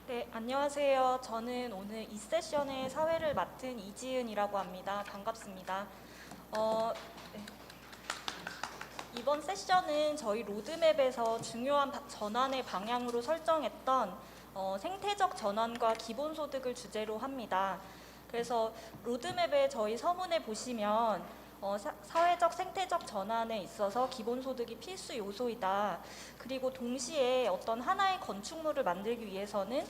네, 안녕하세요. 저는 오늘 이 세션의 사회를 맡은 이지은이라고 합니다. 반갑습니다. 네. 이번 세션은 저희 로드맵에서 중요한 전환의 방향으로 설정했던 생태적 전환과 기본소득을 주제로 합니다. 그래서 로드맵에 저희 서문에 보시면 사회적 생태적 전환에 있어서 기본소득이 필수 요소이다. 그리고 동시에 어떤 하나의 건축물을 만들기 위해서는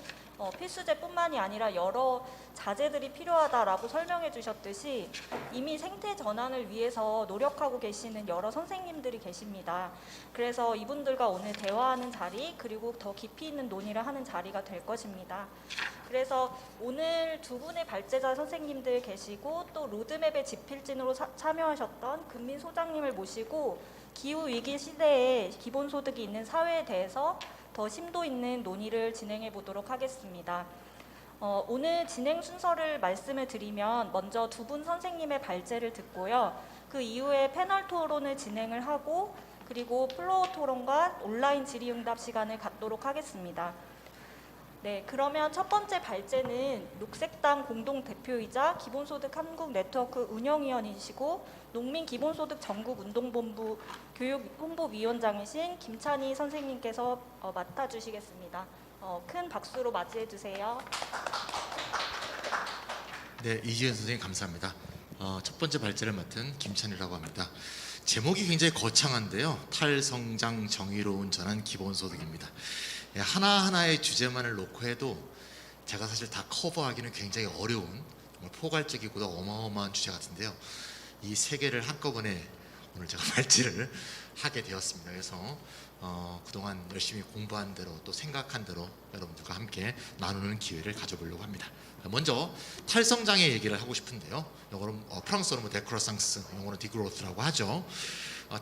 필수제뿐만이 아니라 여러 자재들이 필요하다라고 설명해 주셨듯이 이미 생태 전환을 위해서 노력하고 계시는 여러 선생님들이 계십니다. 그래서 이분들과 오늘 대화하는 자리, 그리고 더 깊이 있는 논의를 하는 자리가 될 것입니다. 그래서 오늘 두 분의 발제자 선생님들 계시고 또 로드맵의 집필진으로 참여하셨던 금민 소장님을 모시고 기후위기 시대에 기본소득이 있는 사회에 대해서 더 심도 있는 논의를 진행해 보도록 하겠습니다. 오늘 진행 순서를 말씀을 드리면 먼저 두 분 선생님의 발제를 듣고요. 그 이후에 패널 토론을 진행을 하고 그리고 플로어 토론과 온라인 질의응답 시간을 갖도록 하겠습니다. 네, 그러면 첫 번째 발제는 녹색당 공동대표이자 기본소득 한국 네트워크 운영위원이시고 농민기본소득 전국운동본부 교육홍보위원장이신 김찬희 선생님께서 맡아주시겠습니다. 큰 박수로 맞이해 주세요. 네, 이지은 선생님 감사합니다. 첫 번째 발제를 맡은 김찬희라고 합니다. 제목이 굉장히 거창한데요. 탈성장 정의로운 전환 기본소득입니다. 하나하나의 주제만을 놓고 해도 제가 사실 다 커버하기는 굉장히 어려운 정말 포괄적이고 어마어마한 주제 같은데요. 이 세 개를 한꺼번에 오늘 제가 발제를 하게 되었습니다. 그래서 그동안 열심히 공부한 대로 또 생각한 대로 여러분들과 함께 나누는 기회를 가져보려고 합니다. 먼저 탈성장의 얘기를 하고 싶은데요. 영어로 프랑스어로 데크로상스, 영어로 디그로스라고 하죠.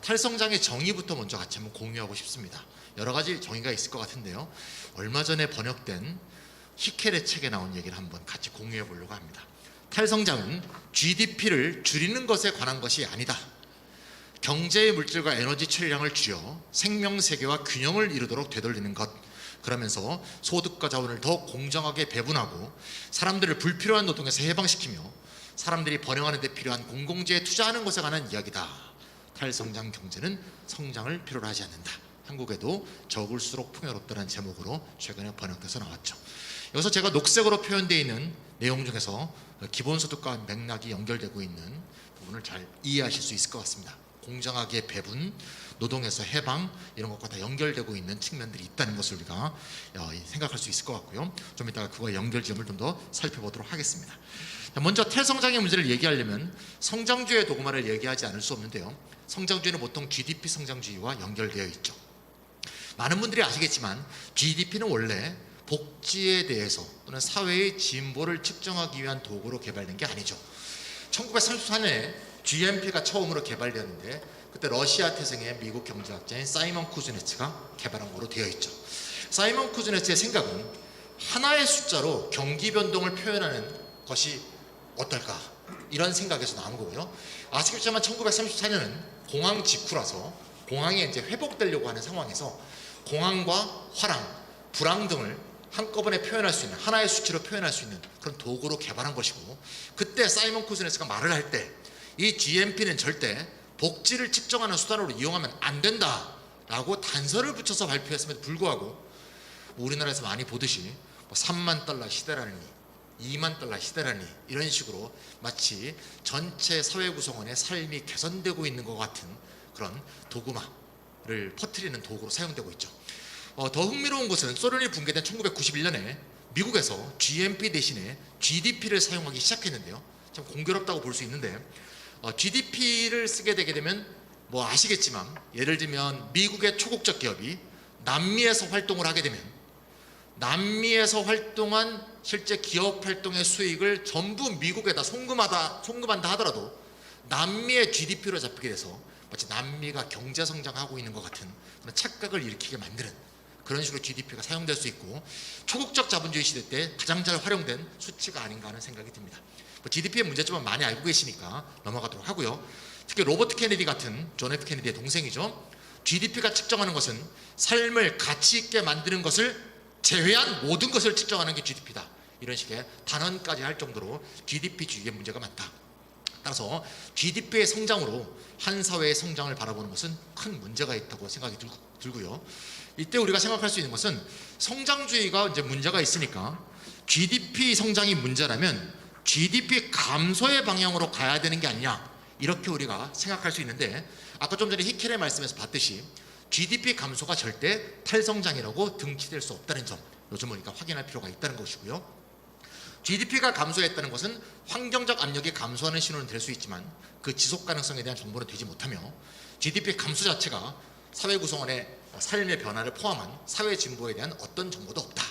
탈성장의 정의부터 먼저 같이 한번 공유하고 싶습니다. 여러 가지 정의가 있을 것 같은데요. 얼마 전에 번역된 히켈의 책에 나온 얘기를 한번 같이 공유해 보려고 합니다. 탈성장은 GDP를 줄이는 것에 관한 것이 아니다. 경제의 물질과 에너지 처리량을 줄여 생명세계와 균형을 이루도록 되돌리는 것. 그러면서 소득과 자원을 더 공정하게 배분하고 사람들을 불필요한 노동에서 해방시키며 사람들이 번영하는 데 필요한 공공재에 투자하는 것에 관한 이야기다. 탈성장 경제는 성장을 필요로 하지 않는다. 한국에도 적을수록 풍요롭다는 제목으로 최근에 번역돼서 나왔죠. 여기서 제가 녹색으로 표현되어 있는 내용 중에서 기본소득과 맥락이 연결되고 있는 부분을 잘 이해하실 수 있을 것 같습니다. 공정하게 배분, 노동에서 해방 이런 것과 다 연결되고 있는 측면들이 있다는 것을 우리가 생각할 수 있을 것 같고요. 좀 이따가 그거의 연결점을 좀 더 살펴보도록 하겠습니다. 먼저 탈성장의 문제를 얘기하려면 성장주의 도구마를 얘기하지 않을 수 없는데요. 성장주의는 보통 GDP 성장주의와 연결되어 있죠. 많은 분들이 아시겠지만 GDP는 원래 복지에 대해서 또는 사회의 진보를 측정하기 위한 도구로 개발된 게 아니죠. 1934년에 GNP가 처음으로 개발되었는데 그때 러시아 태생의 미국 경제학자인 사이먼 쿠즈네츠가 개발한 것으로 되어 있죠. 사이먼 쿠즈네츠의 생각은 하나의 숫자로 경기 변동을 표현하는 것이 어떨까, 이런 생각에서 나온 거고요. 아시겠지만 1934년은 공황 직후라서 공황이 이제 회복되려고 하는 상황에서 공황과 화랑, 불황 등을 한꺼번에 표현할 수 있는, 하나의 수치로 표현할 수 있는 그런 도구로 개발한 것이고, 그때 사이먼 쿠즈네츠가 말을 할 때 이 GNP는 절대 복지를 측정하는 수단으로 이용하면 안 된다 라고 단서를 붙여서 발표했음에도 불구하고 우리나라에서 많이 보듯이 3만 달러 시대라니, 2만 달러 시대라니 이런 식으로 마치 전체 사회 구성원의 삶이 개선되고 있는 것 같은 그런 도구마를 퍼뜨리는 도구로 사용되고 있죠. 더 흥미로운 것은 소련이 붕괴된 1991년에 미국에서 GNP 대신에 GDP를 사용하기 시작했는데요. 참 공교롭다고 볼 수 있는데 GDP를 쓰게 되게 되면 뭐 아시겠지만, 예를 들면 미국의 초국적 기업이 남미에서 활동을 하게 되면 남미에서 활동한 실제 기업 활동의 수익을 전부 미국에다 송금한다 하더라도 남미의 GDP로 잡히게 돼서 마치 남미가 경제 성장하고 있는 것 같은 그런 착각을 일으키게 만드는 그런 식으로 GDP가 사용될 수 있고, 초국적 자본주의 시대 때 가장 잘 활용된 수치가 아닌가 하는 생각이 듭니다. GDP의 문제점은 많이 알고 계시니까 넘어가도록 하고요. 특히 로버트 케네디 같은, 존 F 케네디의 동생이죠. GDP가 측정하는 것은 삶을 가치 있게 만드는 것을 제외한 모든 것을 측정하는 게 GDP다. 이런 식의 단언까지 할 정도로 GDP주의에 문제가 많다. 따라서 GDP의 성장으로 한 사회의 성장을 바라보는 것은 큰 문제가 있다고 생각이 들고요. 이때 우리가 생각할 수 있는 것은 성장주의가 이제 문제가 있으니까 GDP 성장이 문제라면 GDP 감소의 방향으로 가야 되는 게 아니냐, 이렇게 우리가 생각할 수 있는데, 아까 좀 전에 히켈의 말씀에서 봤듯이 GDP 감소가 절대 탈성장이라고 등치될 수 없다는 점, 요즘 우리가 확인할 필요가 있다는 것이고요. GDP가 감소했다는 것은 환경적 압력이 감소하는 신호는 될 수 있지만 그 지속 가능성에 대한 정보는 되지 못하며, GDP 감소 자체가 사회 구성원의 삶의 변화를 포함한 사회 진보에 대한 어떤 정보도 없다.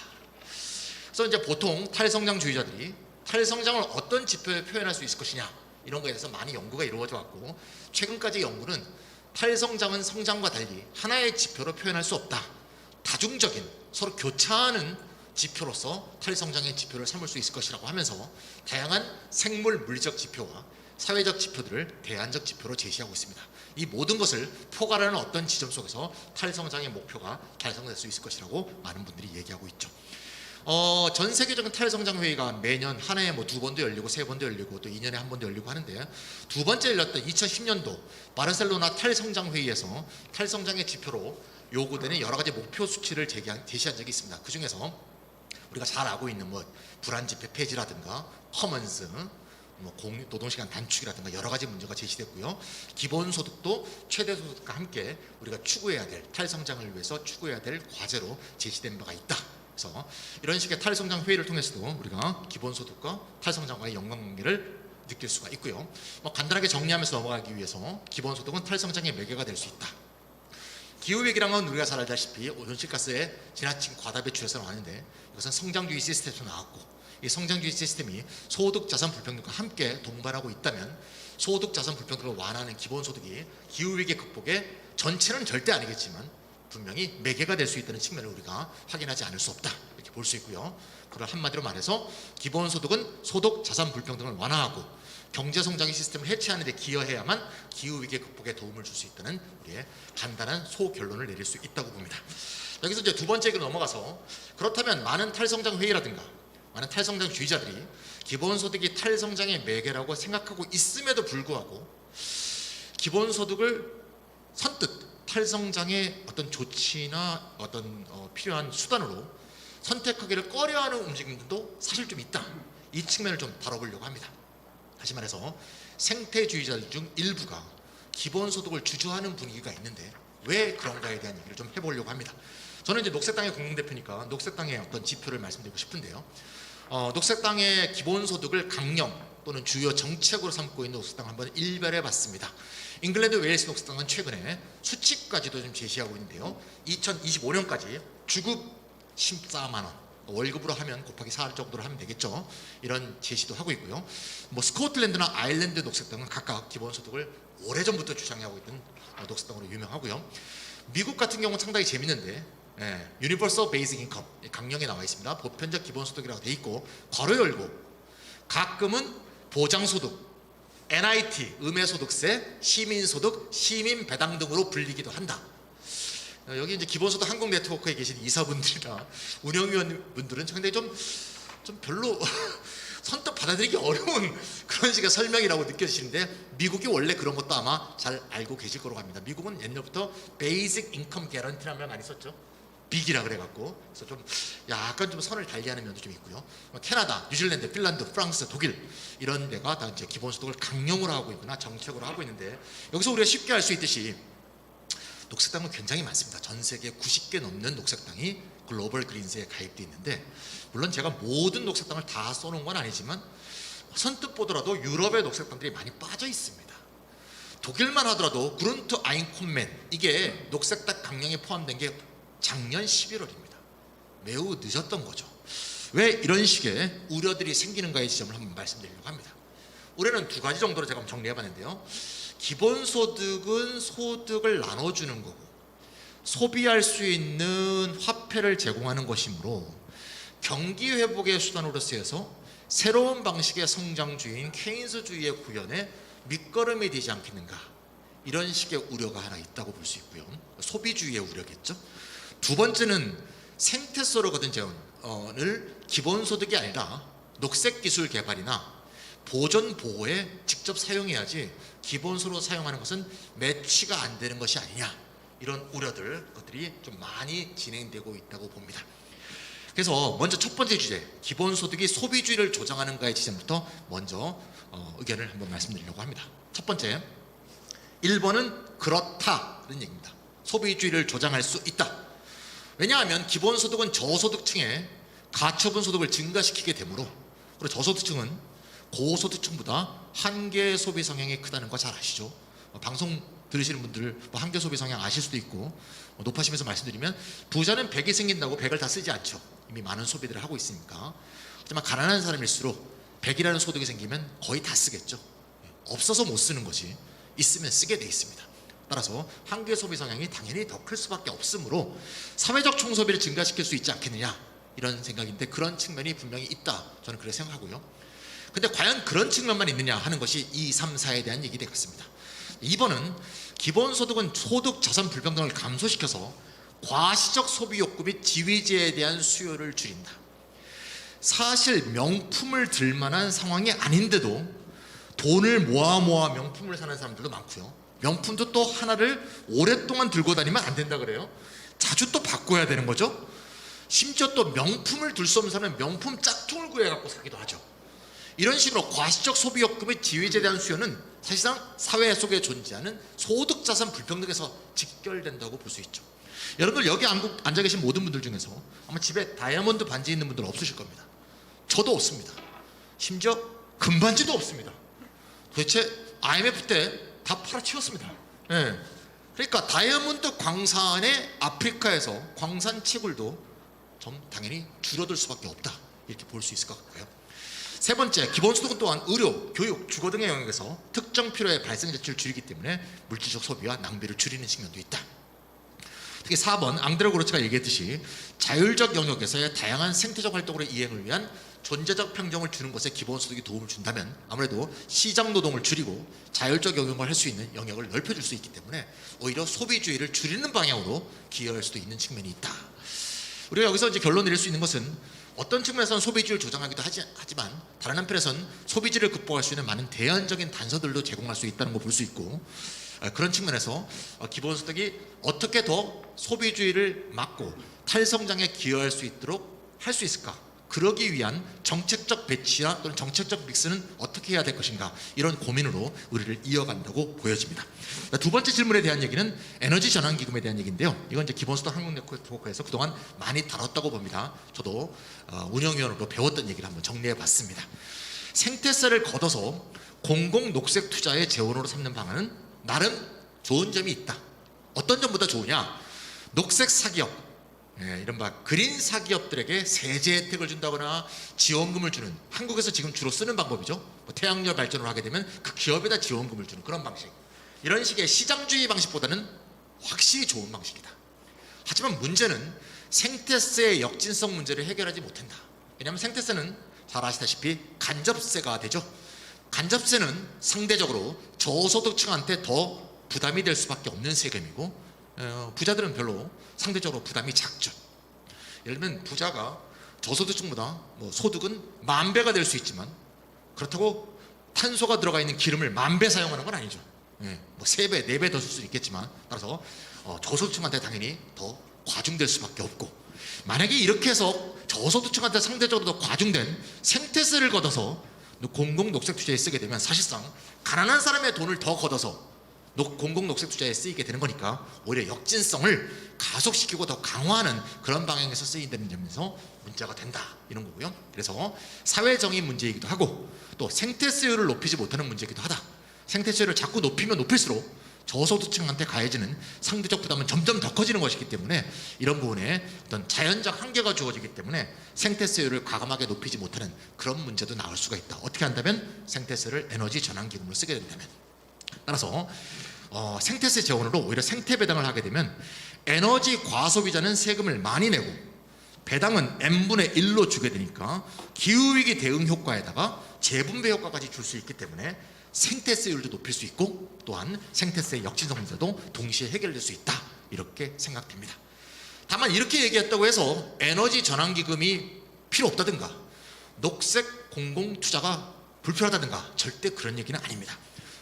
그래서 이제 보통 탈성장주의자들이 탈성장을 어떤 지표에 표현할 수 있을 것이냐, 이런 거에 대해서 많이 연구가 이루어져 왔고, 최근까지 연구는 탈성장은 성장과 달리 하나의 지표로 표현할 수 없다, 다중적인 서로 교차하는 지표로서 탈성장의 지표를 삼을 수 있을 것이라고 하면서 다양한 생물 물리적 지표와 사회적 지표들을 대안적 지표로 제시하고 있습니다. 이 모든 것을 포괄하는 어떤 지점 속에서 탈성장의 목표가 달성될 수 있을 것이라고 많은 분들이 얘기하고 있죠. 전 세계적인 탈성장 회의가 매년 한 해에 뭐 2번도 열리고 3번도 열리고 또 2년에 1번도 열리고 하는데, 두 번째 열렸던 2010년도 바르셀로나 탈성장 회의에서 탈성장의 지표로 요구되는 여러 가지 목표 수치를 제시한 적이 있습니다. 그 중에서 우리가 잘 알고 있는 뭐 불안지표 폐지라든가 커먼스, 뭐 노동시간 단축이라든가 여러 가지 문제가 제시됐고요. 기본소득도 최대소득과 함께 우리가 추구해야 될, 탈성장을 위해서 추구해야 될 과제로 제시된 바가 있다. 그래서 이런 식의 탈성장 회의를 통해서도 우리가 기본소득과 탈성장과의 연관관계를 느낄 수가 있고요. 뭐 간단하게 정리하면서 넘어가기 위해서 기본소득은 탈성장의 매개가 될 수 있다. 기후위기라는 건 우리가 잘 알다시피 온실가스의 지나친 과다 배출에서 나왔는데, 이것은 성장주의 시스템에서 나왔고, 이 성장주의 시스템이 소득 자산 불평등과 함께 동반하고 있다면 소득 자산 불평등을 완화하는 기본소득이 기후위기 극복에 전체는 절대 아니겠지만 분명히 매개가 될 수 있다는 측면을 우리가 확인하지 않을 수 없다, 이렇게 볼 수 있고요. 그걸 한마디로 말해서 기본소득은 소득 자산 불평등을 완화하고 경제성장의 시스템을 해체하는 데 기여해야만 기후위기 극복에 도움을 줄 수 있다는 우리의 간단한 소결론을 내릴 수 있다고 봅니다. 여기서 이제 두 번째 얘기로 넘어가서, 그렇다면 많은 탈성장 회의라든가 많은 탈성장주의자들이 기본소득이 탈성장의 매개라고 생각하고 있음에도 불구하고 기본소득을 선뜻 탈성장의 어떤 조치나 어떤 필요한 수단으로 선택하기를 꺼려하는 움직임도 사실 좀 있다. 이 측면을 좀 다뤄보려고 합니다. 다시 말해서 생태주의자들 중 일부가 기본소득을 주저하는 분위기가 있는데 왜 그런가에 대한 얘기를 좀 해보려고 합니다. 저는 이제 녹색당의 공동대표니까 녹색당의 어떤 지표를 말씀드리고 싶은데요. 녹색당의 기본소득을 강령 또는 주요 정책으로 삼고 있는 녹색당 한번 일별해 봤습니다. 잉글랜드 웨일스 녹색당은 최근에 수치까지도 좀 제시하고 있는데요. 2025년까지 주급 14만 원, 월급으로 하면 곱하기 4 정도로 하면 되겠죠. 이런 제시도 하고 있고요. 뭐 스코틀랜드나 아일랜드 녹색당은 각각 기본소득을 오래전부터 주장하고 있는 녹색당으로 유명하고요. 미국 같은 경우는 상당히 재밌는데, 유니버설 베이직 인컴 강령에 나와 있습니다. 보편적 기본소득이라고 돼 있고 괄호 열고 가끔은 보장소득, NIT, 음해소득세, 시민소득, 시민배당 등으로 불리기도 한다. 여기 이제 기본소득 한국 네트워크에 계신 이사분들이나 운영위원분들은 상당히 좀 별로 선뜻 받아들이기 어려운 그런 식의 설명이라고 느껴지시는데, 미국이 원래 그런 것도 아마 잘 알고 계실 거라고 합니다. 미국은 옛날부터 베이직 인컴 개런티라는 말 많이 썼죠. 빅이라 그래갖고, 그래서 좀 약간 좀 선을 달리하는 면도 좀 있고요. 캐나다, 뉴질랜드, 핀란드, 프랑스, 독일 이런 데가 다 이제 기본소득을 강령으로 하고 있거나 정책으로 하고 있는데, 여기서 우리가 쉽게 알 수 있듯이 녹색당은 굉장히 많습니다. 전 세계 90개 넘는 녹색당이 글로벌 그린스에 가입돼 있는데, 물론 제가 모든 녹색당을 다 써놓은 건 아니지만 선뜻 보더라도 유럽의 녹색당들이 많이 빠져 있습니다. 독일만 하더라도 그룬트 아인콘멘, 이게 녹색당 강령에 포함된 게 작년 11월입니다. 매우 늦었던 거죠. 왜 이런 식의 우려들이 생기는가의 지점을 한번 말씀드리려고 합니다. 올해는 두 가지 정도로 제가 정리해봤는데요. 기본소득은 소득을 나눠주는 거고 소비할 수 있는 화폐를 제공하는 것이므로 경기회복의 수단으로 쓰여서 새로운 방식의 성장주의인 케인스주의의 구현에 밑거름이 되지 않겠는가, 이런 식의 우려가 하나 있다고 볼 수 있고요. 소비주의의 우려겠죠. 두 번째는 생태소로 거둔 재원을 기본소득이 아니라 녹색기술 개발이나 보존 보호에 직접 사용해야지 기본소로 사용하는 것은 매취가 안 되는 것이 아니냐, 이런 우려들, 것들이 좀 많이 진행되고 있다고 봅니다. 그래서 먼저 첫 번째 주제, 기본소득이 소비주의를 조장하는가의 지점부터 먼저 의견을 한번 말씀드리려고 합니다. 첫 번째, 1번은 그렇다는 얘기입니다. 소비주의를 조장할 수 있다. 왜냐하면 기본소득은 저소득층의 가처분 소득을 증가시키게 되므로, 그리고 저소득층은 고소득층보다 한계 소비 성향이 크다는 거 잘 아시죠? 방송 들으시는 분들 한계 소비 성향 아실 수도 있고, 높아시면서 말씀드리면 부자는 100이 생긴다고 100을 다 쓰지 않죠. 이미 많은 소비들을 하고 있으니까. 하지만 가난한 사람일수록 100이라는 소득이 생기면 거의 다 쓰겠죠. 없어서 못 쓰는 것이 있으면 쓰게 돼 있습니다. 따라서 한계 소비 성향이 당연히 더 클 수밖에 없으므로 사회적 총소비를 증가시킬 수 있지 않겠느냐, 이런 생각인데, 그런 측면이 분명히 있다, 저는 그렇게 생각하고요. 근데 과연 그런 측면만 있느냐 하는 것이 2, 3, 4에 대한 얘기 되겠습니다. 2번은 기본소득은 소득 자산 불평등을 감소시켜서 과시적 소비 욕구 및 지위제에 대한 수요를 줄인다. 사실 명품을 들 만한 상황이 아닌데도 돈을 모아 명품을 사는 사람들도 많고요. 명품도 또 하나를 오랫동안 들고 다니면 안 된다 그래요. 자주 또 바꿔야 되는 거죠. 심지어 또 명품을 들 수 없는 사람은 명품 짝퉁을 구해갖고 사기도 하죠. 이런 식으로 과시적 소비 욕구의 지위제에 대한 수요는 사실상 사회 속에 존재하는 소득자산 불평등에서 직결된다고 볼 수 있죠. 여러분들 여기 앉아 계신 모든 분들 중에서 아마 집에 다이아몬드 반지 있는 분들 없으실 겁니다. 저도 없습니다. 심지어 금반지도 없습니다. 도대체 IMF 때 다 팔아치웠습니다. 예. 그러니까 다이아몬드 광산의 아프리카에서 광산 채굴도 좀 당연히 줄어들 수밖에 없다, 이렇게 볼 수 있을 것 같고요. 세 번째, 기본소득은 또한 의료, 교육, 주거 등의 영역에서 특정 필요의 발생 자체를 줄이기 때문에 물질적 소비와 낭비를 줄이는 측면도 있다. 특히 4번, 앙드레 고르츠가 얘기했듯이 자율적 영역에서의 다양한 생태적 활동으로 이행을 위한 존재적 평정을 주는 것에 기본소득이 도움을 준다면 아무래도 시장노동을 줄이고 자율적 영역을 할 수 있는 영역을 넓혀줄 수 있기 때문에 오히려 소비주의를 줄이는 방향으로 기여할 수도 있는 측면이 있다. 우리가 여기서 이제 결론 내릴 수 있는 것은 어떤 측면에서는 소비주의를 조장하기도 하지만 다른 한편에서는 소비주의를 극복할 수 있는 많은 대안적인 단서들도 제공할 수 있다는 걸 볼 수 있고, 그런 측면에서 기본소득이 어떻게 더 소비주의를 막고 탈성장에 기여할 수 있도록 할 수 있을까, 그러기 위한 정책적 배치와 또는 정책적 믹스는 어떻게 해야 될 것인가, 이런 고민으로 우리를 이어간다고 보여집니다. 두 번째 질문에 대한 얘기는 에너지 전환 기금에 대한 얘기인데요. 이건 이제 기본소득 한국 네트워크에서 그동안 많이 다뤘다고 봅니다. 저도 운영위원으로 배웠던 얘기를 한번 정리해 봤습니다. 생태세를 걷어서 공공 녹색 투자의 재원으로 삼는 방안은 나름 좋은 점이 있다. 어떤 점보다 좋으냐? 녹색 사기업, 이른바 그린 사기업들에게 세제 혜택을 준다거나 지원금을 주는, 한국에서 지금 주로 쓰는 방법이죠. 태양열 발전을 하게 되면 그 기업에다 지원금을 주는 그런 방식, 이런 식의 시장주의 방식보다는 확실히 좋은 방식이다. 하지만 문제는 생태세의 역진성 문제를 해결하지 못한다. 왜냐하면 생태세는 잘 아시다시피 간접세가 되죠. 간접세는 상대적으로 저소득층한테 더 부담이 될 수밖에 없는 세금이고, 부자들은 별로 상대적으로 부담이 작죠. 예를 들면 부자가 저소득층보다 소득은 10,000배가 될 수 있지만 그렇다고 탄소가 들어가 있는 기름을 10,000배 사용하는 건 아니죠. 3배, 4배 더 쓸 수 있겠지만, 따라서 저소득층한테 당연히 더 과중될 수밖에 없고, 만약에 이렇게 해서 저소득층한테 상대적으로 더 과중된 생태세를 걷어서 공공 녹색 투자에 쓰게 되면 사실상 가난한 사람의 돈을 더 걷어서 공공 녹색 투자에 쓰이게 되는 거니까 오히려 역진성을 가속시키고 더 강화하는 그런 방향에서 쓰인다는 점에서 문제가 된다, 이런 거고요. 그래서 사회정의 문제이기도 하고 또 생태세율을 높이지 못하는 문제이기도 하다. 생태세율을 자꾸 높이면 높일수록 저소득층한테 가해지는 상대적 부담은 점점 더 커지는 것이기 때문에 이런 부분에 어떤 자연적 한계가 주어지기 때문에 생태세율을 과감하게 높이지 못하는 그런 문제도 나올 수가 있다. 어떻게 한다면? 생태세를 에너지 전환기금으로 쓰게 된다면. 따라서 생태세 재원으로 오히려 생태 배당을 하게 되면 에너지 과소비자는 세금을 많이 내고 배당은 n분의 1로 주게 되니까 기후위기 대응 효과에다가 재분배 효과까지 줄 수 있기 때문에 생태세율도 높일 수 있고 또한 생태세 역진성 문제도 동시에 해결될 수 있다, 이렇게 생각됩니다. 다만 이렇게 얘기했다고 해서 에너지 전환기금이 필요 없다든가 녹색 공공투자가 불필요하다든가 절대 그런 얘기는 아닙니다.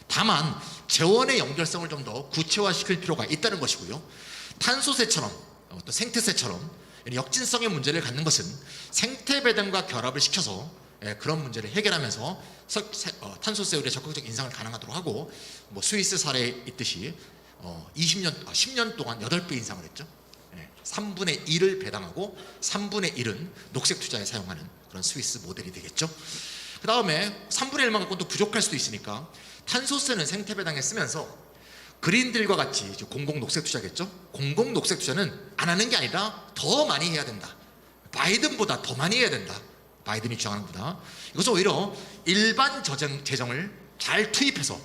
다만 재원의 연결성을 좀 더 구체화시킬 필요가 있다는 것이고요. 탄소세처럼 어떤 생태세처럼 역진성의 문제를 갖는 것은 생태배당과 결합을 시켜서 그런 문제를 해결하면서 탄소세율의 적극적 인상을 가능하도록 하고, 뭐 스위스 사례에 있듯이 10년 동안 8배 인상을 했죠. 3분의 1을 배당하고 3분의 1은 녹색 투자에 사용하는 그런 스위스 모델이 되겠죠. 그 다음에 3분의 1만 갖고 또 부족할 수도 있으니까 탄소세는 생태배당에 쓰면서 그린딜과 같이 공공 녹색 투자겠죠. 공공 녹색 투자는 안 하는 게 아니라 더 많이 해야 된다. 바이든보다 더 많이 해야 된다. 바이든이 주장하는 것보다. 이것은 오히려 일반 재정을 잘 투입해서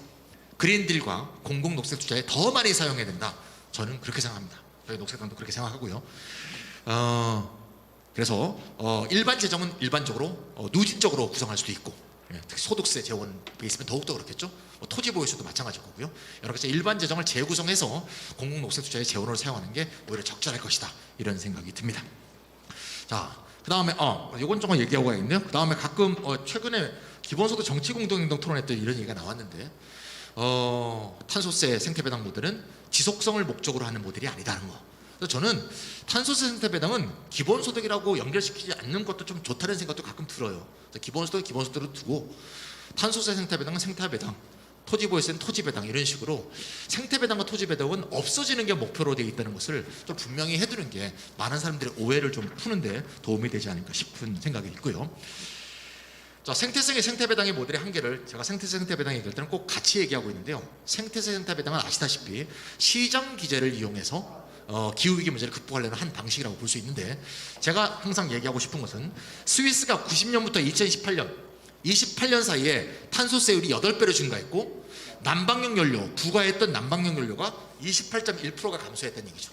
그린딜과 공공 녹색 투자에 더 많이 사용해야 된다. 저는 그렇게 생각합니다. 저희 녹색당도 그렇게 생각하고요. 그래서 일반 재정은 일반적으로 누진적으로 구성할 수도 있고, 특히 소득세 재원 베이스면 더욱더 그렇겠죠. 토지 보유세도 마찬가지일 거고요. 여러 가지 일반 재정을 재구성해서 공공 녹색 투자의 재원으로 사용하는 게 오히려 적절할 것이다. 이런 생각이 듭니다. 자, 그 다음에 이건 조금 얘기하고 가겠네요. 그 다음에 가끔 최근에 기본소득 정치공동행동 토론회 때 이런 얘기가 나왔는데, 탄소세 생태배당 모델은 지속성을 목적으로 하는 모델이 아니다는 거. 그래서 저는 탄소세 생태배당은 기본소득이라고 연결시키지 않는 것도 좀 좋다는 생각도 가끔 들어요. 기본소득은 기본소득으로 두고 탄소세 생태배당은 생태배당, 토지보유세는 토지배당, 이런 식으로 생태배당과 토지배당은 없어지는 게 목표로 되어 있다는 것을 좀 분명히 해두는 게 많은 사람들의 오해를 좀 푸는데 도움이 되지 않을까 싶은 생각이 있고요. 자, 생태성의 생태배당의 모델의 한계를 제가 생태세 생태배당 얘기할 때는 꼭 같이 얘기하고 있는데요. 생태세 생태배당은 아시다시피 시장 기제를 이용해서 기후위기 문제를 극복하려는 한 방식이라고 볼 수 있는데, 제가 항상 얘기하고 싶은 것은 스위스가 90년부터 28년 사이에 탄소세율이 8배로 증가했고, 난방용 연료, 부과했던 난방용 연료가 28.1%가 감소했다는 얘기죠.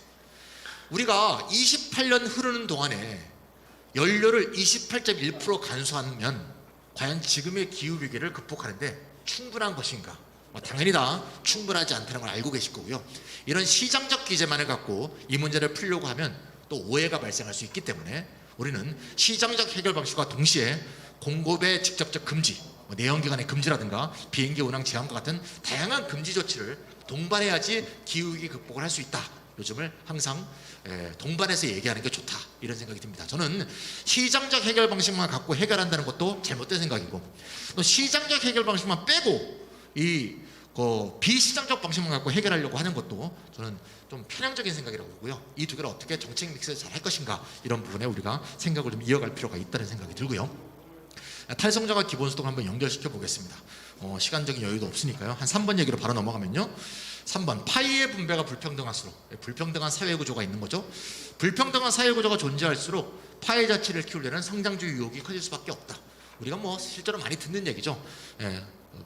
우리가 28년 흐르는 동안에 연료를 28.1% 감소하면 과연 지금의 기후위기를 극복하는데 충분한 것인가? 당연히 다 충분하지 않다는 걸 알고 계실 거고요. 이런 시장적 기제만을 갖고 이 문제를 풀려고 하면 또 오해가 발생할 수 있기 때문에 우리는 시장적 해결 방식과 동시에 공급의 직접적 금지, 내연기관의 금지라든가 비행기 운항 제한과 같은 다양한 금지 조치를 동반해야지 기후위기 극복을 할 수 있다. 요즘을 항상 동반해서 얘기하는 게 좋다, 이런 생각이 듭니다. 저는 시장적 해결 방식만 갖고 해결한다는 것도 잘못된 생각이고, 또 시장적 해결 방식만 빼고 비시장적 방식만 갖고 해결하려고 하는 것도 저는 좀 편향적인 생각이라고 보고요. 이 두 개를 어떻게 정책 믹스를 잘 할 것인가, 이런 부분에 우리가 생각을 좀 이어갈 필요가 있다는 생각이 들고요. 탈성장과 기본소득을 한번 연결시켜 보겠습니다. 시간적인 여유도 없으니까요. 한 3번 얘기로 바로 넘어가면요. 3번, 파이의 분배가 불평등할수록, 불평등한 사회구조가 있는 거죠. 불평등한 사회구조가 존재할수록 파이 자체를 키우려는 성장주의 유혹이 커질 수밖에 없다. 우리가 실제로 많이 듣는 얘기죠.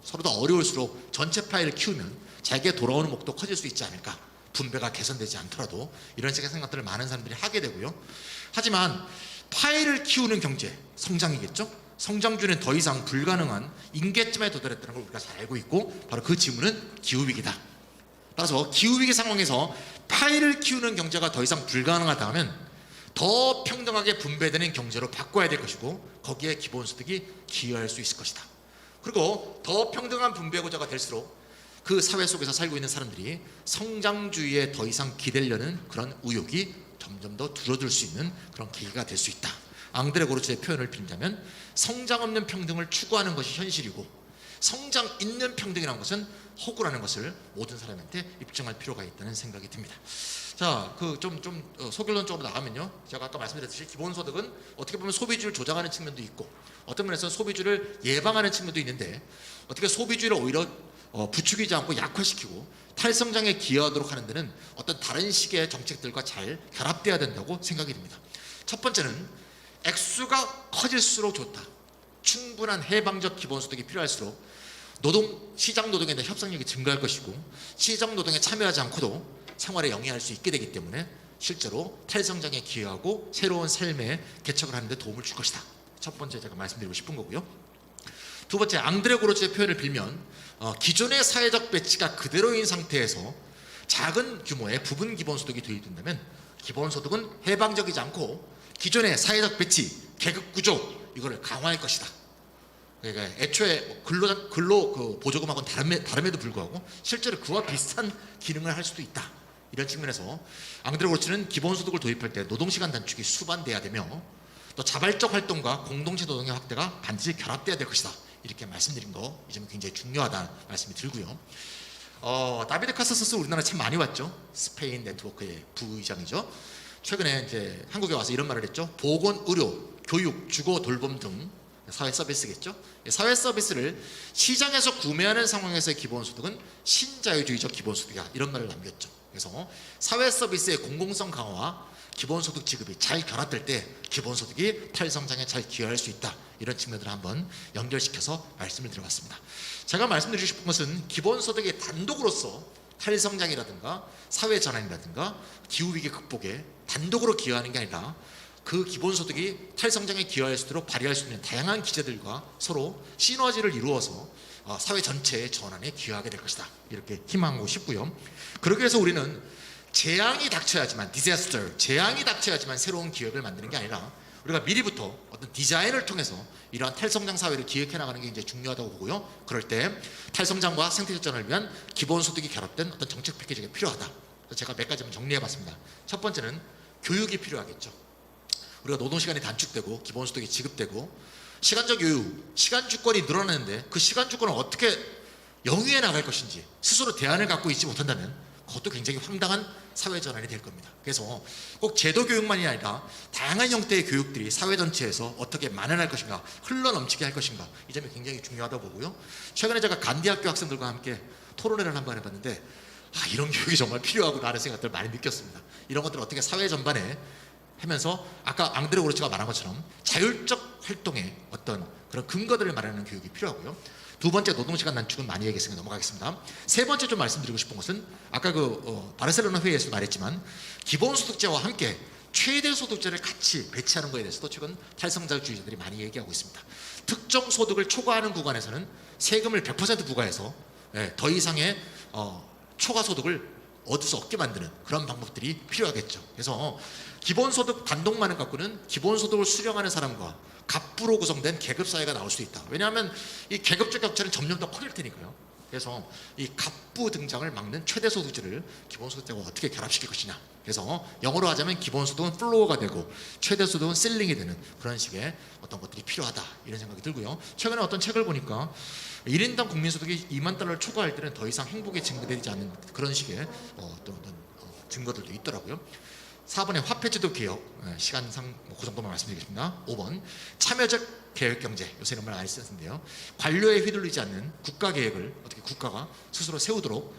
서로 더 어려울수록 전체 파이를 키우면 자기가 돌아오는 목도 커질 수 있지 않을까. 분배가 개선되지 않더라도 이런 식의 생각들을 많은 사람들이 하게 되고요. 하지만 파이를 키우는 경제, 성장이겠죠. 성장주는 더 이상 불가능한 임계점에 도달했다는 걸 우리가 잘 알고 있고, 바로 그 지문은 기후위기다. 따라서 기후위기 상황에서 파이를 키우는 경제가 더 이상 불가능하다 하면 더 평등하게 분배되는 경제로 바꿔야 될 것이고, 거기에 기본소득이 기여할 수 있을 것이다. 그리고 더 평등한 분배구조가 될수록 그 사회 속에서 살고 있는 사람들이 성장주의에 더 이상 기대려는 그런 의욕이 점점 더 줄어들 수 있는 그런 계기가 될 수 있다. 앙드레 고르츠의 표현을 빌자면 성장 없는 평등을 추구하는 것이 현실이고, 성장 있는 평등이라는 것은 허구라는 것을 모든 사람한테 입증할 필요가 있다는 생각이 듭니다. 자, 소결론적으로 나가면요, 제가 아까 말씀드렸듯이 기본소득은 어떻게 보면 소비주를 조장하는 측면도 있고, 어떤 면에서 소비주를 예방하는 측면도 있는데, 어떻게 소비주를 오히려 부추기지 않고 약화시키고 탈성장에 기여하도록 하는 데는 어떤 다른 식의 정책들과 잘 결합돼야 된다고 생각이 듭니다. 첫 번째는 액수가 커질수록 좋다. 충분한 해방적 기본소득이 필요할수록 시장 노동에 대한 협상력이 증가할 것이고, 시장 노동에 참여하지 않고도 생활에 영위할 수 있게 되기 때문에 실제로 탈성장에 기여하고 새로운 삶의 개척을 하는 데 도움을 줄 것이다. 첫 번째 제가 말씀드리고 싶은 거고요. 두 번째, 앙드레 고르츠의 표현을 빌면 기존의 사회적 배치가 그대로인 상태에서 작은 규모의 부분 기본소득이 도입된다면 기본소득은 해방적이지 않고 기존의 사회적 배치, 계급 구조 이거를 강화할 것이다. 그러니까 애초에 근로 그 보조금하고는 다름에도 불구하고 실제로 그와 비슷한 기능을 할 수도 있다. 이런 측면에서 안 그래도 그렇지는 기본소득을 도입할 때 노동시간 단축이 수반돼야 되며 또 자발적 활동과 공동체 노동의 확대가 반드시 결합돼야 될 것이다. 이렇게 말씀드린 거 이 점이 굉장히 중요하다는 말씀이 들고요. 다비드 카사소스 우리나라에 참 많이 왔죠. 스페인 네트워크의 부의장이죠. 최근에 이제 한국에 와서 이런 말을 했죠. 보건, 의료, 교육, 주거, 돌봄 등 사회 서비스겠죠. 사회 서비스를 시장에서 구매하는 상황에서의 기본소득은 신자유주의적 기본소득이다. 이런 말을 남겼죠. 그래서 사회 서비스의 공공성 강화와 기본소득 지급이 잘 결합될 때 기본소득이 탈성장에 잘 기여할 수 있다. 이런 측면들을 한번 연결시켜서 말씀을 드려봤습니다. 제가 말씀드리고 싶은 것은 기본소득의 단독으로서 탈성장이라든가 사회전환이라든가 기후위기 극복에 단독으로 기여하는 게 아니라 그 기본소득이 탈성장에 기여할 수 있도록 발휘할 수 있는 다양한 기제들과 서로 시너지를 이루어서 사회 전체의 전환에 기여하게 될 것이다. 이렇게 희망하고 싶고요. 그러기 위해서 우리는 재앙이 닥쳐야지만 재앙이 닥쳐야지만 새로운 기업을 만드는 게 아니라 우리가 미리부터 어떤 디자인을 통해서 이러한 탈성장 사회를 기획해 나가는 게 이제 중요하다고 보고요. 그럴 때 탈성장과 생태적 전환을 위한 기본소득이 결합된 어떤 정책 패키지가 필요하다. 그래서 제가 몇 가지만 정리해 봤습니다. 첫 번째는 교육이 필요하겠죠. 우리가 노동시간이 단축되고 기본소득이 지급되고 시간적 여유, 시간 주권이 늘어나는데 그 시간 주권을 어떻게 영위해 나갈 것인지 스스로 대안을 갖고 있지 못한다면 그것도 굉장히 황당한 사회 전환이 될 겁니다. 그래서 꼭 제도 교육만이 아니라 다양한 형태의 교육들이 사회 전체에서 어떻게 만연할 것인가, 흘러넘치게 할 것인가, 이 점이 굉장히 중요하다고 보고요. 최근에 제가 간디학교 학생들과 함께 토론회를 한번 해봤는데 이런 교육이 정말 필요하구나라는 생각들을 많이 느꼈습니다. 이런 것들을 어떻게 사회 전반에 하면서 아까 앙드레 고르츠가 말한 것처럼 자율적 활동의 어떤 그런 근거들을 마련하는 교육이 필요하고요. 두 번째 노동시간 단축은 많이 얘기했으니까 넘어가겠습니다. 세 번째 좀 말씀드리고 싶은 것은 아까 바르셀로나 회의에서 말했지만 기본소득제와 함께 최대 소득제를 같이 배치하는 것에 대해서도 최근 탈성장주의자들이 많이 얘기하고 있습니다. 특정 소득을 초과하는 구간에서는 세금을 100% 부과해서 더 이상의 초과 소득을 얻을 수 없게 만드는 그런 방법들이 필요하겠죠. 그래서 기본소득 단독만을 갖고는 기본소득을 수령하는 사람과 갑부로 구성된 계급사회가 나올 수 있다. 왜냐하면 이 계급적 격차는 점점 더 커질 테니까요. 그래서 이 갑부 등장을 막는 최대소득제를 기본소득제와 어떻게 결합시킬 것이냐. 그래서 영어로 하자면 기본소득은 플로어가 되고 최대소득은 실링이 되는 그런 식의 어떤 것들이 필요하다. 이런 생각이 들고요. 최근에 어떤 책을 보니까 1인당 국민소득이 2만 달러를 초과할 때는 더 이상 행복이 증대되지 않는 그런 식의 어떤 증거들도 있더라고요. 4번의 화폐제도 개혁, 시간상 그 정도만 말씀드리겠습니다. 5번 참여적 계획경제, 요새는 말 많이 쓰는데요. 관료에 휘둘리지 않는 국가계획을 어떻게 국가가 스스로 세우도록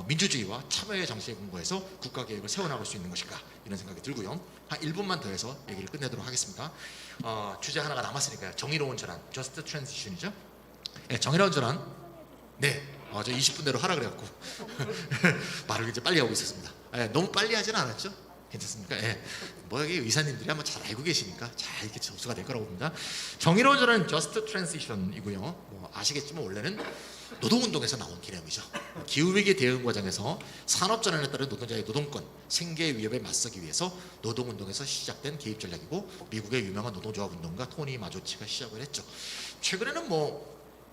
민주주의와 참여의 정신에 근거해서 국가계획을 세워나갈 수 있는 것인가, 이런 생각이 들고요. 한 1분만 더 해서 얘기를 끝내도록 하겠습니다. 주제 하나가 남았으니까요. 정의로운 전환, Just Transition이죠. 정의로운 전환. 네, 저 20분 내로 하라 그래갖고 말을 이제 빨리 하고 있었습니다. 너무 빨리 하지는 않았죠? 괜찮습니까? 여기 의사님들이 한번 잘 알고 계시니까 잘 이렇게 접수가 될 거라고 봅니다. 정의로운 전환은 Just Transition이고요. 아시겠지만 원래는 노동운동에서 나온 개념이죠. 기후위기 대응 과정에서 산업전환에 따른 노동자의 노동권, 생계 위협에 맞서기 위해서 노동운동에서 시작된 개입 전략이고 미국의 유명한 노동조합 운동가 토니 마조치가 시작을 했죠. 최근에는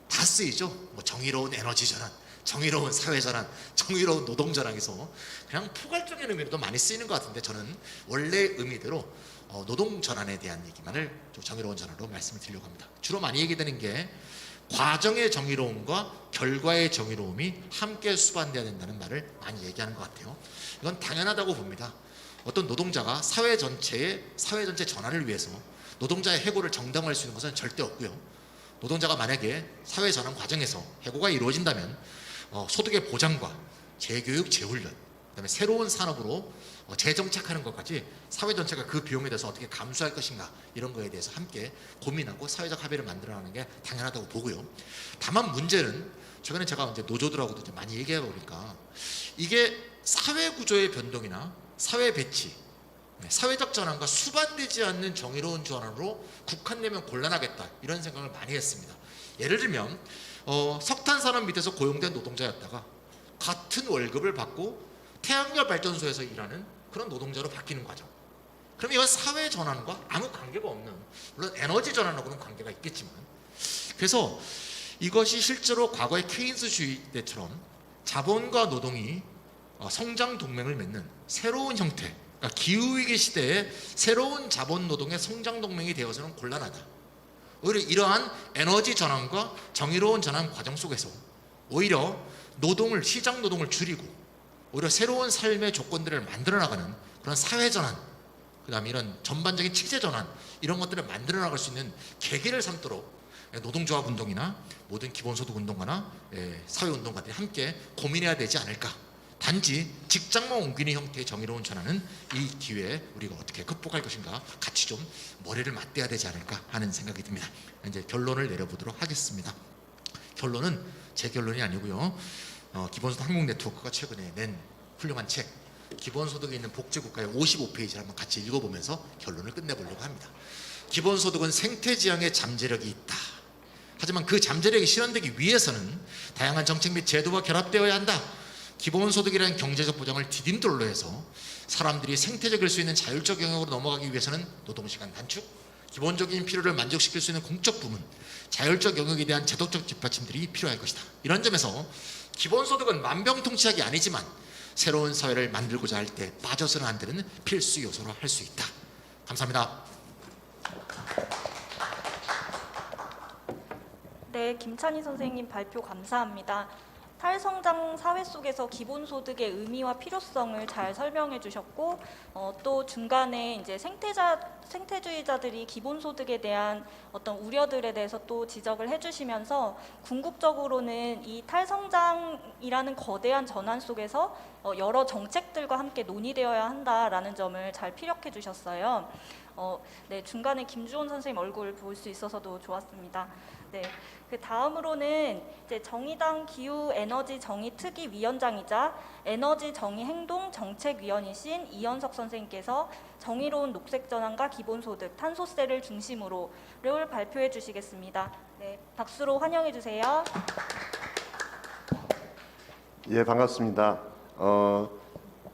다 쓰이죠. 정의로운 에너지 전환, 정의로운 사회전환, 정의로운 노동전환에서 그냥 포괄적인 의미로도 많이 쓰이는 것 같은데 저는 원래 의미대로 노동전환에 대한 얘기만을 좀 정의로운 전환으로 말씀을 드리려고 합니다. 주로 많이 얘기되는 게 과정의 정의로움과 결과의 정의로움이 함께 수반돼야 된다는 말을 많이 얘기하는 것 같아요. 이건 당연하다고 봅니다. 어떤 노동자가 사회 전체 전환을 위해서 노동자의 해고를 정당화할 수 있는 것은 절대 없고요. 노동자가 만약에 사회 전환 과정에서 해고가 이루어진다면 소득의 보장과 재교육, 재훈련, 그다음에 새로운 산업으로 재정착하는 것까지 사회 전체가 그 비용에 대해서 어떻게 감수할 것인가, 이런 거에 대해서 함께 고민하고 사회적 합의를 만들어가는 게 당연하다고 보고요. 다만 문제는 최근에 제가 이제 노조들하고도 이제 많이 얘기하다 보니까 이게 사회 구조의 변동이나 사회 배치, 사회적 전환과 수반되지 않는 정의로운 전환으로 국한되면 곤란하겠다, 이런 생각을 많이 했습니다. 예를 들면 석탄 산업 밑에서 고용된 노동자였다가 같은 월급을 받고 태양열 발전소에서 일하는 그런 노동자로 바뀌는 과정. 그럼 이건 사회 전환과 아무 관계가 없는, 물론 에너지 전환하고는 관계가 있겠지만, 그래서 이것이 실제로 과거의 케인스주의 때처럼 자본과 노동이 성장 동맹을 맺는 새로운 형태, 그러니까 기후위기 시대에 새로운 자본 노동의 성장 동맹이 되어서는 곤란하다. 오히려 이러한 에너지 전환과 정의로운 전환 과정 속에서 오히려 시장 노동을 줄이고 오히려 새로운 삶의 조건들을 만들어 나가는 그런 사회 전환, 그 다음에 이런 전반적인 체제 전환, 이런 것들을 만들어 나갈 수 있는 계기를 삼도록 노동조합 운동이나 모든 기본소득 운동가나 사회운동가들이 함께 고민해야 되지 않을까. 단지 직장만 옮기는 형태의 정의로운 전환은 이 기회에 우리가 어떻게 극복할 것인가 같이 좀 머리를 맞대야 되지 않을까 하는 생각이 듭니다. 이제 결론을 내려보도록 하겠습니다. 결론은 제 결론이 아니고요. 기본소득 한국네트워크가 최근에 낸 훌륭한 책 기본소득에 있는 복지국가의 55페이지를 한번 같이 읽어보면서 결론을 끝내보려고 합니다. 기본소득은 생태지향의 잠재력이 있다. 하지만 그 잠재력이 실현되기 위해서는 다양한 정책 및 제도와 결합되어야 한다. 기본소득이라는 경제적 보장을 디딤돌로 해서 사람들이 생태적일 수 있는 자율적 영역으로 넘어가기 위해서는 노동시간 단축, 기본적인 필요를 만족시킬 수 있는 공적 부문, 자율적 영역에 대한 제도적 뒷받침들이 필요할 것이다. 이런 점에서 기본소득은 만병통치약이 아니지만 새로운 사회를 만들고자 할 때 빠져서는 안 되는 필수 요소로 할 수 있다. 감사합니다. 네, 김찬희 선생님 발표 감사합니다. 탈성장 사회 속에서 기본소득의 의미와 필요성을 잘 설명해 주셨고, 또 중간에 이제 생태주의자들이 기본소득에 대한 어떤 우려들에 대해서 또 지적을 해주시면서 궁극적으로는 이 탈성장이라는 거대한 전환 속에서 여러 정책들과 함께 논의되어야 한다라는 점을 잘 피력해 주셨어요. 네, 중간에 김주원 선생님 얼굴 볼 수 있어서도 좋았습니다. 네, 그 다음으로는 이제 정의당 기후 에너지 정의 특위 위원장이자 에너지 정의 행동 정책위원이신 이현석 선생님께서 정의로운 녹색 전환과 기본소득, 탄소세를 중심으로를 발표해 주시겠습니다. 네, 박수로 환영해 주세요. 예, 반갑습니다.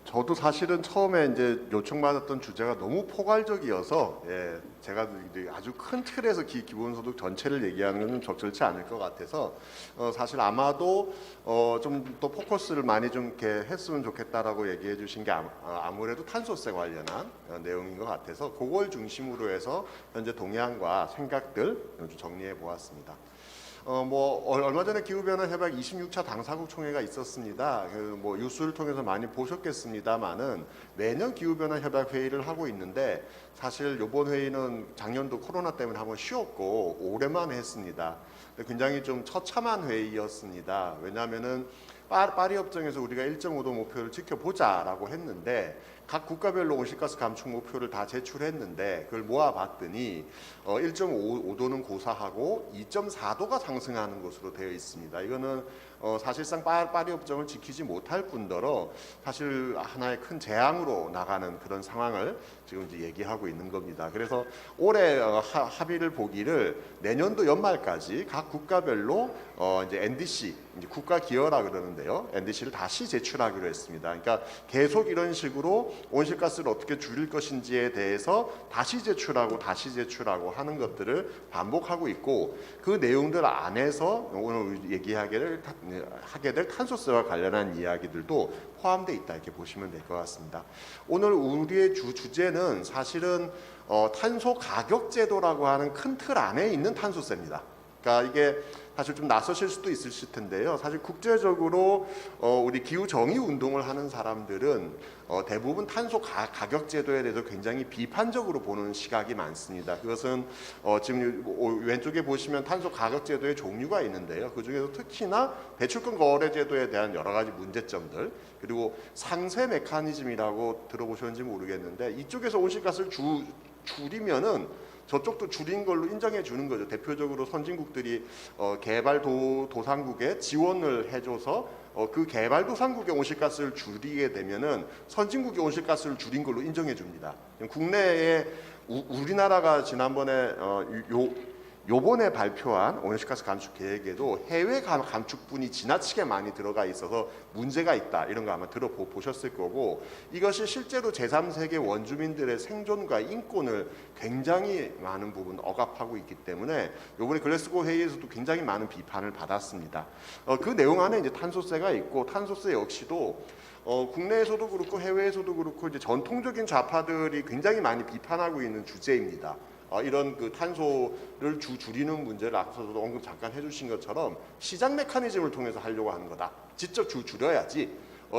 저도 사실은 처음에 이제 요청받았던 주제가 너무 포괄적이어서 제가 이제 아주 큰 틀에서 기본소득 전체를 얘기하는 것은 적절치 않을 것 같아서 사실 아마도 좀 더 포커스를 많이 좀 이렇게 했으면 좋겠다라고 얘기해 주신 게 아무래도 탄소세 관련한 내용인 것 같아서 그걸 중심으로 해서 현재 동향과 생각들 좀 정리해 보았습니다. 얼마 전에 기후변화 협약 26차 당사국 총회가 있었습니다. 뉴스를 통해서 많이 보셨겠습니다만은 매년 기후변화 협약 회의를 하고 있는데 사실 이번 회의는 작년도 코로나 때문에 한번 쉬었고 오랜만에 했습니다. 굉장히 좀 처참한 회의였습니다. 왜냐하면은 파리 협정에서 우리가 1.5도 목표를 지켜보자라고 했는데 각 국가별로 온실가스 감축 목표를 다 제출했는데 그걸 모아봤더니 1.5도는 고사하고 2.4도가 상승하는 것으로 되어 있습니다. 이거는 사실상 파리 협정을 지키지 못할 뿐더러 사실 하나의 큰 재앙으로 나가는 그런 상황을 지금 이제 얘기하고 있는 겁니다. 그래서 올해 합의를 보기를 내년도 연말까지 각 국가별로 이제 NDC, 이제 국가 기여라 그러는데요. NDC를 다시 제출하기로 했습니다. 그러니까 계속 이런 식으로 온실가스를 어떻게 줄일 것인지에 대해서 다시 제출하고 하는 것들을 반복하고 있고 그 내용들 안에서 오늘 하게 될 탄소세와 관련한 이야기들도 포함되어 있다 이렇게 보시면 될 것 같습니다. 오늘 우리의 주제는 사실은 탄소 가격 제도라고 하는 큰 틀 안에 있는 탄소세입니다. 그러니까 이게 사실 좀 낯서실 수도 있으실 텐데요. 사실 국제적으로 우리 기후 정의 운동을 하는 사람들은 대부분 탄소 가격 제도에 대해서 굉장히 비판적으로 보는 시각이 많습니다. 그것은 지금 왼쪽에 보시면 탄소 가격 제도의 종류가 있는데요. 그 중에서 특히나 대출권 거래 제도에 대한 여러 가지 문제점들 그리고 상쇄 메커니즘이라고 들어보셨는지 모르겠는데 이쪽에서 온실가스를 줄이면은 저쪽도 줄인 걸로 인정해 주는 거죠. 대표적으로 선진국들이 개발도상국에 지원을 해줘서 그 개발도상국의 온실가스를 줄이게 되면은 선진국의 온실가스를 줄인 걸로 인정해 줍니다. 국내에 우리나라가 지난번에 요번에 발표한 온실가스 감축 계획에도 해외 감축분이 지나치게 많이 들어가 있어서 문제가 있다, 이런 거 아마 들어보셨을 거고, 이것이 실제로 제3세계 원주민들의 생존과 인권을 굉장히 많은 부분 억압하고 있기 때문에 요번에 글래스고 회의에서도 굉장히 많은 비판을 받았습니다. 그 내용 안에 이제 탄소세가 있고, 탄소세 역시도 국내에서도 그렇고 해외에서도 그렇고 이제 전통적인 좌파들이 굉장히 많이 비판하고 있는 주제입니다. 이런 그 탄소를 줄이는 문제를 앞서서도 언급 잠깐 해주신 것처럼 시장 메커니즘을 통해서 하려고 하는 거다. 직접 줄여야지.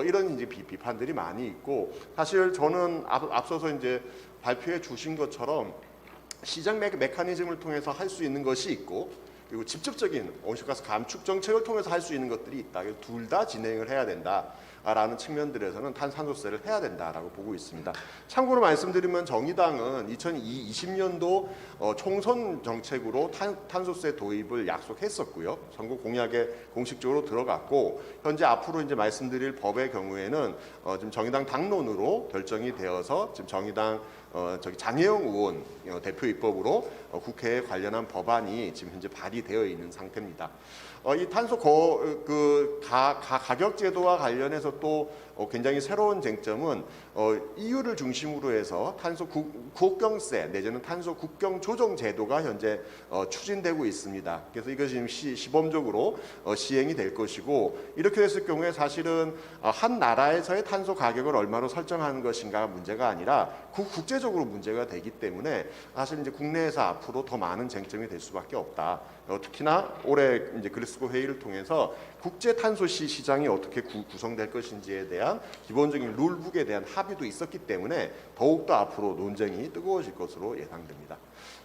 이런 이제 비판들이 많이 있고, 사실 저는 앞서서 이제 발표해 주신 것처럼 시장 메커니즘을 통해서 할 수 있는 것이 있고, 그리고 직접적인 온실가스 감축 정책을 통해서 할 수 있는 것들이 있다. 둘 다 진행을 해야 된다라는 측면들에서는 탄소세를 해야 된다라고 보고 있습니다. 참고로 말씀드리면 정의당은 2020년도 총선 정책으로 탄소세 도입을 약속했었고요. 선거 공약에 공식적으로 들어갔고, 현재 앞으로 이제 말씀드릴 법의 경우에는 지금 정의당 당론으로 결정이 되어서 지금 정의당 장혜영 의원 대표 입법으로 국회에 관련한 법안이 지금 현재 발의되어 있는 상태입니다. 이 탄소 가격 제도와 관련해서 또 굉장히 새로운 쟁점은 EU를 중심으로 해서 탄소 국경세 내지는 탄소 국경 조정 제도가 현재 추진되고 있습니다. 그래서 이것이 지금 시범적으로 시행이 될 것이고, 이렇게 됐을 경우에 사실은 한 나라에서의 탄소 가격을 얼마로 설정하는 것인가 문제가 아니라 국제적으로 문제가 되기 때문에 사실 이제 국내에서 앞으로 더 많은 쟁점이 될 수밖에 없다. 특히나 올해 이제 글래스고 회의를 통해서 국제 탄소 시장이 어떻게 구성될 것인지에 대한 기본적인 룰북에 대한 합의도 있었기 때문에 더욱더 앞으로 논쟁이 뜨거워질 것으로 예상됩니다.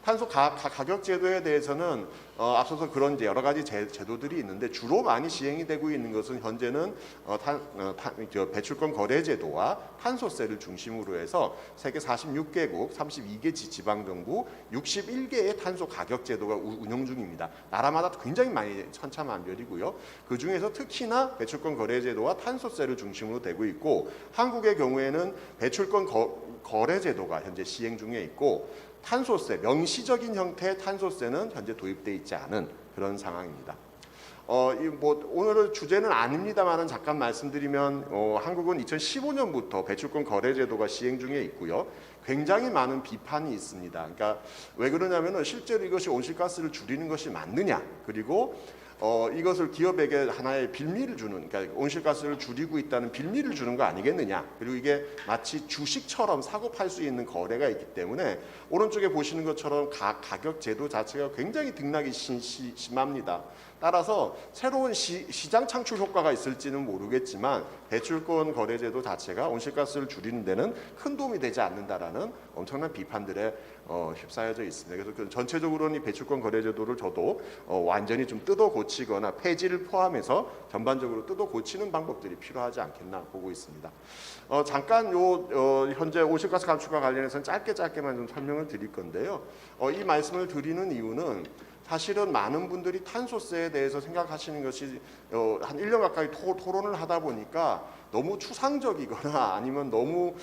탄소 가격 제도에 대해서는 앞서서 그런 이제 여러 가지 제도들이 있는데, 주로 많이 시행이 되고 있는 것은 현재는 배출권 거래 제도와 탄소세를 중심으로 해서 세계 46개국 32개 지방정부 61개의 탄소 가격 제도가 운영 중입니다. 나라마다 굉장히 많이 천차만별이고요. 그 중에서 특히나 배출권 거래 제도와 탄소세를 중심으로 되고 있고, 한국의 경우에는 배출권 거래 제도가 현재 시행 중에 있고, 탄소세, 명시적인 형태의 탄소세는 현재 도입돼 있지 않은 그런 상황입니다. 오늘은 주제는 아닙니다만은 잠깐 말씀드리면, 한국은 2015년부터 배출권 거래 제도가 시행 중에 있고요. 굉장히 많은 비판이 있습니다. 그러니까 왜 그러냐면은 실제로 이것이 온실가스를 줄이는 것이 맞느냐, 그리고 이것을 기업에게 하나의 빌미를 주는, 그러니까 온실가스를 줄이고 있다는 빌미를 주는 거 아니겠느냐, 그리고 이게 마치 주식처럼 사고 팔 수 있는 거래가 있기 때문에 오른쪽에 보시는 것처럼 가격 제도 자체가 굉장히 등락이 심합니다. 따라서 새로운 시장 창출 효과가 있을지는 모르겠지만 배출권 거래 제도 자체가 온실가스를 줄이는 데는 큰 도움이 되지 않는다라는 엄청난 비판들에 휩싸여져 있습니다. 그래서 전체적으로는 이 배출권 거래 제도를 저도 완전히 좀 뜯어 고치거나 폐지를 포함해서 전반적으로 뜯어 고치는 방법들이 필요하지 않겠나 보고 있습니다. 잠깐 현재 온실가스 감축과 관련해서는 짧게만 좀 설명을 드릴 건데요. 이 말씀을 드리는 이유는 사실은 많은 분들이 탄소세에 대해서 생각하시는 것이 한 1년 가까이 토론을 하다 보니까 너무 추상적이거나 아니면 너무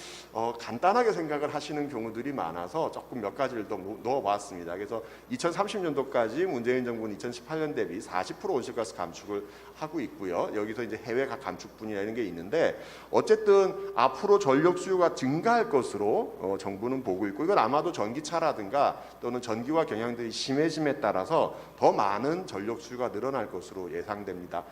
간단하게 생각을 하시는 경우들이 많아서 조금 몇 가지를 더 넣어봤습니다. 그래서 2030년도까지 문재인 정부는 2018년 대비 40% 온실가스 감축을 하고 있고요. 여기서 이제 해외 감축분이나 이런 게 있는데, 어쨌든 앞으로 전력 수요가 증가할 것으로 정부는 보고 있고, 이건 아마도 전기차라든가 또는 전기화 경향들이 심해짐에 따라서 더 많은 전력 수요가 늘어날 것으로 예상됩니다.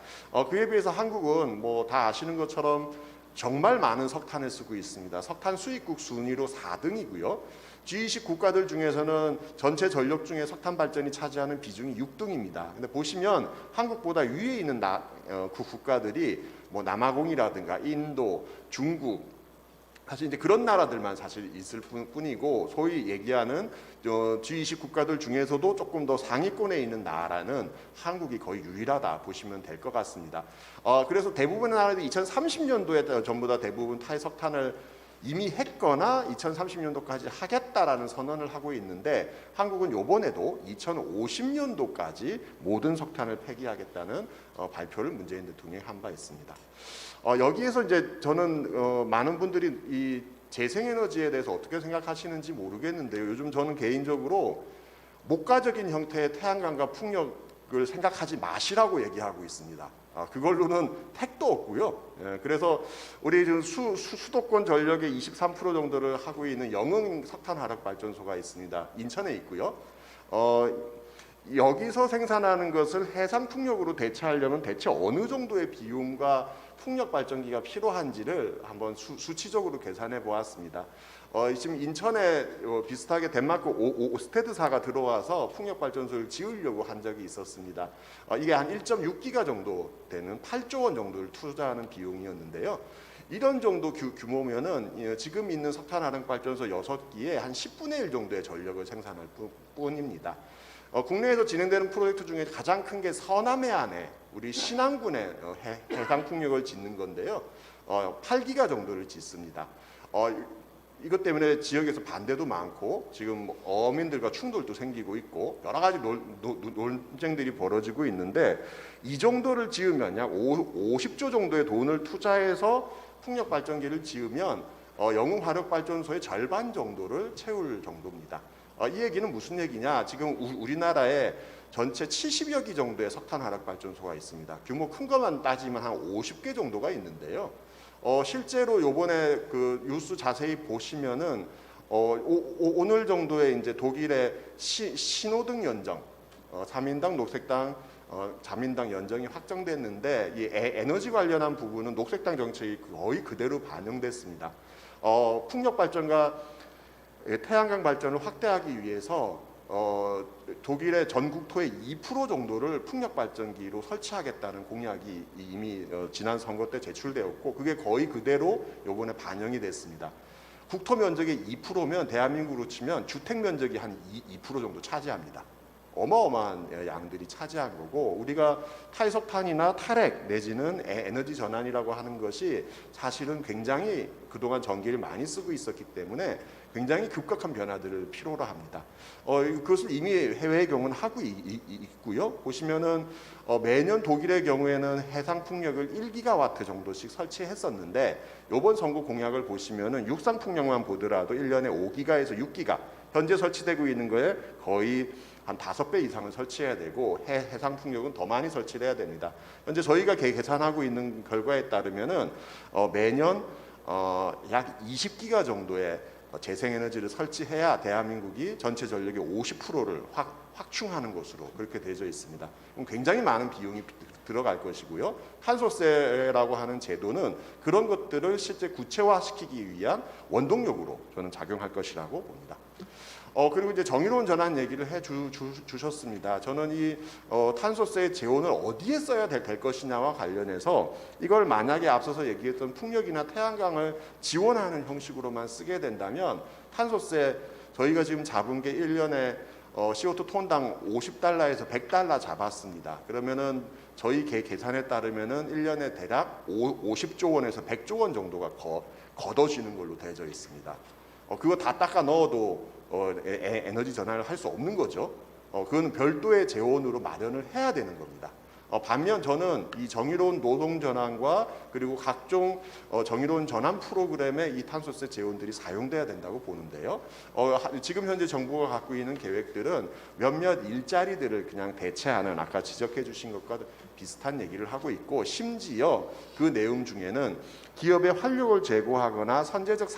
그에 비해서 한국은 뭐 다 아시는 것처럼 정말 많은 석탄을 쓰고 있습니다. 석탄 수입국 순위로 4등이고요. G20 국가들 중에서는 전체 전력 중에 석탄 발전이 차지하는 비중이 6등입니다. 근데 보시면 한국보다 위에 있는 그 국가들이 뭐 남아공이라든가 인도, 중국, 사실 이제 그런 나라들만 사실 있을 뿐이고, 소위 얘기하는 G20 국가들 중에서도 조금 더 상위권에 있는 나라는 한국이 거의 유일하다 보시면 될 것 같습니다. 그래서 대부분의 나라들이 2030년도에 전부 다 대부분 탈석탄을 이미 했거나 2030년도까지 하겠다라는 선언을 하고 있는데, 한국은 이번에도 2050년도까지 모든 석탄을 폐기하겠다는 발표를 문재인 대통령이 한 바 있습니다. 여기에서 이제 저는 많은 분들이 이 재생에너지에 대해서 어떻게 생각하시는지 모르겠는데요. 요즘 저는 개인적으로 목가적인 형태의 태양광과 풍력을 생각하지 마시라고 얘기하고 있습니다. 그걸로는 택도 없고요. 예, 그래서 우리 지금 수도권 전력의 23% 정도를 하고 있는 영흥 석탄 화력 발전소가 있습니다. 인천에 있고요. 여기서 생산하는 것을 해상 풍력으로 대체하려면 대체 어느 정도의 비용과 풍력 발전기가 필요한지를 한번 수치적으로 계산해 보았습니다. 지금 인천에 비슷하게 덴마크 오스테드사가 들어와서 풍력 발전소를 지으려고 한 적이 있었습니다. 이게 한 1.6기가 정도 되는 8조 원 정도를 투자하는 비용이었는데요. 이런 정도 규모면은 지금 있는 석탄 화력 발전소 6기에 한 10분의 1 정도의 전력을 생산할 뿐입니다. 국내에서 진행되는 프로젝트 중에 가장 큰 게 서남해 안에 우리 신안군에 해상 풍력을 짓는 건데요. 8기가 정도를 짓습니다. 이것 때문에 지역에서 반대도 많고 지금 어민들과 충돌도 생기고 있고 여러 가지 논쟁들이 벌어지고 있는데 이 정도를 지으면 약 50조 정도의 돈을 투자해서 풍력 발전기를 지으면 영흥 화력 발전소의 절반 정도를 채울 정도입니다. 이 얘기는 무슨 얘기냐? 지금 우리나라에 전체 70여 기 정도의 석탄 화력 발전소가 있습니다. 규모 큰 것만 따지면 한 50개 정도가 있는데요. 실제로 요번에 그 뉴스 자세히 보시면은 오늘 정도에 이제 독일의 신호등 연정, 자민당, 녹색당, 자민당 연정이 확정됐는데 이 에너지 관련한 부분은 녹색당 정책이 거의 그대로 반영됐습니다. 풍력 발전과 태양광 발전을 확대하기 위해서 독일의 전 국토의 2% 정도를 풍력 발전기로 설치하겠다는 공약이 이미 지난 선거 때 제출되었고 그게 거의 그대로 이번에 반영이 됐습니다. 국토 면적의 2%면 대한민국으로 치면 주택 면적이 한 2% 정도 차지합니다. 어마어마한 양들이 차지한 거고 우리가 탈석탄이나 탈핵 내지는 에너지 전환이라고 하는 것이 사실은 굉장히 그동안 전기를 많이 쓰고 있었기 때문에 굉장히 급격한 변화들을 필요로 합니다. 그것을 이미 해외의 경우는 하고 있고요. 보시면은 매년 독일의 경우에는 해상 풍력을 1기가와트 정도씩 설치했었는데 이번 선거 공약을 보시면은 육상 풍력만 보더라도 1년에 5기가에서 6기가 현재 설치되고 있는 거에 거의 한 5배 이상을 설치해야 되고 해상 풍력은 더 많이 설치를 해야 됩니다. 현재 저희가 계산하고 있는 결과에 따르면은 매년 약 20기가 정도의 재생에너지를 설치해야 대한민국이 전체 전력의 50%를 확충하는 것으로 그렇게 되어 있습니다. 그럼 굉장히 많은 비용이 들어갈 것이고요. 탄소세라고 하는 제도는 그런 것들을 실제 구체화시키기 위한 원동력으로 저는 작용할 것이라고 봅니다. 그리고 이제 정의로운 전환 얘기를 주셨습니다. 저는 이 탄소세 재원을 어디에 써야 될 것이냐와 관련해서 이걸 만약에 앞서서 얘기했던 풍력이나 태양광을 지원하는 형식으로만 쓰게 된다면 탄소세 저희가 지금 잡은 게 1년에 CO2 톤당 50달러에서 100달러 잡았습니다. 그러면은 저희 계산에 따르면은 1년에 대략 50조 원에서 100조 원 정도가 걷어지는 걸로 되어 있습니다. 그거 다 닦아 넣어도 에너지 전환을 할 수 없는 거죠. 그건 별도의 재원으로 마련을 해야 되는 겁니다. 반면 저는 이 정의로운 노동 전환과 그리고 각종 정의로운 전환 프로그램에 이 탄소세 재원들이 사용돼야 된다고 보는데요. 지금 현재 정부가 갖고 있는 계획들은 몇몇 일자리들을 그냥 대체하는 아까 지적해 주신 것과 비슷한 얘기를 하고 있고 심지어 그 내용 중에는 기업의 활력을 제고하거나 선제적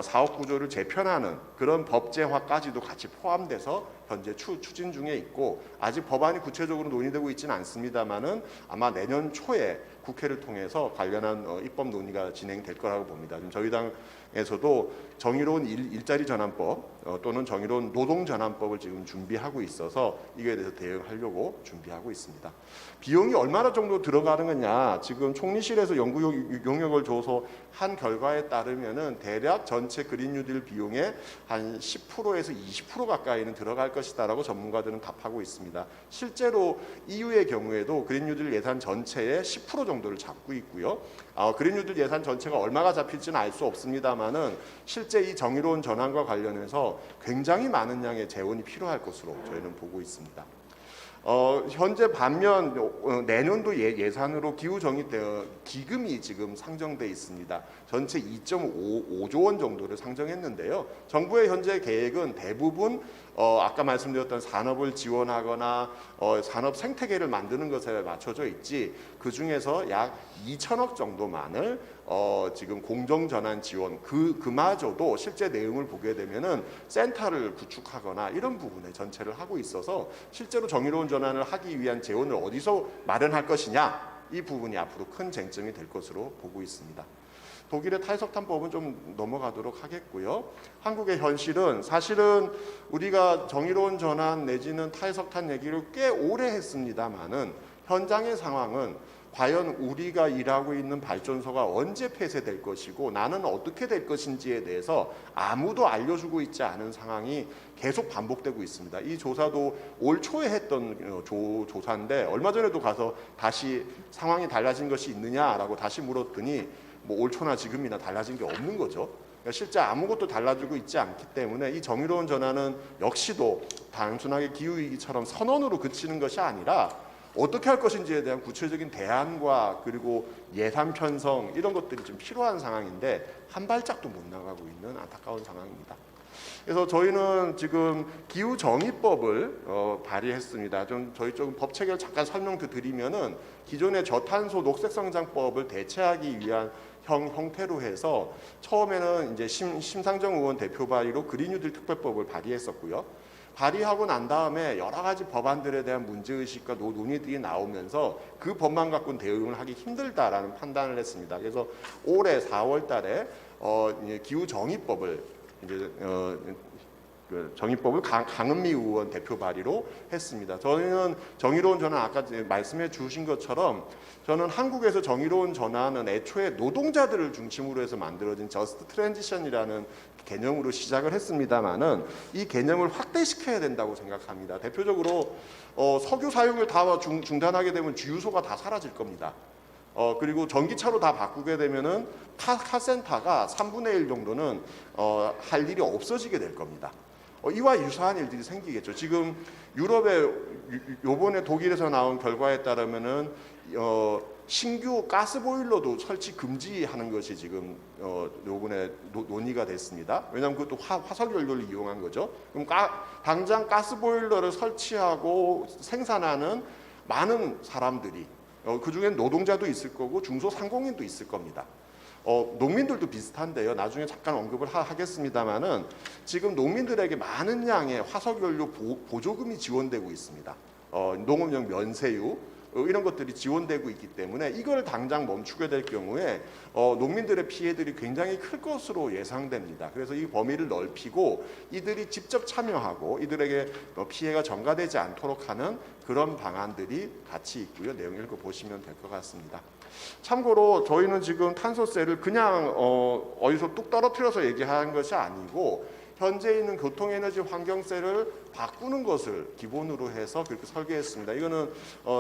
사업 구조를 재편하는 그런 법제화까지도 같이 포함돼서 현재 추진 중에 있고 아직 법안이 구체적으로 논의되고 있지는 않습니다만은 아마 내년 초에 국회를 통해서 관련한 입법 논의가 진행될 거라고 봅니다. 지금 저희 당에서도 정의로운 일자리 전환법 또는 정의로운 노동 전환법을 지금 준비하고 있어서 이거에 대해서 대응하려고 준비하고 있습니다. 비용이 얼마나 정도 들어가는 거냐 지금 총리실에서 연구 용역을 줘서 한 결과에 따르면은 대략 전체 그린 뉴딜 비용의 한 10%에서 20% 가까이는 들어갈 것이다라고 전문가들은 답하고 있습니다. 실제로 EU의 경우에도 그린 뉴딜 예산 전체의 10% 정도를 잡고 있고요. 그린 뉴딜 예산 전체가 얼마가 잡힐지는 알 수 없습니다만은 실제 이 정의로운 전환과 관련해서 굉장히 많은 양의 재원이 필요할 것으로 저희는 보고 있습니다. 현재 반면 내년도 예산으로 기후정의 기금이 지금 상정돼 있습니다. 전체 2.5조 원 정도를 상정했는데요. 정부의 현재 계획은 대부분 아까 말씀드렸던 산업을 지원하거나 산업 생태계를 만드는 것에 맞춰져 있지, 그 중에서 약 2천억 정도만을 지금 공정전환 지원 그마저도 실제 내용을 보게 되면은 센터를 구축하거나 이런 부분에 전체를 하고 있어서 실제로 정의로운 전환을 하기 위한 재원을 어디서 마련할 것이냐, 이 부분이 앞으로 큰 쟁점이 될 것으로 보고 있습니다. 독일의 탈석탄법은 좀 넘어가도록 하겠고요. 한국의 현실은 사실은 우리가 정의로운 전환 내지는 탈석탄 얘기를 꽤 오래 했습니다만은 현장의 상황은 과연 우리가 일하고 있는 발전소가 언제 폐쇄될 것이고 나는 어떻게 될 것인지에 대해서 아무도 알려주고 있지 않은 상황이 계속 반복되고 있습니다. 이 조사도 올 초에 했던 조사인데 얼마 전에도 가서 다시 상황이 달라진 것이 있느냐라고 다시 물었더니 뭐 올 초나 지금이나 달라진 게 없는 거죠. 그러니까 실제 아무것도 달라지고 있지 않기 때문에 이 정의로운 전환은 역시도 단순하게 기후위기처럼 선언으로 그치는 것이 아니라 어떻게 할 것인지에 대한 구체적인 대안과 그리고 예산 편성 이런 것들이 좀 필요한 상황인데 한 발짝도 못 나가고 있는 안타까운 상황입니다. 그래서 저희는 지금 기후정의법을 발의했습니다. 저희 쪽 법 체계를 잠깐 설명드리면은 기존의 저탄소 녹색성장법을 대체하기 위한 형태로 해서 처음에는 이제 심상정 의원 대표 발의로 그린 뉴딜 특별법을 발의했었고요. 발의하고 난 다음에 여러 가지 법안들에 대한 문제의식과 논의들이 나오면서 그 법만 갖고는 대응을 하기 힘들다라는 판단을 했습니다. 그래서 올해 4월 달에 기후정의법을 이제 그 정의법을 강은미 의원 대표 발의로 했습니다. 저희는 정의로운 전환 아까 말씀해 주신 것처럼 저는 한국에서 정의로운 전환은 애초에 노동자들을 중심으로 해서 만들어진 저스트 트랜지션이라는 개념으로 시작을 했습니다만은 이 개념을 확대시켜야 된다고 생각합니다. 대표적으로 석유 사용을 다 중단하게 되면 주유소가 다 사라질 겁니다. 그리고 전기차로 다 바꾸게 되면은 카센터가 3분의 1 정도는 할 일이 없어지게 될 겁니다. 이와 유사한 일들이 생기겠죠. 지금 유럽의 요번에 독일에서 나온 결과에 따르면은 신규 가스보일러도 설치 금지하는 것이 지금 요번에 논의가 됐습니다. 왜냐하면 그것도 화석연료를 이용한 거죠. 그럼 당장 가스보일러를 설치하고 생산하는 많은 사람들이 그중엔 노동자도 있을 거고 중소상공인도 있을 겁니다. 농민들도 비슷한데요. 나중에 잠깐 언급을 하겠습니다만은 지금 농민들에게 많은 양의 화석연료 보조금이 지원되고 있습니다. 농업용 면세유 이런 것들이 지원되고 있기 때문에 이걸 당장 멈추게 될 경우에 농민들의 피해들이 굉장히 클 것으로 예상됩니다. 그래서 이 범위를 넓히고 이들이 직접 참여하고 이들에게 피해가 전가되지 않도록 하는 그런 방안들이 같이 있고요. 내용 읽어보시면 될 것 같습니다. 참고로 저희는 지금 탄소세를 그냥 어디서 뚝 떨어뜨려서 얘기하는 것이 아니고 현재 있는 교통에너지 환경세를 바꾸는 것을 기본으로 해서 그렇게 설계했습니다. 이거는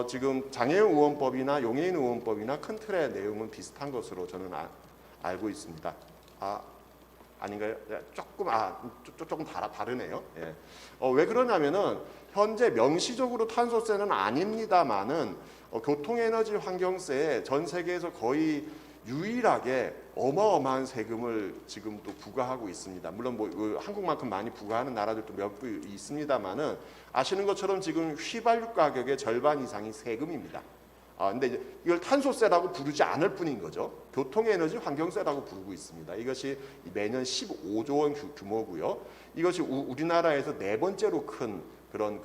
지금 장애인 의원법이나 용해인 의원법이나 큰 틀의 내용은 비슷한 것으로 저는 알고 있습니다. 아닌가요? 조금 다르네요. 예. 왜 그러냐면은 현재 명시적으로 탄소세는 아닙니다만은 교통에너지 환경세에 전 세계에서 거의 유일하게 어마어마한 세금을 지금 또 부과하고 있습니다. 물론 한국만큼 많이 부과하는 나라들도 몇 개 있습니다만은 아시는 것처럼 지금 휘발유 가격의 절반 이상이 세금입니다. 근데 이걸 탄소세라고 부르지 않을 뿐인 거죠. 교통에너지 환경세라고 부르고 있습니다. 이것이 매년 15조 원 규모고요. 이것이 우리나라에서 네 번째로 큰 그런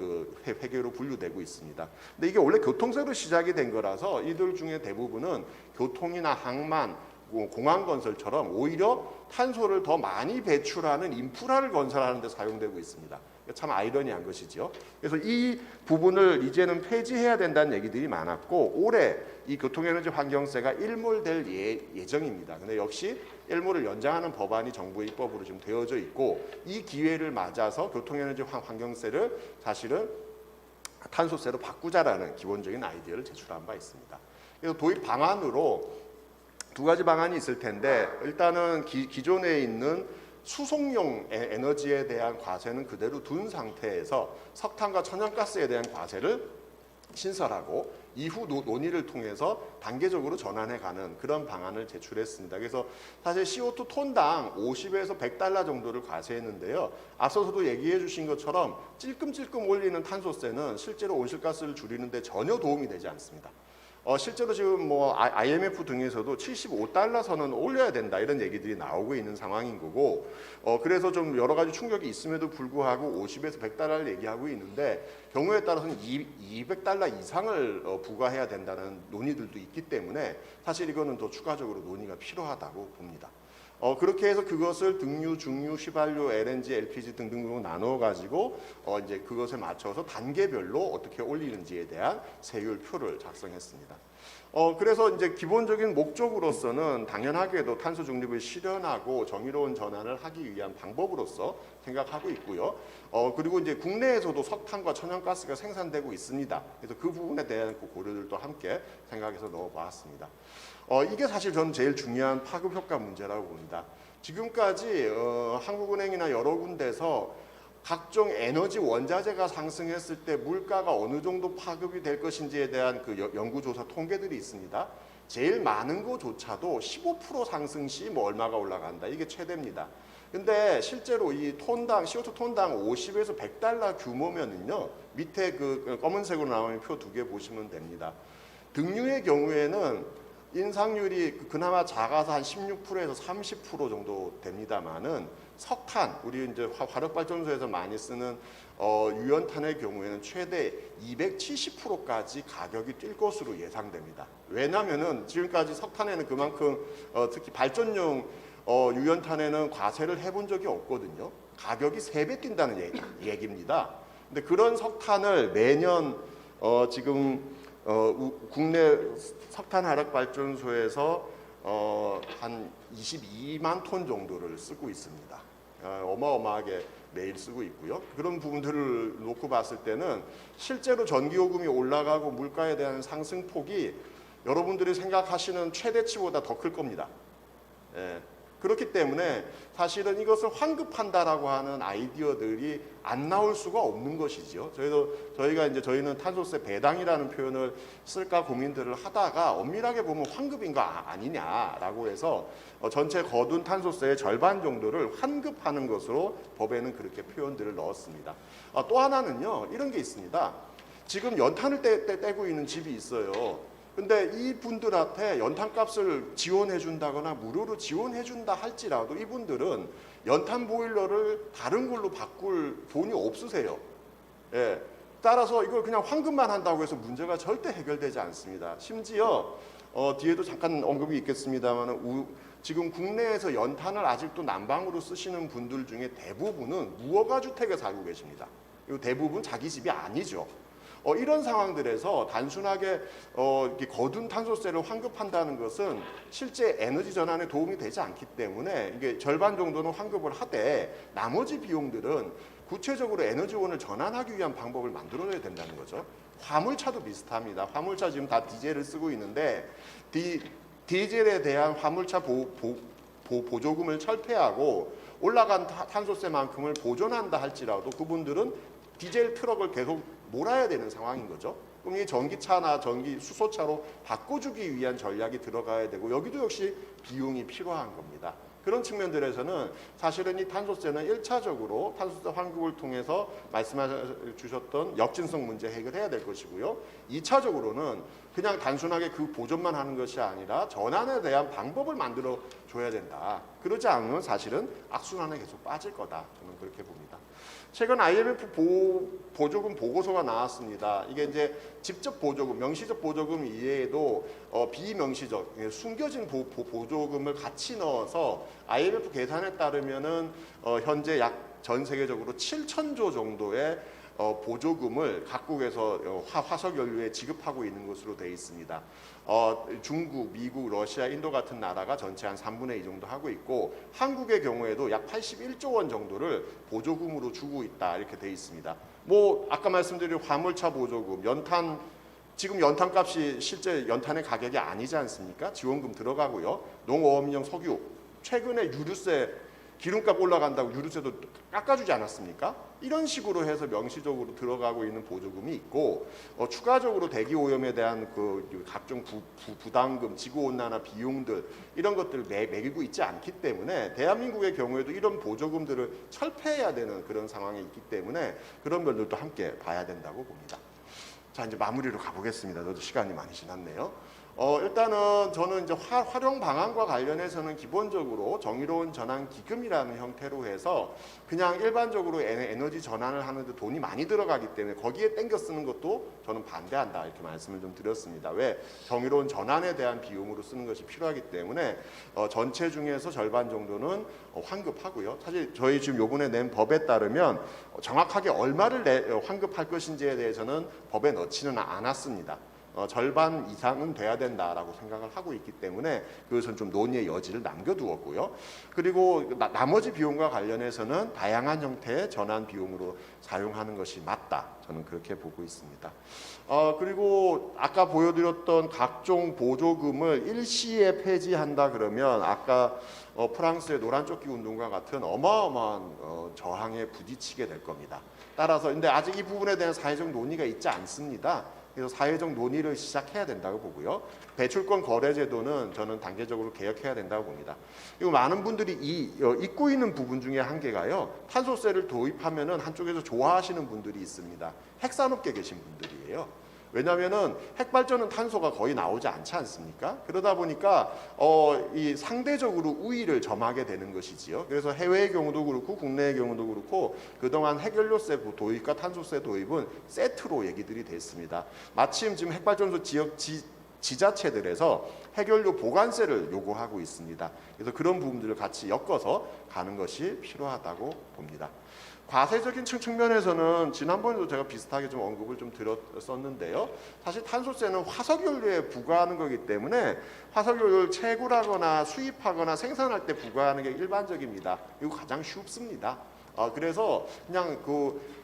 회계로 분류되고 있습니다. 근데 이게 원래 교통세로 시작이 된 거라서 이들 중에 대부분은 교통이나 항만, 공항 건설처럼 오히려 탄소를 더 많이 배출하는 인프라를 건설하는 데 사용되고 있습니다. 참 아이러니한 것이죠. 그래서 이 부분을 이제는 폐지해야 된다는 얘기들이 많았고 올해 이 교통에너지 환경세가 일몰될 예정입니다. 근데 역시 일몰을 연장하는 법안이 정부의 입법으로 지금 되어져 있고 이 기회를 맞아서 교통에너지 환경세를 사실은 탄소세로 바꾸자라는 기본적인 아이디어를 제출한 바 있습니다. 그래서 도입 방안으로 두 가지 방안이 있을 텐데 일단은 기존에 있는 수송용 에너지에 대한 과세는 그대로 둔 상태에서 석탄과 천연가스에 대한 과세를 신설하고 이후 논의를 통해서 단계적으로 전환해가는 그런 방안을 제출했습니다. 그래서 사실 CO2 톤당 50에서 100달러 정도를 과세했는데요. 앞서서도 얘기해 주신 것처럼 찔끔찔끔 올리는 탄소세는 실제로 온실가스를 줄이는데 전혀 도움이 되지 않습니다. 실제로 지금 뭐 IMF 등에서도 75달러 선은 올려야 된다 이런 얘기들이 나오고 있는 상황인 거고, 그래서 좀 여러 가지 충격이 있음에도 불구하고 50에서 100달러를 얘기하고 있는데 경우에 따라서는 200달러 이상을 부과해야 된다는 논의들도 있기 때문에 사실 이거는 더 추가적으로 논의가 필요하다고 봅니다. 그렇게 해서 그것을 등유, 중유, 휘발유, LNG, LPG 등등으로 나누어 가지고 이제 그것에 맞춰서 단계별로 어떻게 올리는지에 대한 세율표를 작성했습니다. 그래서 이제 기본적인 목적으로서는 당연하게도 탄소 중립을 실현하고 정의로운 전환을 하기 위한 방법으로서 생각하고 있고요. 그리고 이제 국내에서도 석탄과 천연가스가 생산되고 있습니다. 그래서 그 부분에 대한 고려들도 함께 생각해서 넣어보았습니다. 이게 사실 저는 제일 중요한 파급 효과 문제라고 봅니다. 지금까지 한국은행이나 여러 군데서 각종 에너지 원자재가 상승했을 때 물가가 어느 정도 파급이 될 것인지에 대한 그 연구조사 통계들이 있습니다. 제일 많은 거조차도 15% 상승 시 뭐 얼마가 올라간다. 이게 최대입니다. 근데 실제로 이 톤당 CO2 톤당 50에서 100달러 규모면은요. 밑에 그 검은색으로 나오는 표 두 개 보시면 됩니다. 등유의 경우에는 인상률이 그나마 작아서 한 16%에서 30% 정도 됩니다만은 석탄, 우리 이제 화력발전소에서 많이 쓰는 유연탄의 경우에는 최대 270%까지 가격이 뛸 것으로 예상됩니다. 왜냐하면은 지금까지 석탄에는 그만큼 특히 발전용 유연탄에는 과세를 해본 적이 없거든요. 가격이 3배 뛴다는 얘기입니다. 근데 그런 석탄을 매년 지금 국내 석탄 화력 발전소에서 한 22만 톤 정도를 쓰고 있습니다. 어마어마하게 매일 쓰고 있고요. 그런 부분들을 놓고 봤을 때는 실제로 전기요금이 올라가고 물가에 대한 상승폭이 여러분들이 생각하시는 최대치보다 더 클 겁니다. 그렇기 때문에 사실은 이것을 환급한다라고 하는 아이디어들이 안 나올 수가 없는 것이죠. 저희는 탄소세 배당이라는 표현을 쓸까 고민들을 하다가 엄밀하게 보면 환급인가 아니냐라고 해서 전체 거둔 탄소세의 절반 정도를 환급하는 것으로 법에는 그렇게 표현들을 넣었습니다. 또 하나는요, 이런 게 있습니다. 지금 연탄을 떼고 있는 집이 있어요. 근데 이 분들한테 연탄값을 지원해 준다거나 무료로 지원해 준다 할지라도 이분들은 연탄 보일러를 다른 걸로 바꿀 돈이 없으세요. 따라서 이걸 그냥 환급만 한다고 해서 문제가 절대 해결되지 않습니다. 심지어 뒤에도 잠깐 언급이 있겠습니다만 지금 국내에서 연탄을 아직도 난방으로 쓰시는 분들 중에 대부분은 무허가 주택에 살고 계십니다. 이거 대부분 자기 집이 아니죠. 이런 상황들에서 단순하게 이렇게 거둔 탄소세를 환급한다는 것은 실제 에너지 전환에 도움이 되지 않기 때문에 이게 절반 정도는 환급을 하되 나머지 비용들은 구체적으로 에너지원을 전환하기 위한 방법을 만들어내야 된다는 거죠. 화물차도 비슷합니다. 화물차 지금 다 디젤을 쓰고 있는데 디젤에 대한 화물차 보조금을 철폐하고 올라간 탄소세만큼을 보존한다 할지라도 그분들은 디젤 트럭을 계속 몰아야 되는 상황인 거죠. 그럼 이 전기차나 수소차로 바꿔주기 위한 전략이 들어가야 되고 여기도 역시 비용이 필요한 겁니다. 그런 측면들에서는 사실은 이 탄소세는 1차적으로 탄소세 환급을 통해서 말씀해 주셨던 역진성 문제 해결해야 될 것이고요. 2차적으로는 그냥 단순하게 그 보존만 하는 것이 아니라 전환에 대한 방법을 만들어 줘야 된다. 그러지 않으면 사실은 악순환에 계속 빠질 거다. 저는 그렇게 봅니다. 최근 IMF 보조금 보고서가 나왔습니다. 이게 이제 직접 보조금, 명시적 보조금 이외에도 비명시적, 숨겨진 보조금을 같이 넣어서 IMF 계산에 따르면은 현재 약 전 세계적으로 7천조 정도의 보조금을 각국에서 화석연료에 지급하고 있는 것으로 되어 있습니다. 중국, 미국, 러시아, 인도 같은 나라가 전체 한 3분의 2 정도 하고 있고 한국의 경우에도 약 81조 원 정도를 보조금으로 주고 있다 이렇게 되어 있습니다. 뭐 아까 말씀드린 화물차 보조금, 연탄 지금 연탄값이 실제 연탄의 가격이 아니지 않습니까? 지원금 들어가고요. 농어업용 석유, 최근에 유류세 기름값 올라간다고 유류세도 깎아주지 않았습니까? 이런 식으로 해서 명시적으로 들어가고 있는 보조금이 있고 추가적으로 대기 오염에 대한 그 각종 부담금, 지구온난화 비용들 이런 것들을 매기고 있지 않기 때문에 대한민국의 경우에도 이런 보조금들을 철폐해야 되는 그런 상황에 있기 때문에 그런 면들도 함께 봐야 된다고 봅니다. 자, 이제 마무리로 가보겠습니다. 저도 시간이 많이 지났네요. 일단은 저는 이제 활용 방안과 관련해서는 기본적으로 정의로운 전환 기금이라는 형태로 해서 그냥 일반적으로 에너지 전환을 하는데 돈이 많이 들어가기 때문에 거기에 땡겨 쓰는 것도 저는 반대한다 이렇게 말씀을 좀 드렸습니다. 왜? 정의로운 전환에 대한 비용으로 쓰는 것이 필요하기 때문에 전체 중에서 절반 정도는 환급하고요. 사실 저희 지금 요번에 낸 법에 따르면 정확하게 얼마를 환급할 것인지에 대해서는 법에 넣지는 않았습니다. 절반 이상은 돼야 된다라고 생각을 하고 있기 때문에 그것은 좀 논의의 여지를 남겨두었고요. 그리고 나머지 비용과 관련해서는 다양한 형태의 전환 비용으로 사용하는 것이 맞다. 저는 그렇게 보고 있습니다. 그리고 아까 보여드렸던 각종 보조금을 일시에 폐지한다 그러면 아까 프랑스의 노란조끼 운동과 같은 어마어마한 저항에 부딪히게 될 겁니다. 따라서 근데 아직 이 부분에 대한 사회적 논의가 있지 않습니다. 그래서 사회적 논의를 시작해야 된다고 보고요. 배출권 거래 제도는 저는 단계적으로 개혁해야 된다고 봅니다. 그리고 많은 분들이 잊고 있는 부분 중에 한 개가요. 탄소세를 도입하면은 한쪽에서 좋아하시는 분들이 있습니다. 핵산업계 계신 분들이에요. 왜냐하면은 핵발전은 탄소가 거의 나오지 않지 않습니까? 그러다 보니까 이 상대적으로 우위를 점하게 되는 것이지요. 그래서 해외의 경우도 그렇고 국내의 경우도 그렇고 그동안 핵연료세 도입과 탄소세 도입은 세트로 얘기들이 됐습니다. 마침 지금 핵발전소 지역 지자체들에서 핵연료 보관세를 요구하고 있습니다. 그래서 그런 부분들을 같이 엮어서 가는 것이 필요하다고 봅니다. 과세적인 측면에서는 지난번에도 제가 비슷하게 좀 언급을 좀 드렸었는데요. 사실 탄소세는 화석연료에 부과하는 거기 때문에 화석연료를 채굴하거나 수입하거나 생산할 때 부과하는 게 일반적입니다. 이거 가장 쉽습니다. 그래서 그냥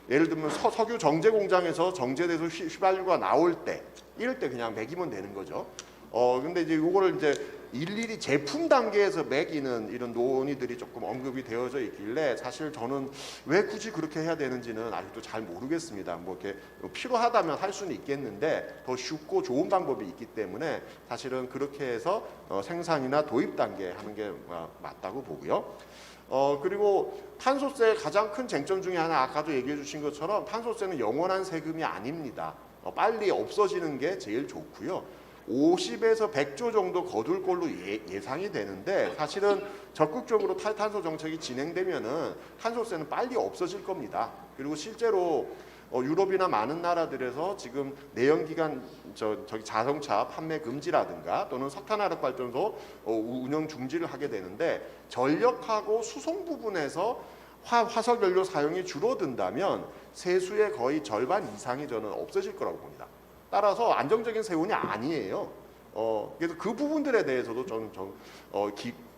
예를 들면 석유 정제 공장에서 정제돼서 휘발유가 나올 때 이럴 때 그냥 매기면 되는 거죠. 근데 이제 요거를 이제 일일이 제품 단계에서 매기는 이런 논의들이 조금 언급이 되어져 있길래 사실 저는 왜 굳이 그렇게 해야 되는지는 아직도 잘 모르겠습니다. 뭐 이렇게 필요하다면 할 수는 있겠는데 더 쉽고 좋은 방법이 있기 때문에 사실은 그렇게 해서 생산이나 도입 단계 하는 게 맞다고 보고요. 그리고 탄소세의 가장 큰 쟁점 중에 하나 아까도 얘기해 주신 것처럼 탄소세는 영원한 세금이 아닙니다. 빨리 없어지는 게 제일 좋고요. 50에서 100조 정도 거둘 걸로 예상이 되는데 사실은 적극적으로 탈탄소 정책이 진행되면은 탄소세는 빨리 없어질 겁니다. 그리고 실제로 유럽이나 많은 나라들에서 지금 내연기관 자동차 판매 금지라든가 또는 석탄화력 발전소 운영 중지를 하게 되는데 전력하고 수송 부분에서 화석연료 사용이 줄어든다면 세수의 거의 절반 이상이 저는 없어질 거라고 봅니다. 따라서 안정적인 세운이 아니에요. 그래서 그 부분들에 대해서도 저는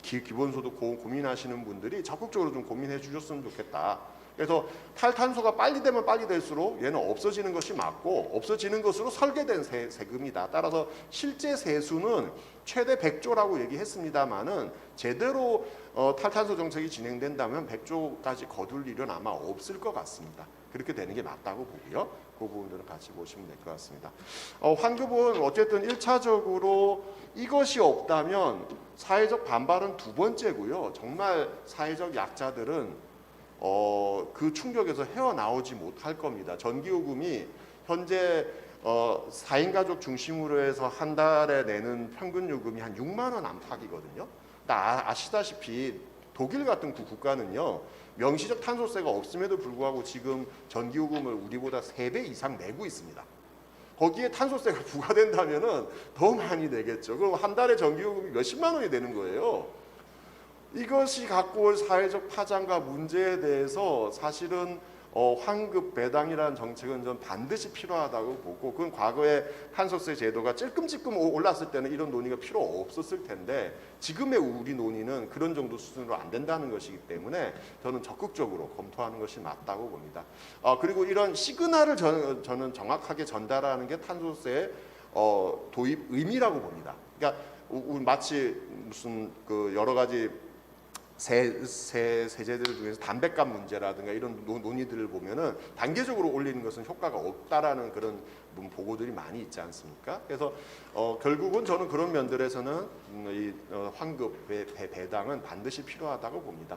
기본소득 고민하시는 분들이 적극적으로 좀 고민해 주셨으면 좋겠다. 그래서 탈탄소가 빨리 되면 빨리 될수록 얘는 없어지는 것이 맞고 없어지는 것으로 설계된 세금이다. 따라서 실제 세수는 최대 100조라고 얘기했습니다마는 제대로 탈탄소 정책이 진행된다면 100조까지 거둘 일은 아마 없을 것 같습니다. 그렇게 되는 게 맞다고 보고요. 그 부분들은 같이 보시면 될 것 같습니다. 환급은 어쨌든 1차적으로 이것이 없다면 사회적 반발은 두 번째고요. 정말 사회적 약자들은 그 충격에서 헤어나오지 못할 겁니다. 전기요금이 현재 4인 가족 중심으로 해서 한 달에 내는 평균 요금이 한 6만 원 안팎이거든요. 아시다시피 독일 같은 국가는요. 명시적 탄소세가 없음에도 불구하고 지금 전기요금을 우리보다 3배 이상 내고 있습니다. 거기에 탄소세가 부과된다면은 더 많이 내겠죠. 그럼 한 달에 전기요금이 몇십만 원이 되는 거예요. 이것이 갖고 올 사회적 파장과 문제에 대해서 사실은 환급 배당이라는 정책은 전 반드시 필요하다고 보고 그건 과거에 탄소세 제도가 찔끔찔끔 올랐을 때는 이런 논의가 필요 없었을 텐데 지금의 우리 논의는 그런 정도 수준으로 안 된다는 것이기 때문에 저는 적극적으로 검토하는 것이 맞다고 봅니다. 그리고 이런 시그널을 저는 정확하게 전달하는 게 탄소세 도입 의미라고 봅니다. 그러니까 마치 무슨 여러 가지 세제들 중에서 담배값 문제라든가 이런 논의들을 보면은 단계적으로 올리는 것은 효과가 없다라는 그런 보고들이 많이 있지 않습니까? 그래서 결국은 저는 그런 면들에서는 이 환급 배당은 반드시 필요하다고 봅니다.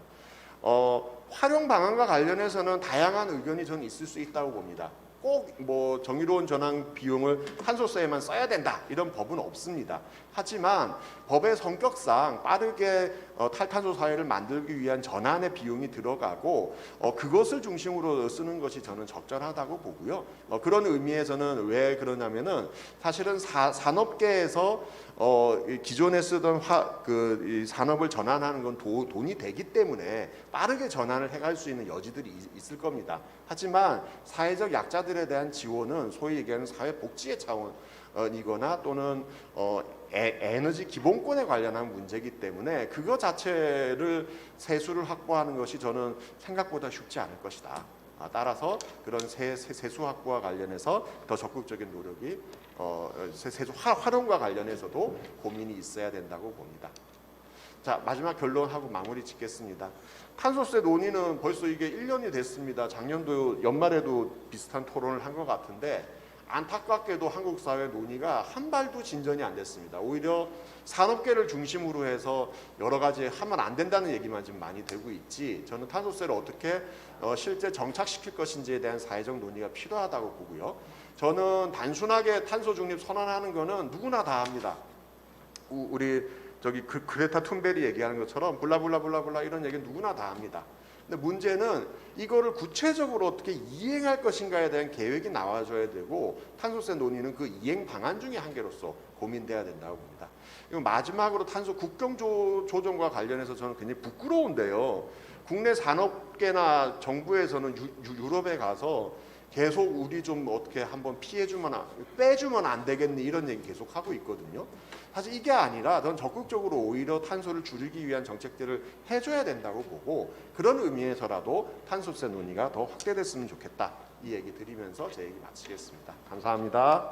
활용 방안과 관련해서는 다양한 의견이 저는 있을 수 있다고 봅니다. 꼭 뭐 정의로운 전환 비용을 탄소세에만 써야 된다 이런 법은 없습니다. 하지만 법의 성격상 빠르게 탈탄소 사회를 만들기 위한 전환의 비용이 들어가고 그것을 중심으로 쓰는 것이 저는 적절하다고 보고요. 그런 의미에서는 왜 그러냐면은 사실은 산업계에서 기존에 쓰던 이 산업을 전환하는 건 돈이 되기 때문에 빠르게 전환을 해갈 수 있는 여지들이 있을 겁니다. 하지만 사회적 약자들에 대한 지원은 소위 얘기하는 사회복지의 차원이거나 또는 에너지 기본권에 관련한 문제이기 때문에 그거 자체를 세수를 확보하는 것이 저는 생각보다 쉽지 않을 것이다. 따라서 그런 세수 확보와 관련해서 더 적극적인 노력이 세수 활용과 관련해서도 고민이 있어야 된다고 봅니다. 자, 마지막 결론하고 마무리 짓겠습니다. 탄소세 논의는 벌써 이게 1년이 됐습니다. 작년도 연말에도 비슷한 토론을 한 것 같은데 안타깝게도 한국 사회 논의가 한 발도 진전이 안 됐습니다. 오히려 산업계를 중심으로 해서 여러 가지 하면 안 된다는 얘기만 지금 많이 되고 있지, 저는 탄소세를 어떻게 실제 정착시킬 것인지에 대한 사회적 논의가 필요하다고 보고요. 저는 단순하게 탄소 중립 선언하는 거는 누구나 다 합니다. 우리 저기 그레타 툰베리 얘기하는 것처럼 블라블라블라블라 이런 얘기는 누구나 다 합니다. 근데 문제는 이거를 구체적으로 어떻게 이행할 것인가에 대한 계획이 나와줘야 되고 탄소세 논의는 그 이행 방안 중에 한 개로서 고민돼야 된다고 봅니다. 그리고 마지막으로 탄소 국경 조정과 관련해서 저는 굉장히 부끄러운데요. 국내 산업계나 정부에서는 유럽에 가서 계속 우리 좀 어떻게 한번 빼주면 안 되겠니 이런 얘기 계속 하고 있거든요. 사실 이게 아니라 전 적극적으로 오히려 탄소를 줄이기 위한 정책들을 해줘야 된다고 보고, 그런 의미에서라도 탄소세 논의가 더 확대됐으면 좋겠다 이 얘기 드리면서 제 얘기 마치겠습니다. 감사합니다.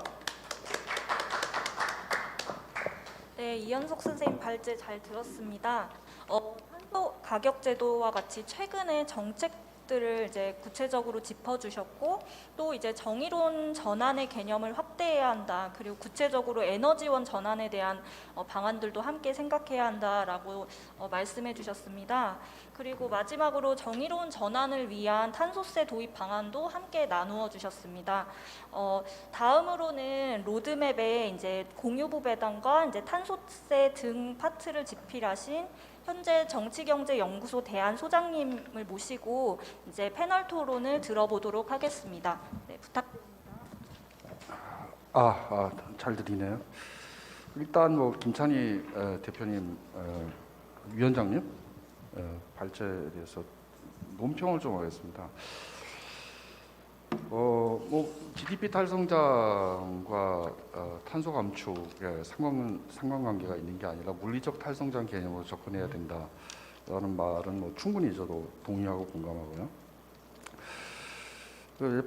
네, 이현석 선생님 발제 잘 들었습니다. 탄소 가격 제도와 같이 최근에 정책들을 이제 구체적으로 짚어주셨고, 또 이제 정의로운 전환의 개념을 확대해야 한다. 그리고 구체적으로 에너지원 전환에 대한 방안들도 함께 생각해야 한다라고 말씀해 주셨습니다. 그리고 마지막으로 정의로운 전환을 위한 탄소세 도입 방안도 함께 나누어 주셨습니다. 다음으로는 로드맵에 이제 공유부 배당과 이제 탄소세 등 파트를 집필하신 현재 정치경제연구소 대안소장님을 모시고 이제 패널 토론을 들어보도록 하겠습니다. 네, 부탁드립니다. 잘 들리네요. 일단 뭐 김찬희 대표님, 위원장님 발제에 대해서 논평을 좀 하겠습니다. 뭐 GDP 탈성장과 탄소 감축의 상관관계가 있는 게 아니라 물리적 탈성장 개념으로 접근해야 된다라는 말은 뭐 충분히 저도 동의하고 공감하고요.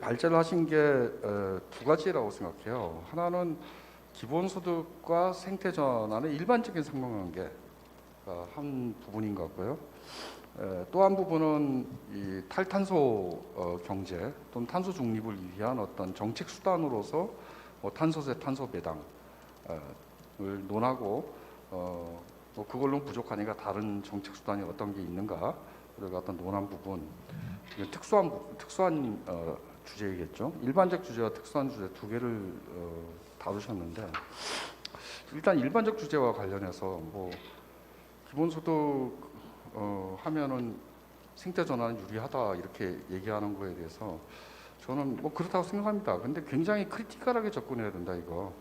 발제를 하신 게 두 가지라고 생각해요. 하나는 기본소득과 생태전환의 일반적인 상관관계가 한 부분인 것 같고요. 또 한 부분은 이 탈탄소 경제 또는 탄소 중립을 위한 어떤 정책 수단으로서 탄소세, 탄소 배당을 논하고 뭐 그걸로 부족하니까 다른 정책 수단이 어떤 게 있는가 그리고 어떤 논한 부분, 특수한 주제이겠죠. 일반적 주제와 특수한 주제 두 개를 다루셨는데, 일단 일반적 주제와 관련해서 뭐 기본소득 하면은 생태 전환은 유리하다 이렇게 얘기하는 거에 대해서 저는 뭐 그렇다고 생각합니다. 근데 굉장히 크리티컬하게 접근해야 된다 이거.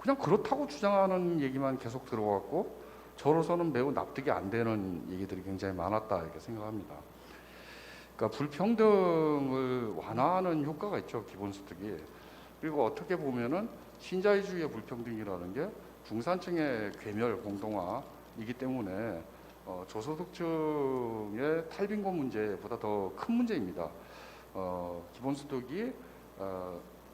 그냥 그렇다고 주장하는 얘기만 계속 들어왔고 저로서는 매우 납득이 안 되는 얘기들이 굉장히 많았다 이렇게 생각합니다. 그러니까 불평등을 완화하는 효과가 있죠, 기본소득이. 그리고 어떻게 보면은 신자유주의의 불평등이라는 게 중산층의 괴멸 공동화이기 때문에 저소득층의 탈빈곤 문제보다 더 큰 문제입니다. 기본소득이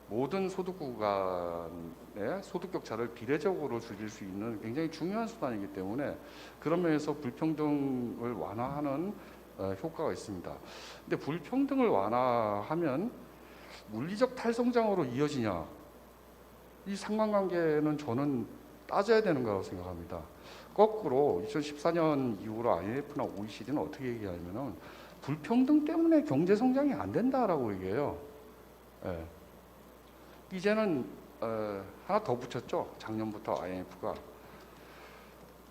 모든 소득 구간의 소득 격차를 비례적으로 줄일 수 있는 굉장히 중요한 수단이기 때문에 그런 면에서 불평등을 완화하는 효과가 있습니다. 근데 불평등을 완화하면 물리적 탈성장으로 이어지냐? 이 상관관계는 저는 따져야 되는 거라고 생각합니다. 거꾸로 2014년 이후로 IMF나 OECD는 어떻게 얘기하냐면은 불평등 때문에 경제 성장이 안 된다라고 얘기해요. 예. 이제는 하나 더 붙였죠. 작년부터 IMF가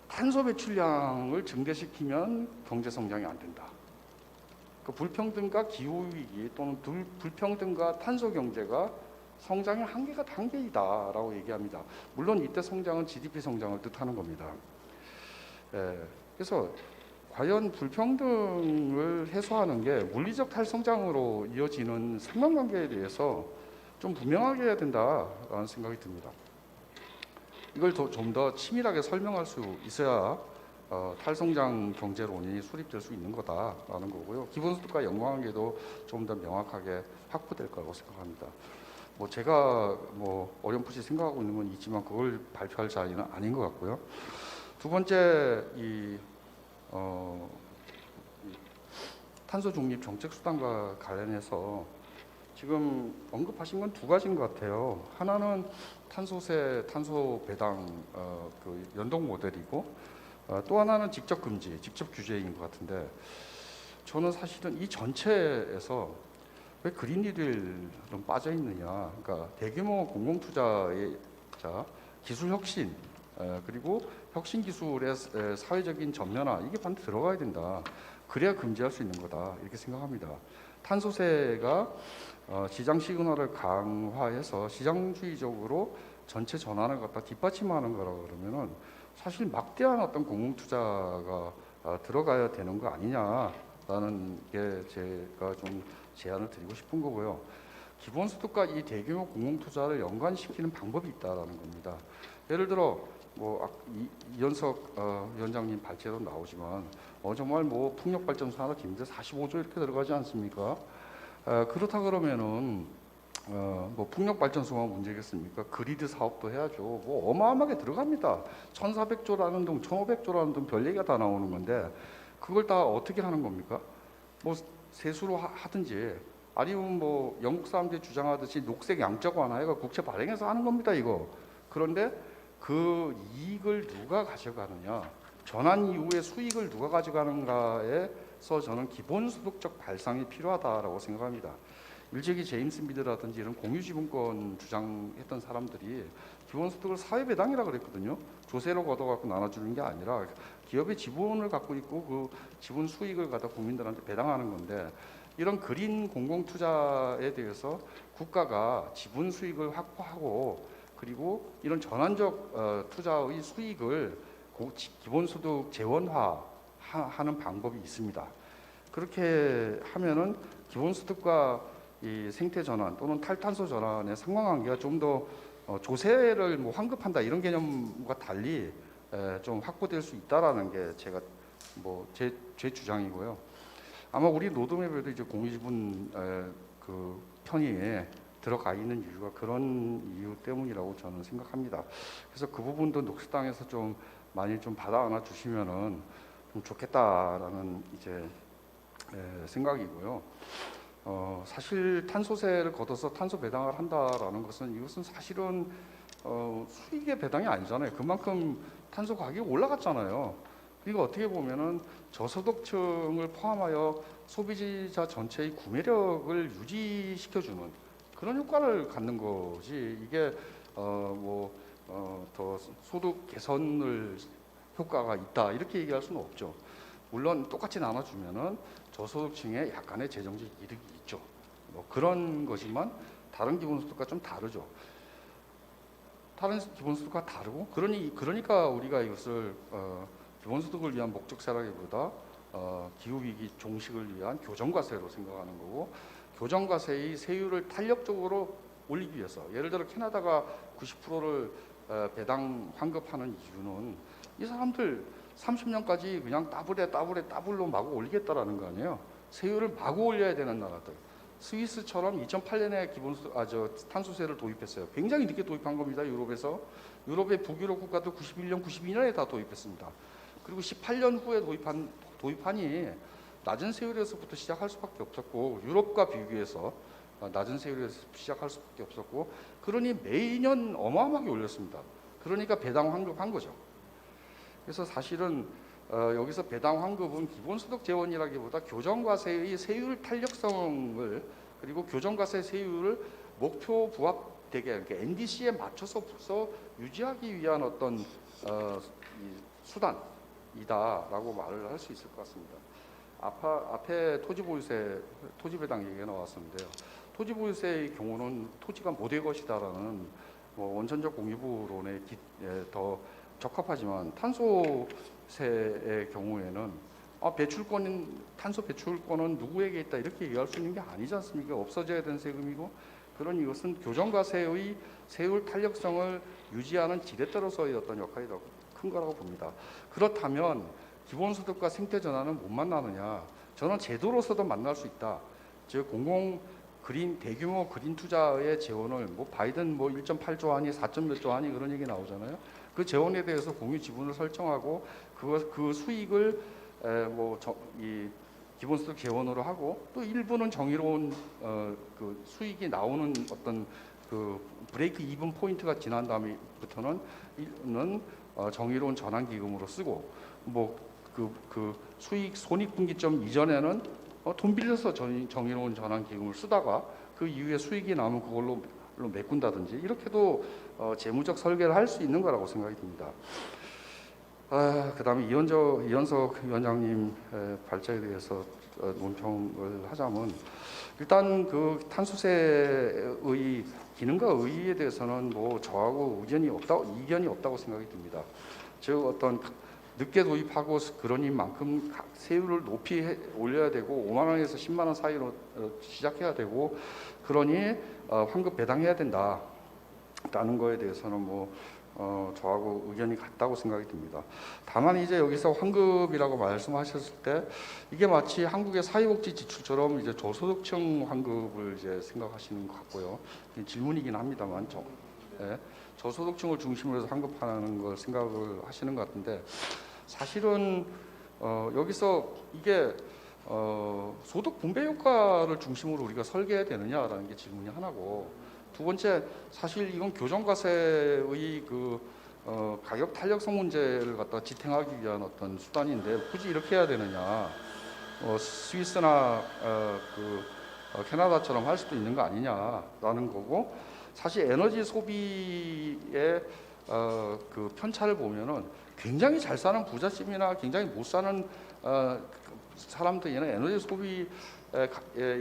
탄소 배출량을 증대시키면 경제 성장이 안 된다. 그 불평등과 기후 위기 또는 불평등과 탄소 경제가 성장의 한계가 단계이다라고 얘기합니다. 물론 이때 성장은 GDP 성장을 뜻하는 겁니다. 그래서 과연 불평등을 해소하는 게 물리적 탈성장으로 이어지는 상관관계에 대해서 좀 분명하게 해야 된다라는 생각이 듭니다. 이걸 좀 더 치밀하게 설명할 수 있어야 탈성장 경제론이 수립될 수 있는 거다라는 거고요. 기본소득과 연관관계도 좀 더 명확하게 확보될 거라고 생각합니다. 뭐 제가 뭐 어렴풋이 생각하고 있는 건 있지만 그걸 발표할 자리는 아닌 것 같고요. 두 번째 이 탄소 중립 정책 수단과 관련해서 지금 언급하신 건 두 가지인 것 같아요. 하나는 탄소세, 탄소 배당 그 연동 모델이고 또 하나는 직접 금지, 직접 규제인 것 같은데 저는 사실은 이 전체에서 왜 그린뉴딜은 빠져 있느냐? 그러니까 대규모 공공 투자의 기술 혁신 그리고 혁신 기술의 사회적인 전면화 이게 반드시 들어가야 된다. 그래야 금지할 수 있는 거다 이렇게 생각합니다. 탄소세가 시장 시그널을 강화해서 시장주의적으로 전체 전환을 갖다 뒷받침하는 거라고 그러면은 사실 막대한 어떤 공공 투자가 들어가야 되는 거 아니냐라는 게 제가 좀 제안을 드리고 싶은 거고요. 기본소득과 이 대규모 공공 투자를 연관시키는 방법이 있다라는 겁니다. 예를 들어 뭐 이현석 위원장님 발제도 나오지만 정말 뭐 풍력발전소 하나 짓는데 45조 이렇게 들어가지 않습니까? 그렇다 그러면은 뭐 풍력발전소가 문제겠습니까? 그리드 사업도 해야죠. 뭐 어마어마하게 들어갑니다. 1,400조라는 돈, 1,500조라는 돈 별 얘기가 다 나오는 건데 그걸 다 어떻게 하는 겁니까? 뭐 세수로 하든지 아니면 뭐 영국 사람들이 주장하듯이 녹색 양적 완화해가 국채 발행해서 하는 겁니다. 이거. 그런데 그 이익을 누가 가져가느냐, 전환 이후의 수익을 누가 가져가는가에서 저는 기본소득적 발상이 필요하다라고 생각합니다. 일제기 제임스 미드라든지 이런 공유지분권 주장했던 사람들이 기본소득을 사회배당이라고 그랬거든요. 조세로 걷어갖고 나눠주는 게 아니라 기업의 지분을 갖고 있고 그 지분 수익을 갖다 국민들한테 배당하는 건데 이런 그린 공공투자에 대해서 국가가 지분 수익을 확보하고 그리고 이런 전환적 투자의 수익을 기본소득 재원화하는 방법이 있습니다. 그렇게 하면은 기본소득과 이 생태 전환 또는 탈탄소 전환의 상관관계가 좀 더 조세를 뭐 환급한다 이런 개념과 달리 좀 확보될 수 있다라는 게 제가 뭐 제 주장이고요. 아마 우리 로드맵에도 이제 공유지분 그 편이 들어가 있는 이유가 그런 이유 때문이라고 저는 생각합니다. 그래서 그 부분도 녹색당에서 좀 많이 좀 받아 안아 주시면은 좀 좋겠다라는 이제 생각이고요. 사실 탄소세를 걷어서 탄소 배당을 한다라는 것은 이것은 사실은 수익의 배당이 아니잖아요. 그만큼 탄소 가격이 올라갔잖아요. 그러니까 어떻게 보면은 저소득층을 포함하여 소비자 전체의 구매력을 유지시켜주는 그런 효과를 갖는 거지 이게 더 소득 개선을 효과가 있다 이렇게 얘기할 수는 없죠. 물론 똑같이 나눠주면은 저소득층에 약간의 재정적 이득이 있죠. 뭐 그런 거지만 다른 기본소득과 좀 다르죠. 다른 기본소득과 다르고 그러니까 우리가 이것을 기본소득을 위한 목적세라기보다 기후위기 종식을 위한 교정과세로 생각하는 거고 교정과세의 세율을 탄력적으로 올리기 위해서 예를 들어 캐나다가 90%를 배당 환급하는 이유는 이 사람들 30년까지 그냥 따블로 마구 올리겠다라는 거 아니에요. 세율을 마구 올려야 되는 나라들 스위스처럼 2008년에 탄소세를 도입했어요. 굉장히 늦게 도입한 겁니다. 유럽에서. 유럽의 북유럽 국가도 91년, 92년에 다 도입했습니다. 그리고 18년 후에 도입하니 낮은 세율에서부터 시작할 수밖에 없었고, 유럽과 비교해서 낮은 세율에서 시작할 수밖에 없었고, 그러니 매년 어마어마하게 올렸습니다. 그러니까 배당 환급한 거죠. 그래서 사실은 여기서 배당 환급은 기본소득 재원이라기보다 교정과세의 세율 탄력성을, 그리고 교정과세 세율을 목표 부합되게, 그러니까 NDC에 맞춰서 유지하기 위한 어떤 수단이다라고 말을 할 수 있을 것 같습니다. 앞에 토지보유세, 토지배당 얘기가 나왔었는데요. 토지보유세의 경우는 토지가 못될 것이다라는 원천적 공유부론에 더 적합하지만, 탄소세의 경우에는 탄소 배출권은 누구에게 있다 이렇게 얘기할 수 있는 게 아니지 않습니까? 없어져야 되는 세금이고, 그런 이것은 교정과세의 세율 탄력성을 유지하는 질에 따라서의 어떤 역할이 더 큰 거라고 봅니다. 그렇다면 기본소득과 생태전환은 못 만나느냐? 저는 제도로서도 만날 수 있다. 즉 대규모 그린 투자의 재원을 바이든 1.8조 하니 4몇 조 하니 그런 얘기 나오잖아요. 그 재원에 대해서 공유 지분을 설정하고 그 수익을 이 기본소득 재원으로 하고, 또 일부는 정의로운 그 수익이 나오는 어떤 그 브레이크 이븐 포인트가 지난 다음부터는 정의로운 전환 기금으로 쓰고, 그 수익 손익분기점 이전에는 돈 빌려서 정의로운 전환 기금을 쓰다가 그 이후에 수익이 나면 그걸로 메꾼다든지, 이렇게도 재무적 설계를 할 수 있는 거라고 생각이 듭니다. 그다음에 이현석 위원장님 발제에 대해서 논평을 하자면, 일단 그 탄소세의 기능과 의의에 대해서는 저하고 이견이 없다고 생각이 듭니다. 즉 어떤 늦게 도입하고 그러니 만큼 세율을 높이 올려야 되고 5만 원에서 10만 원 사이로 시작해야 되고, 그러니 환급 배당해야 된다라는 거에 대해서는 저하고 의견이 같다고 생각이 듭니다. 다만 이제 여기서 환급이라고 말씀하셨을 때 이게 마치 한국의 사회복지 지출처럼 이제 저소득층 환급을 이제 생각하시는 것 같고요. 질문이긴 합니다만 저소득층을 중심으로 해서 환급하는 걸 생각을 하시는 것 같은데, 사실은 여기서 이게 소득 분배 효과를 중심으로 우리가 설계해야 되느냐라는 게 질문이 하나고, 두 번째, 사실 이건 교정과세의 가격 탄력성 문제를 갖다 지탱하기 위한 어떤 수단인데 굳이 이렇게 해야 되느냐? 스위스나 캐나다처럼 할 수도 있는 거 아니냐라는 거고, 사실 에너지 소비의 그 편차를 보면은 굉장히 잘 사는 부잣집이나 굉장히 못 사는 사람들에는 에너지 소비에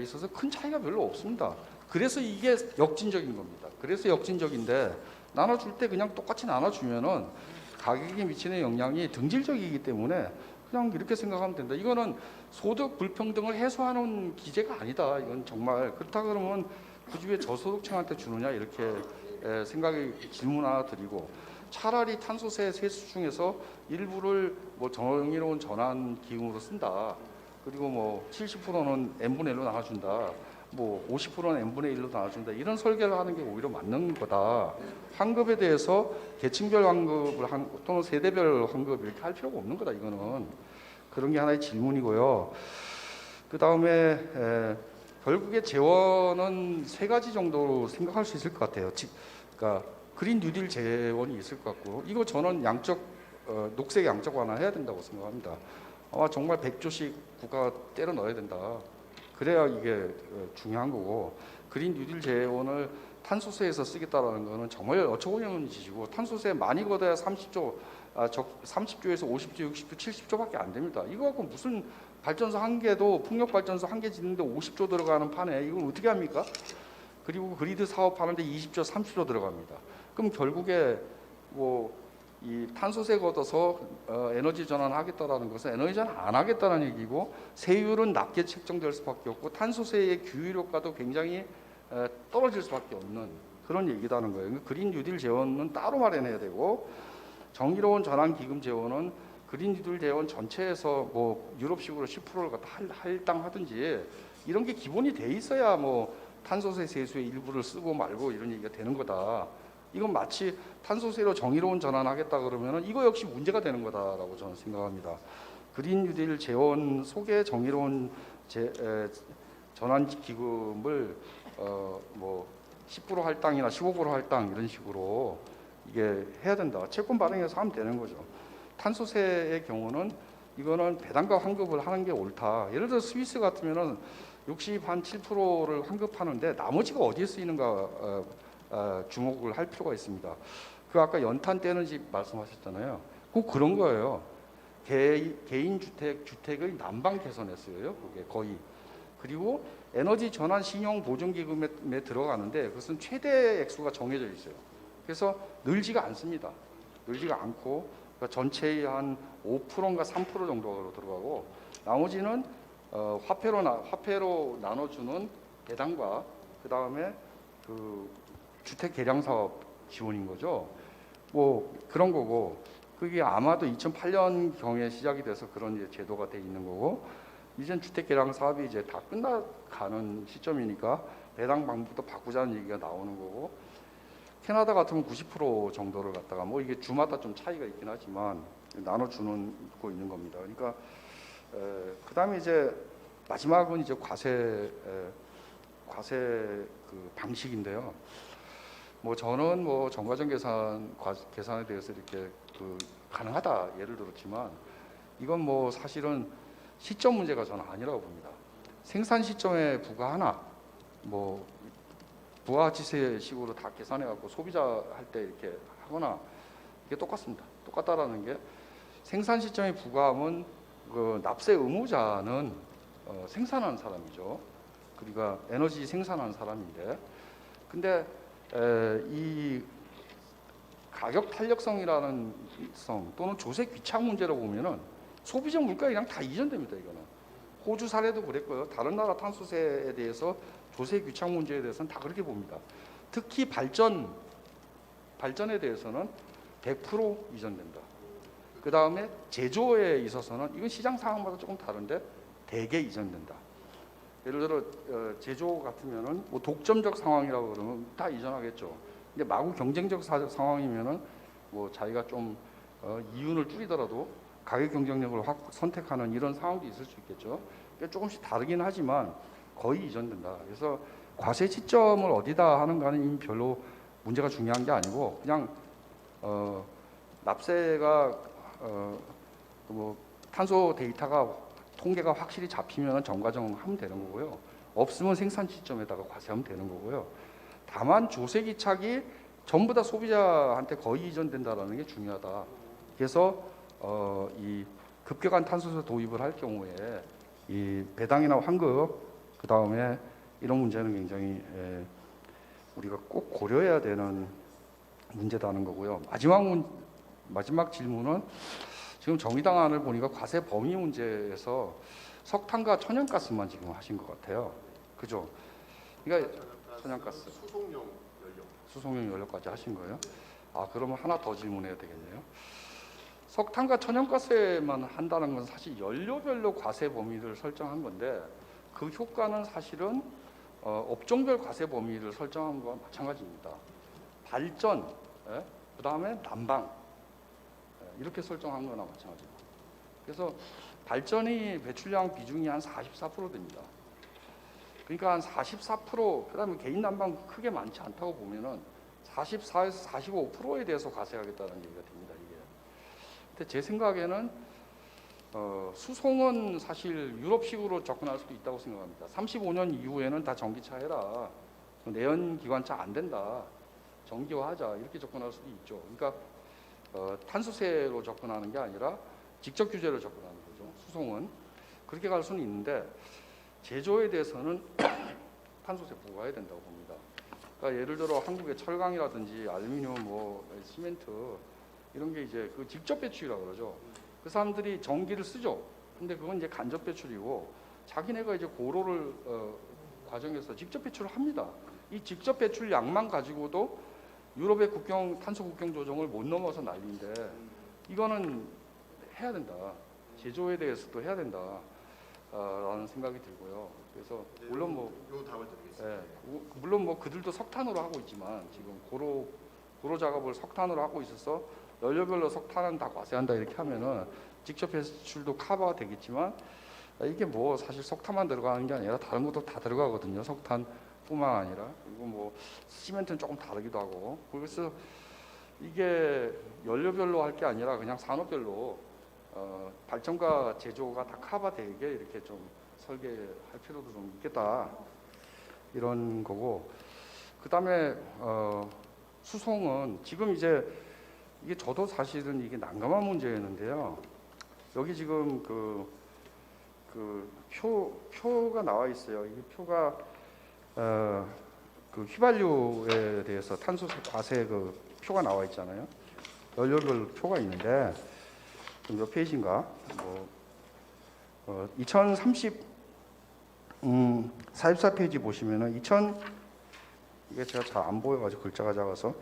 있어서 큰 차이가 별로 없습니다. 그래서 이게 역진적인 겁니다. 그래서 역진적인데, 나눠줄 때 그냥 똑같이 나눠주면은 가격에 미치는 영향이 등질적이기 때문에 그냥 이렇게 생각하면 된다. 이거는 소득 불평등을 해소하는 기제가 아니다. 이건 정말 그렇다 그러면 굳이 왜 저소득층한테 주느냐 이렇게 질문 하나 드리고, 차라리 탄소세 세수 중에서 일부를 정의로운 전환 기금으로 쓴다. 그리고 70%는 n분의 1로 나눠준다. 50%는 n분의 1로 나눠준다. 이런 설계를 하는 게 오히려 맞는 거다. 환급에 대해서 계층별 환급을 또는 세대별 환급 이렇게 할 필요가 없는 거다. 이거는 그런 게 하나의 질문이고요. 그 다음에 결국에 재원은 세 가지 정도로 생각할 수 있을 것 같아요. 그러니까 그린 뉴딜 재원이 있을 것 같고, 이거 저는 녹색 양적 완화해야 된다고 생각합니다. 아마 정말 100조씩 국가가 때려 넣어야 된다. 그래야 이게 중요한 거고, 그린 뉴딜 재원을 탄소세에서 쓰겠다라는 거는 정말 어처구니없는 짓이고, 탄소세 많이 걷어야 30조에서 50조, 60조, 70조밖에 안 됩니다. 이거 갖고 무슨 발전소 한 개도, 풍력 발전소 한 개 짓는데 50조 들어가는 판에 이걸 어떻게 합니까? 그리고 그리드 사업 하는데 20조, 30조 들어갑니다. 그럼 결국에 이 탄소세 걷어서 에너지 전환하겠다라는 것은 에너지 전환 안 하겠다는 얘기고, 세율은 낮게 책정될 수밖에 없고, 탄소세의 규율 효과도 굉장히 떨어질 수밖에 없는 그런 얘기다는 거예요. 그린 뉴딜 재원은 따로 마련해야 되고, 정의로운 전환 기금 재원은 그린 뉴딜 재원 전체에서 유럽식으로 10%를 갖다 할당하든지 이런 게 기본이 돼 있어야 뭐 탄소세 세수의 일부를 쓰고 말고 이런 얘기가 되는 거다. 이건 마치 탄소세로 정의로운 전환하겠다 그러면은 이거 역시 문제가 되는 거다라고 저는 생각합니다. 그린 뉴딜 재원 속에 정의로운 전환 기금을 뭐 10% 할당이나 15% 할당 이런 식으로 이게 해야 된다. 채권 발행해서 하면 되는 거죠. 탄소세의 경우는 이거는 배당과 환급을 하는 게 옳다. 예를 들어 스위스 같으면은 67%를 환급하는데 나머지가 어디에 쓰이는가 주목을 할 필요가 있습니다. 그 아까 연탄 떼는 집 말씀하셨잖아요. 꼭 그런 거예요. 개인 주택의 난방 개선에 쓰여요. 그게 거의. 그리고 에너지 전환 신용 보증 기금에 들어가는데 그것은 최대 액수가 정해져 있어요. 그래서 늘지가 않습니다. 늘지가 않고 그러니까 전체의 한 5%인가 3% 정도로 들어가고 나머지는 화폐로 나눠주는 배당과 그 다음에 그 주택 개량 사업 지원인 거죠. 뭐 그런 거고 그게 아마도 2008년 경에 시작이 돼서 그런 이제 제도가 돼 있는 거고 이젠 주택 개량 사업이 이제 다 끝나가는 시점이니까 배당 방법도 바꾸자는 얘기가 나오는 거고 캐나다 같으면 90% 정도를 갖다가 뭐 이게 주마다 좀 차이가 있긴 하지만 나눠주는 거 있는 겁니다. 그러니까 그다음에 이제 마지막은 이제 과세 그 방식인데요. 뭐 저는 뭐 정과정 계산에 대해서 이렇게 그 가능하다 예를 들었지만 이건 뭐 사실은 시점 문제가 저는 아니라고 봅니다. 생산 시점에 부과하나 뭐 부가가치세식으로 다 계산해 갖고 소비자 할 때 이렇게 하거나 이게 똑같습니다. 똑같다라는 게 생산 시점에 부과하면 그 납세 의무자는 생산하는 사람이죠. 그러니까 에너지 생산하는 사람인데 근데 이 가격 탄력성이라는 성 또는 조세 귀착 문제로 보면은 소비자 물가이랑 다 이전됩니다. 이거는 호주 사례도 그랬고요. 다른 나라 탄소세에 대해서 조세 귀착 문제에 대해서는 다 그렇게 봅니다. 특히 발전에 대해서는 100% 이전된다. 그 다음에 제조에 있어서는 이건 시장 상황마다 조금 다른데 대개 이전된다. 예를 들어 제조 같으면은 뭐 독점적 상황이라고 그러면 다 이전하겠죠. 근데 마구 경쟁적 상황이면은 뭐 자기가 좀 이윤을 줄이더라도 가격 경쟁력을 확 선택하는 이런 상황도 있을 수 있겠죠. 그러니까 조금씩 다르긴 하지만 거의 이전된다. 그래서 과세 시점을 어디다 하는가는 이미 별로 문제가 중요한 게 아니고 그냥 납세가 뭐 탄소 데이터가 통계가 확실히 잡히면 정과정하면 되는 거고요. 없으면 생산 시점에다가 과세하면 되는 거고요. 다만 조세 기착이 전부 다 소비자한테 거의 이전된다라는 게 중요하다. 그래서 이 급격한 탄소세 도입을 할 경우에 이 배당이나 환급 그 다음에 이런 문제는 굉장히 우리가 꼭 고려해야 되는 문제다는 거고요. 마지막 질문은 지금 정의당 안을 보니까 과세 범위 문제에서 석탄과 천연가스만 지금 하신 것 같아요. 그죠? 그러니까 천연가스, 수송용 연료까지 하신 거예요? 아 그러면 하나 더 질문해야 되겠네요. 석탄과 천연가스에만 한다는 건 사실 연료별로 과세 범위를 설정한 건데 그 효과는 사실은 업종별 과세 범위를 설정한 거와 마찬가지입니다. 발전, 그 다음에 난방 이렇게 설정한 거나 마찬가지입니다. 그래서 발전이 배출량 비중이 한 44% 됩니다. 그러니까 한 44%, 그다음에 개인 난방 크게 많지 않다고 보면은 44에서 45%에 대해서 과세하겠다는 얘기가 됩니다. 이게. 근데 제 생각에는 수송은 사실 유럽식으로 접근할 수도 있다고 생각합니다. 35년 이후에는 다 전기차 해라. 내연 기관차 안 된다. 전기화하자 이렇게 접근할 수도 있죠. 그러니까 탄소세로 접근하는 게 아니라 직접 규제로 접근하는 거죠. 수송은 그렇게 갈 수는 있는데 제조에 대해서는 탄소세 부과해야 된다고 봅니다. 그러니까 예를 들어 한국의 철강이라든지 알루미늄, 뭐 시멘트 이런 게 이제 그 직접 배출이라고 그러죠. 그 사람들이 전기를 쓰죠. 근데 그건 이제 간접 배출이고 자기네가 이제 고로를 과정에서 직접 배출을 합니다. 이 직접 배출 양만 가지고도 유럽의 탄소 국경 조정을 못 넘어서 난리인데 이거는 해야 된다. 제조에 대해서도 해야 된다. 라는 생각이 들고요. 그래서 물론 뭐 요 답을 드리겠습니다. 예, 물론 뭐 그들도 석탄으로 하고 있지만 지금 고로 작업을 석탄으로 하고 있어서 연료별로 석탄은 다 과세한다 이렇게 하면은 직접 배출도 커버가 되겠지만 이게 뭐 사실 석탄만 들어가는 게 아니라 다른 것도 다 들어가거든요. 석탄뿐만 아니라 그리고 뭐 시멘트는 조금 다르기도 하고 그래서 이게 연료별로 할 게 아니라 그냥 산업별로 발전과 제조가 다 커버되게 이렇게 좀 설계할 필요도 좀 있겠다 이런 거고 그다음에 수송은 지금 이제 이게 저도 사실은 이게 난감한 문제였는데요. 여기 지금 그 표가 나와 있어요. 이 표가 그 휘발유에 대해서 탄소세 과세 그 표가 나와 있잖아요. 연료별 표가 있는데 몇 페이지인가? 44페이지 보시면은 이게 제가 잘 안 보여가지고 글자가 작아서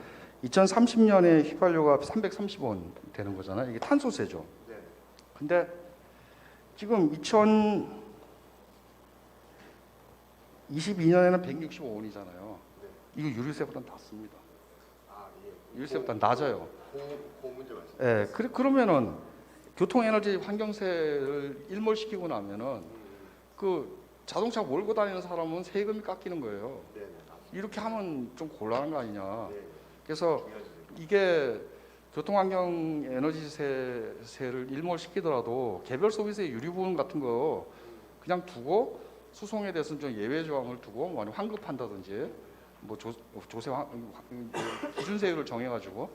2030년에 휘발유가 330원 되는 거잖아요. 이게 탄소세죠. 네. 근데 지금 2022년에는 165원이잖아요. 이거 유류세보다 낮습니다. 아, 예. 유류세보다 낮아요. 그 문제 말씀. 예, 그러면은 교통에너지 환경세를 일몰시키고 나면은 그 자동차 몰고 다니는 사람은 세금이 깎이는 거예요. 네, 네. 이렇게 하면 좀 곤란한 거 아니냐. 네. 그래서 이게 교통환경 에너지세를 일몰시키더라도 개별 소비세 유류 부분 같은 거 그냥 두고 수송에 대해서는 좀 예외 조항을 두고 뭐 환급한다든지 뭐 조세 기준세율을 정해가지고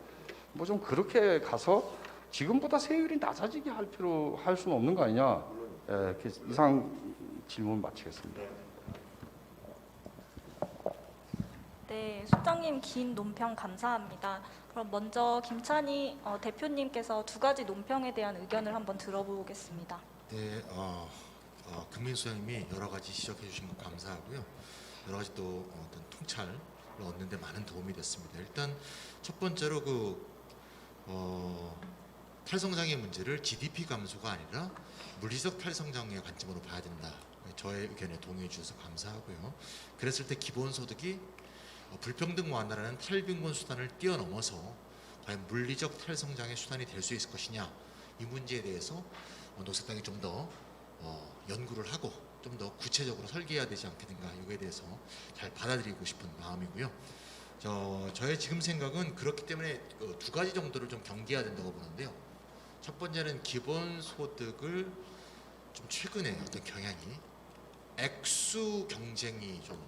뭐 좀 그렇게 가서 지금보다 세율이 낮아지게 할 수는 없는 거 아니냐. 예, 이렇게 이상 질문 마치겠습니다. 네, 수장님 긴 논평 감사합니다. 그럼 먼저 김찬희 대표님께서 두 가지 논평에 대한 의견을 한번 들어보겠습니다. 네, 금민수 형님이 여러 가지 지적해 주신 거 감사하고요. 여러 가지 또 어떤 통찰을 얻는 데 많은 도움이 됐습니다. 일단 첫 번째로 탈성장의 문제를 GDP 감소가 아니라 물리적 탈성장의 관점으로 봐야 된다. 저의 의견에 동의해 주셔서 감사하고요. 그랬을 때 기본소득이 불평등 완화라는 탈빈곤 수단을 뛰어넘어서 과연 물리적 탈성장의 수단이 될 수 있을 것이냐, 이 문제에 대해서 녹색당이 좀 더 연구를 하고 좀 더 구체적으로 설계해야 되지 않겠는가, 이거에 대해서 잘 받아들이고 싶은 마음이고요. 저의 지금 생각은 그렇기 때문에 두 가지 정도를 좀 경계해야 된다고 보는데요. 첫 번째는 기본소득을 좀 최근에 어떤 경향이 액수 경쟁이 좀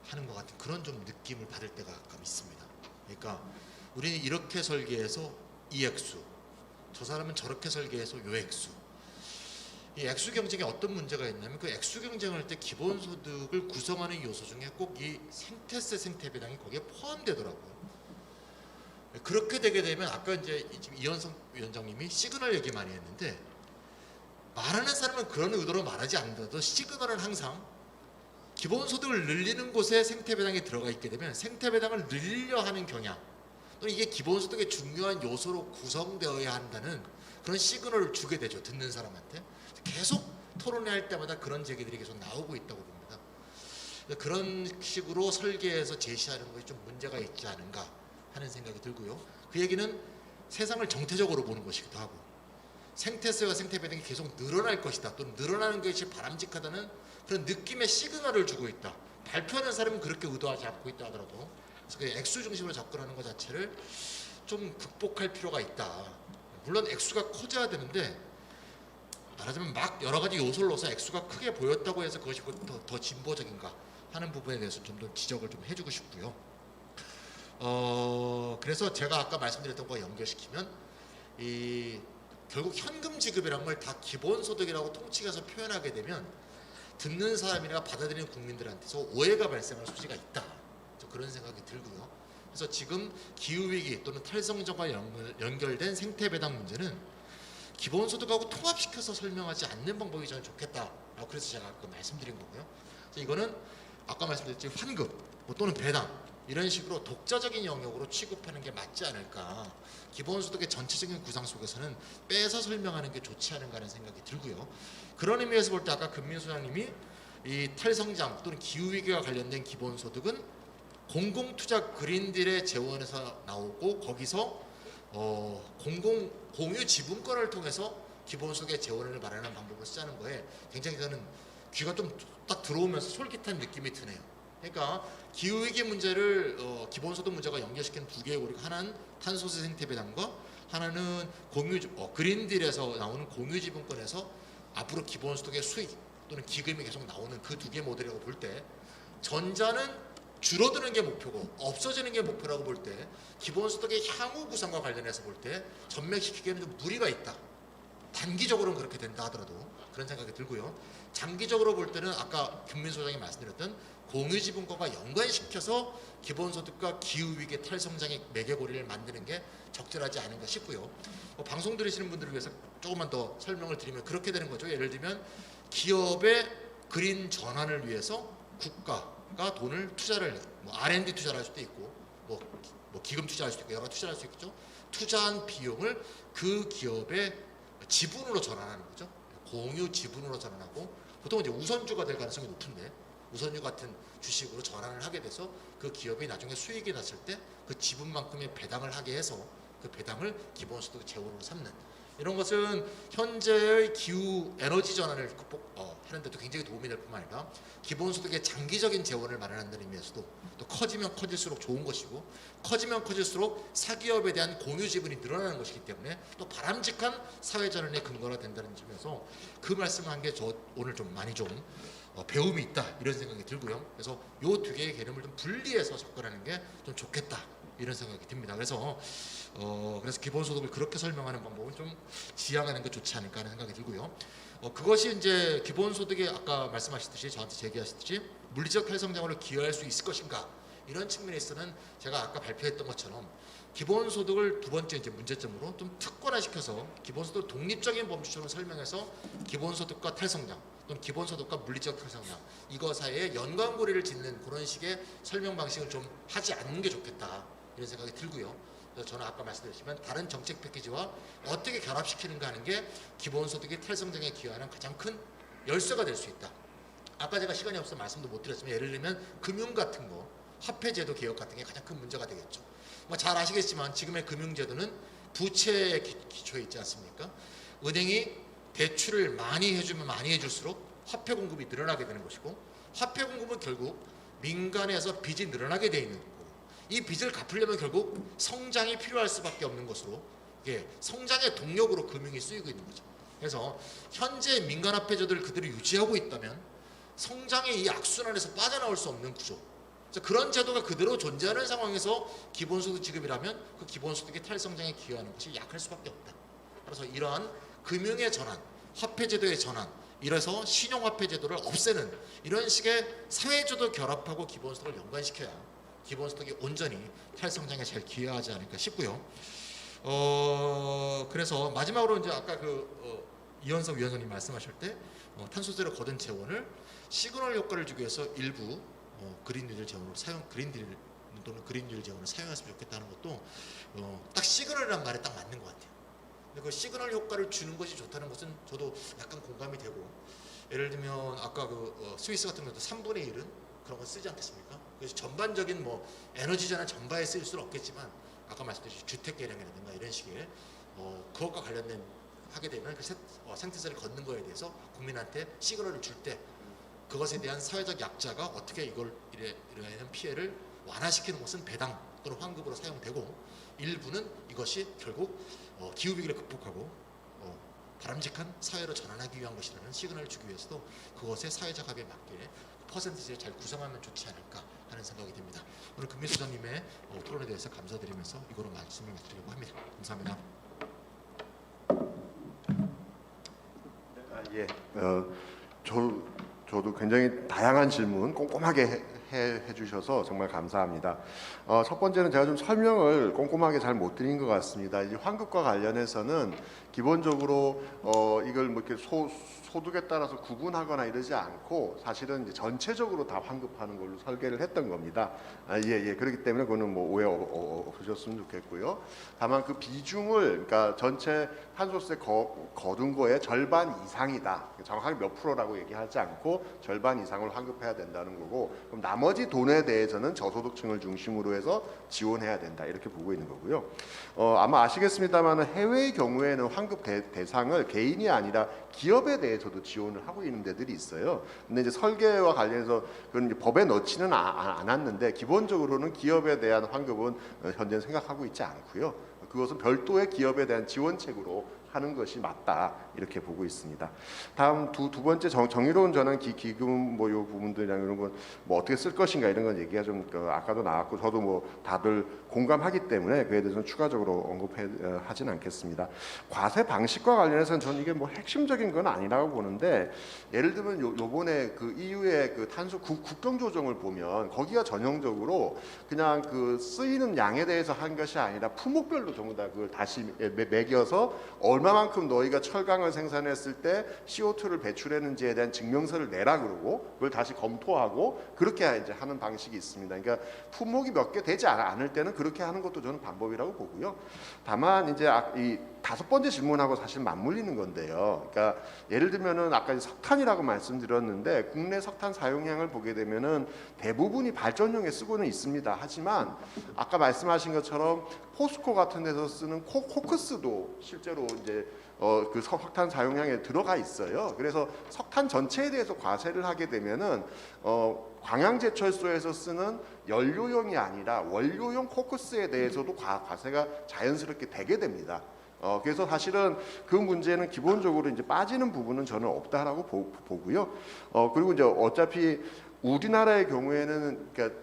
하는 것 같은 그런 좀 느낌을 받을 때가 가끔 있습니다. 그러니까 우리는 이렇게 설계해서 이 액수, 저 사람은 저렇게 설계해서 요 액수. 이 액수 경쟁에 어떤 문제가 있냐면 그 액수 경쟁할 때 기본소득을 구성하는 요소 중에 꼭 이 생태세, 생태배당이 거기에 포함되더라고요. 그렇게 되게 되면 아까 이제 지금 이현성 위원장님이 시그널 얘기 많이 했는데, 말하는 사람은 그런 의도로 말하지 않더라도 시그널은 항상 기본소득을 늘리는 곳에 생태배당이 들어가 있게 되면 생태배당을 늘리려 하는 경향, 또는 이게 기본소득의 중요한 요소로 구성되어야 한다는 그런 시그널을 주게 되죠. 듣는 사람한테. 계속 토론회 할 때마다 그런 제기들이 계속 나오고 있다고 봅니다. 그런 식으로 설계해서 제시하는 것이 좀 문제가 있지 않은가 하는 생각이 들고요. 그 얘기는 세상을 정태적으로 보는 것이기도 하고, 생태세와 생태배당이 계속 늘어날 것이다, 또는 늘어나는 것이 바람직하다는 그런 느낌의 시그널을 주고 있다. 발표하는 사람은 그렇게 의도하지 않고 있다 하더라도, 그래서 그 액수 중심으로 접근하는 것 자체를 좀 극복할 필요가 있다. 물론 액수가 커져야 되는데, 말하자면 막 여러 가지 요소를 넣어서 액수가 크게 보였다고 해서 그것이 더 진보적인가 하는 부분에 대해서 좀 더 지적을 좀 해주고 싶고요. 그래서 제가 아까 말씀드렸던 거와 연결시키면 결국 현금 지급이란 걸 다 기본소득이라고 통칭해서 표현하게 되면 듣는 사람이나 받아들이는 국민들한테서 오해가 발생할 소지가 있다. 그런 생각이 들고요. 그래서 지금 기후위기 또는 탈성장과 연결된 생태배당 문제는 기본소득하고 통합시켜서 설명하지 않는 방법이 저는 좋겠다라고 그래서 제가 아까 말씀드린 거고요. 그래서 이거는 아까 말씀드렸듯이 환급 또는 배당, 이런 식으로 독자적인 영역으로 취급하는 게 맞지 않을까. 기본소득의 전체적인 구상 속에서는 빼서 설명하는 게 좋지 않은가 하는 생각이 들고요. 그런 의미에서 볼 때 아까 금민 소장님이 이 탈성장 또는 기후위기와 관련된 기본소득은 공공투자 그린딜의 재원에서 나오고 거기서 공유 지분권을 통해서 기본소득의 재원을 마련하는 방법을 쓰자는 거에 굉장히 저는 귀가 좀 딱 들어오면서 솔깃한 느낌이 드네요. 그러니까 기후위기 문제를 기본소득 문제가 연결시키는 두 개의 고리가 하나는 탄소세 생태 배당과 하나는 그린딜에서 나오는 공유 지분권에서 앞으로 기본소득의 수익 또는 기금이 계속 나오는 그 두 개 모델이라고 볼 때 전자는 줄어드는 게 목표고 없어지는 게 목표라고 볼 때 기본소득의 향후 구상과 관련해서 볼 때 전맥시키기에는 좀 무리가 있다. 단기적으로는 그렇게 된다 하더라도 그런 생각이 들고요. 장기적으로 볼 때는 아까 김민 소장이 말씀드렸던 공유지분권과 연관시켜서 기본소득과 기후위기 탈성장의 매개고리를 만드는 게 적절하지 않은가 싶고요. 방송 들으시는 분들을 위해서 조금만 더 설명을 드리면 그렇게 되는 거죠. 예를 들면 기업의 그린 전환을 위해서 국가가 돈을 투자를 R&D 투자를 할 수도 있고 뭐 기금 투자할 수도 있고 여러 투자를 할 수 있겠죠. 투자한 비용을 그 기업의 지분으로 전환하는 거죠. 공유 지분으로 전환하고 보통 이제 우선주가 될 가능성이 높은데 우선주 같은 주식으로 전환을 하게 돼서 그 기업이 나중에 수익이 났을 때 그 지분만큼의 배당을 하게 해서 그 배당을 기본소득 재원으로 삼는 이런 것은 현재의 기후 에너지 전환을 하는데도 굉장히 도움이 될 뿐만 아니라 기본소득의 장기적인 재원을 마련한다는 의미에서도 또 커지면 커질수록 좋은 것이고 커지면 커질수록 사기업에 대한 공유 지분이 늘어나는 것이기 때문에 또 바람직한 사회전환의 근거가 된다는 점에서 그 말씀을 한 게 저 오늘 좀 많이 좀 배움이 있다 이런 생각이 들고요. 그래서 이 두 개의 개념을 좀 분리해서 접근하는 게 좀 좋겠다 이런 생각이 듭니다. 그래서 기본소득을 그렇게 설명하는 방법은 좀 지양하는 게 좋지 않을까 하는 생각이 들고요. 그것이 이제 기본소득에 아까 말씀하셨듯이 저한테 제기하셨듯이 물리적 탈성장으로 기여할 수 있을 것인가 이런 측면에서는 제가 아까 발표했던 것처럼 기본소득을 두 번째 이제 문제점으로 좀 특권화시켜서 기본소득을 독립적인 범주처럼 설명해서 기본소득과 탈성장 또는 기본소득과 물리적 탈성장 이거 사이에 연관고리를 짓는 그런 식의 설명 방식을 좀 하지 않는 게 좋겠다 이런 생각이 들고요. 그래서 저는 아까 말씀드렸지만 다른 정책 패키지와 어떻게 결합시키는가 하는 게 기본소득의 탈성장에 기여하는 가장 큰 열쇠가 될 수 있다. 아까 제가 시간이 없어서 말씀도 못 드렸지만 예를 들면 금융 같은 거 화폐제도 개혁 같은 게 가장 큰 문제가 되겠죠. 잘 아시겠지만 지금의 금융제도는 부채에 기초해 있지 않습니까? 은행이 대출을 많이 해주면 많이 해줄수록 화폐 공급이 늘어나게 되는 것이고 화폐 공급은 결국 민간에서 빚이 늘어나게 돼 있는 거고 이 빚을 갚으려면 결국 성장이 필요할 수밖에 없는 것으로 성장의 동력으로 금융이 쓰이고 있는 거죠. 그래서 현재 민간화폐제도를 그대로 유지하고 있다면 성장의 이 악순환에서 빠져나올 수 없는 구조 그런 제도가 그대로 존재하는 상황에서 기본소득 지급이라면 그 기본소득의 탈성장에 기여하는 것이 약할 수밖에 없다. 그래서 이러한 금융의 전환, 화폐제도의 전환, 이래서 신용화폐제도를 없애는 이런 식의 사회제도 결합하고 기본소득을 연관시켜야 기본소득이 온전히 탈성장에 잘 기여하지 않을까 싶고요. 그래서 마지막으로 이제 아까 이현석 위원장님 말씀하실 때 탄소세로 거둔 재원을 시그널 효과를 주기 위해서 일부 그린딜 재원으로 그린딜 또는 그린딜 재원을 사용했으면 좋겠다는 것도 딱 시그널이란 말에 딱 맞는 것 같아요. 근데 그 시그널 효과를 주는 것이 좋다는 것은 저도 약간 공감이 되고 예를 들면 아까 스위스 같은 경우도 3분의 1은 그런 거 쓰지 않겠습니까? 그래서 전반적인 에너지 전환 전반에 쓰일 수는 없겠지만 아까 말씀드린 주택 개량이라든가 이런 식의 그것과 관련된 하게 되면 그 생태세를 걷는 거에 대해서 국민한테 시그널을 줄 때 그것에 대한 사회적 약자가 어떻게 이러한 피해를 완화시키는 것은 배당 또는 환급으로 사용되고 일부는 이것이 결국 기후위기를 극복하고 바람직한 사회로 전환하기 위한 것이라는 시그널을 주기 위해서도 그것의 사회적 합의에 맞게 퍼센티지를 잘 구성하면 좋지 않을까 하는 생각이 듭니다. 오늘 금민 소장님의 토론에 대해서 감사드리면서 이거로 말씀을 마치려고 합니다. 감사합니다. 예, 저도 굉장히 다양한 질문 꼼꼼하게 해주셔서 정말 감사합니다. 첫 번째는 제가 좀 설명을 꼼꼼하게 잘 못 드린 것 같습니다. 이 환급과 관련해서는 기본적으로 이걸 뭐 이렇게 소득에 따라서 구분하거나 이러지 않고 사실은 이제 전체적으로 다 환급하는 걸로 설계를 했던 겁니다. 예. 그렇기 때문에 그거는 뭐 오해 없으셨으면 좋겠고요. 다만 그 비중을 그러니까 전체 탄소세 거둔 거의 절반 이상이다. 정확하게 몇 프로라고 얘기하지 않고 절반 이상을 환급해야 된다는 거고, 그럼 나머지 돈에 대해서는 저소득층을 중심으로 해서 지원해야 된다 이렇게 보고 있는 거고요. 아마 아시겠습니다만 해외의 경우에는 환급 대상을 개인이 아니라 기업에 대해서도 지원을 하고 있는 데들이 있어요. 근데 이제 설계와 관련해서 그건 이제 법에 넣지는 않았는데 기본적으로는 기업에 대한 환급은 현재는 생각하고 있지 않고요. 그것은 별도의 기업에 대한 지원책으로 하는 것이 맞다 이렇게 보고 있습니다. 다음 두 번째 정의로운 전환 기금 뭐 요 부분들이랑 이런 건 뭐 어떻게 쓸 것인가 이런 건 얘기가 좀 아까도 나왔고 저도 뭐 다들 공감하기 때문에 그에 대해서는 추가적으로 언급하지는 않겠습니다. 과세 방식과 관련해서는 저는 이게 뭐 핵심적인 건 아니라고 보는데, 예를 들면 요번에 그 EU의 그 탄소 국경 조정을 보면 거기가 전형적으로 그냥 그 쓰이는 양에 대해서 한 것이 아니라 품목별로 전부 다 그걸 다시 매겨서 얼마만큼 너희가 철강을 생산했을 때 CO2를 배출했는지에 대한 증명서를 내라 그러고 그걸 다시 검토하고 그렇게 이제 하는 방식이 있습니다. 그러니까 품목이 몇 개 되지 않을 때는 그렇게 하는 것도 저는 방법이라고 보고요. 다만 이제 이 다섯 번째 질문하고 사실 맞물리는 건데요. 그러니까 예를 들면은 아까 석탄이라고 말씀드렸는데 국내 석탄 사용량을 보게 되면은 대부분이 발전용에 쓰고는 있습니다. 하지만 아까 말씀하신 것처럼 포스코 같은 데서 쓰는 코크스도 실제로 이제 그 석탄 사용량에 들어가 있어요. 그래서 석탄 전체에 대해서 과세를 하게 되면은 광양제철소에서 쓰는 연료용이 아니라 원료용 코크스에 대해서도 과세가 자연스럽게 되게 됩니다. 그래서 사실은 그 문제는 기본적으로 이제 빠지는 부분은 저는 없다라고 보고요. 그리고 이제 어차피 우리나라의 경우에는 그러니까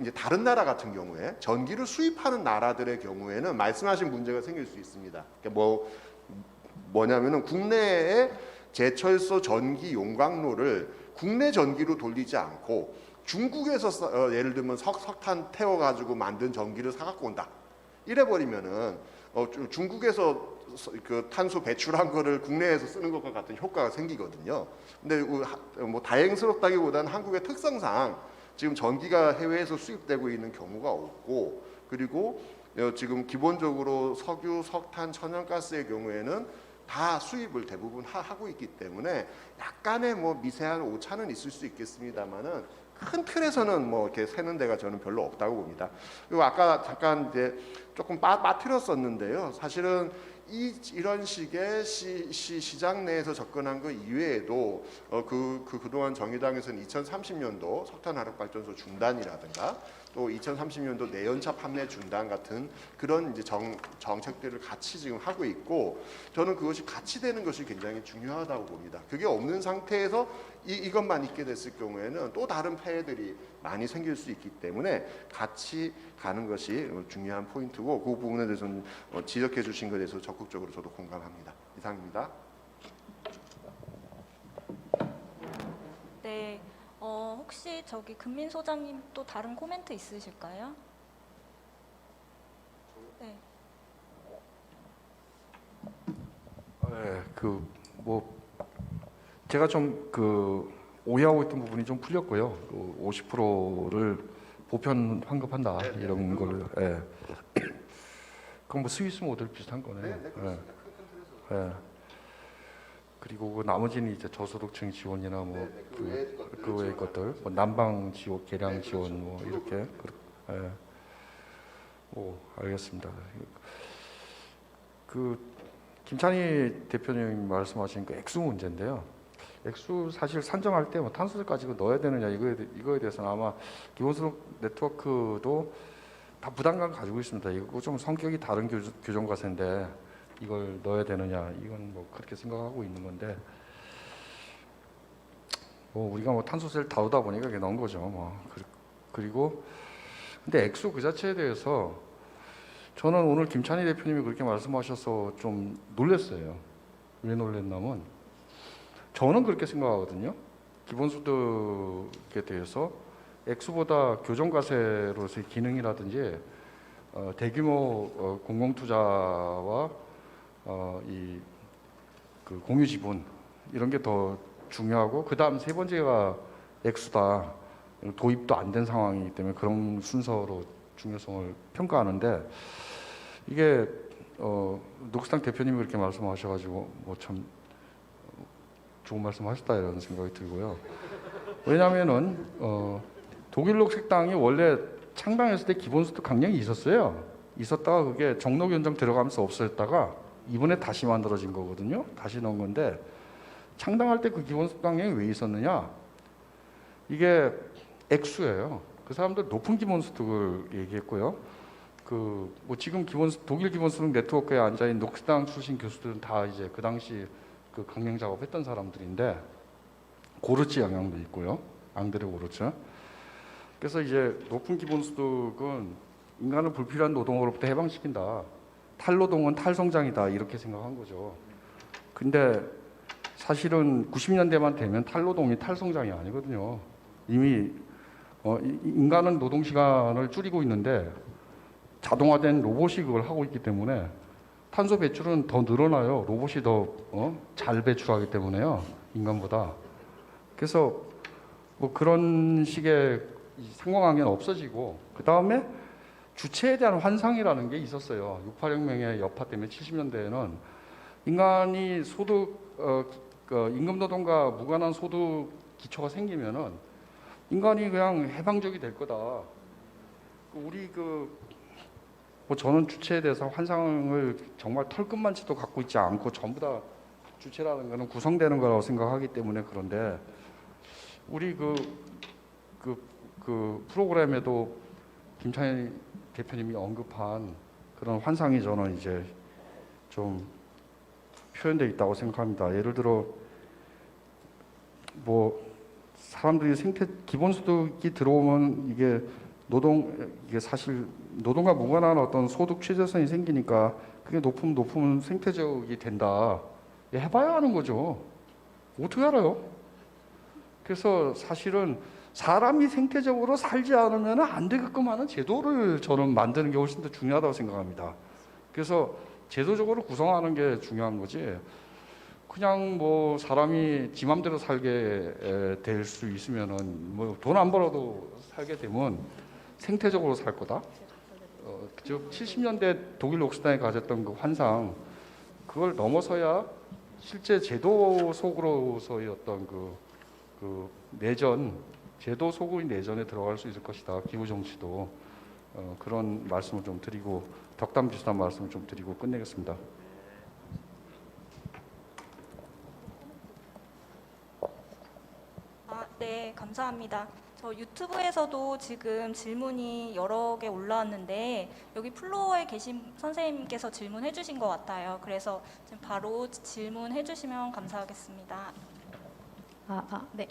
이제 다른 나라 같은 경우에 전기를 수입하는 나라들의 경우에는 말씀하신 문제가 생길 수 있습니다. 그러니까 뭐냐면은 국내에 제철소 전기 용광로를 국내 전기로 돌리지 않고 중국에서 예를 들면 석탄 태워가지고 만든 전기를 사갖고 온다. 이래 버리면은 중국에서 그 탄소 배출한 거를 국내에서 쓰는 것과 같은 효과가 생기거든요. 근데 뭐 다행스럽다기보다는 한국의 특성상 지금 전기가 해외에서 수입되고 있는 경우가 없고, 그리고 지금 기본적으로 석유, 석탄, 천연가스의 경우에는 다 수입을 대부분 하고 있기 때문에 약간의 뭐 미세한 오차는 있을 수 있겠습니다만은 큰 틀에서는 뭐 이렇게 새는 데가 저는 별로 없다고 봅니다. 그리고 아까 잠깐 이제 조금 빠뜨렸었는데요. 사실은 이런 식의 시장 내에서 접근한 거 이외에도 그동안 정의당에서는 2030년도 석탄 화력 발전소 중단이라든가 또 2030년도 내연차 판매 중단 같은 그런 이제 정책들을 같이 지금 하고 있고, 저는 그것이 같이 되는 것이 굉장히 중요하다고 봅니다. 그게 없는 상태에서 이것만 있게 됐을 경우에는 또 다른 폐해들이 많이 생길 수 있기 때문에 같이 가는 것이 중요한 포인트고, 그 부분에 대해서는 지적해 주신 것에 대해서 적극적으로 저도 공감합니다. 이상입니다. 네, 혹시 저기 금민 소장님 또 다른 코멘트 있으실까요? 네. 뭐 제가 좀 오해하고 있던 부분이 좀 풀렸고요. 50%를 보편 환급한다 이런 걸로. 예. 그건 뭐 스위스 모델 비슷한 거네. 예. 그리고 나머지는 이제 저소득층 지원이나 뭐 그 외의 것들, 뭐 난방 지원, 계량 지원 뭐 이렇게. 예. 알겠습니다. 김찬희 대표님 말씀하신 그 액수 문제인데요. 액수 사실 산정할 때 뭐 탄소세까지 넣어야 되느냐 이거에 대해서는 아마 기본소득 네트워크도 다 부담감 가지고 있습니다. 이거 좀 성격이 다른 규정과세인데 이걸 넣어야 되느냐 이건 뭐 그렇게 생각하고 있는 건데, 우리가 뭐 탄소세를 다루다 보니까 이게 넣은 거죠. 그리고 근데 액수 그 자체에 대해서 저는 오늘 김찬희 대표님이 그렇게 말씀하셔서 좀 놀랐어요. 왜 놀랐냐면 저는 그렇게 생각하거든요. 기본소득에 대해서 액수보다 교정과세로서의 기능이라든지 대규모 공공투자와 이 그 공유지분 이런 게 더 중요하고 그다음 세 번째가 액수다. 도입도 안 된 상황이기 때문에 그런 순서로 중요성을 평가하는데 이게 녹색당 대표님이 그렇게 말씀하셔가지고 뭐 참 좋은 말씀하셨다 이런 생각이 들고요. 왜냐하면은 독일 녹색당이 원래 창당했을 때 기본소득 강령이 있었어요. 있었다가 그게 정록연장 들어가면서 없어졌다가 이번에 다시 만들어진 거거든요. 다시 넣은 건데 창당할 때 그 기본소득 강령이 왜 있었느냐? 이게 액수예요. 그 사람들 높은 기본소득을 얘기했고요. 그 뭐 지금 독일 기본소득 네트워크에 앉아 있는 녹색당 출신 교수들은 다 이제 그 당시 그 강령 작업했던 사람들인데 고르츠 영향도 있고요. 앙드레 고르츠. 그래서 이제 높은 기본소득은 인간을 불필요한 노동으로부터 해방시킨다. 탈노동은 탈성장이다 이렇게 생각한 거죠. 근데 사실은 90년대만 되면 탈노동이 탈성장이 아니거든요. 이미 인간은 노동 시간을 줄이고 있는데 자동화된 로봇이 그걸 하고 있기 때문에 탄소 배출은 더 늘어나요. 로봇이 더 잘 배출하기 때문에요. 인간보다. 그래서 뭐 그런 식의 상호관계는 없어지고 그 다음에 주체에 대한 환상이라는 게 있었어요. 68혁명의 여파 때문에 70년대에는 인간이 임금 노동과 무관한 소득 기초가 생기면은 인간이 그냥 해방적이 될 거다. 우리 뭐 저는 주체에 대해서 환상을 정말 털끝만치도 갖고 있지 않고 전부 다 주체라는 거는 구성되는 거라고 생각하기 때문에 그런데 우리 그 프로그램에도 김찬희 대표님이 언급한 그런 환상이 저는 이제 좀 표현되어 있다고 생각합니다. 예를 들어 뭐 사람들이 기본소득이 들어오면 이게 사실 노동과 무관한 어떤 소득 최저선이 생기니까 그게 높으면 생태적이 된다. 해봐야 하는 거죠. 어떻게 알아요? 그래서 사실은 사람이 생태적으로 살지 않으면 안 되게끔 하는 제도를 저는 만드는 게 훨씬 더 중요하다고 생각합니다. 그래서 제도적으로 구성하는 게 중요한 거지. 그냥 뭐 사람이 지 맘대로 살게 될 수 있으면은 뭐 돈 안 벌어도 살게 되면 생태적으로 살 거다. 즉 70년대 독일 록스당이 가졌던 그 환상 그걸 넘어서야 실제 제도 속으로서의 어떤 그 내전 제도 속의 내전에 들어갈 수 있을 것이다. 기후 정치도 그런 말씀을 좀 드리고 덕담 비슷한 말씀을 좀 드리고 끝내겠습니다. 네, 감사합니다. 저 유튜브에서도 지금 질문이 여러 개 올라왔는데 여기 플로어에 계신 선생님께서 질문해 주신 것 같아요. 그래서 지금 바로 질문해 주시면 감사하겠습니다. 네.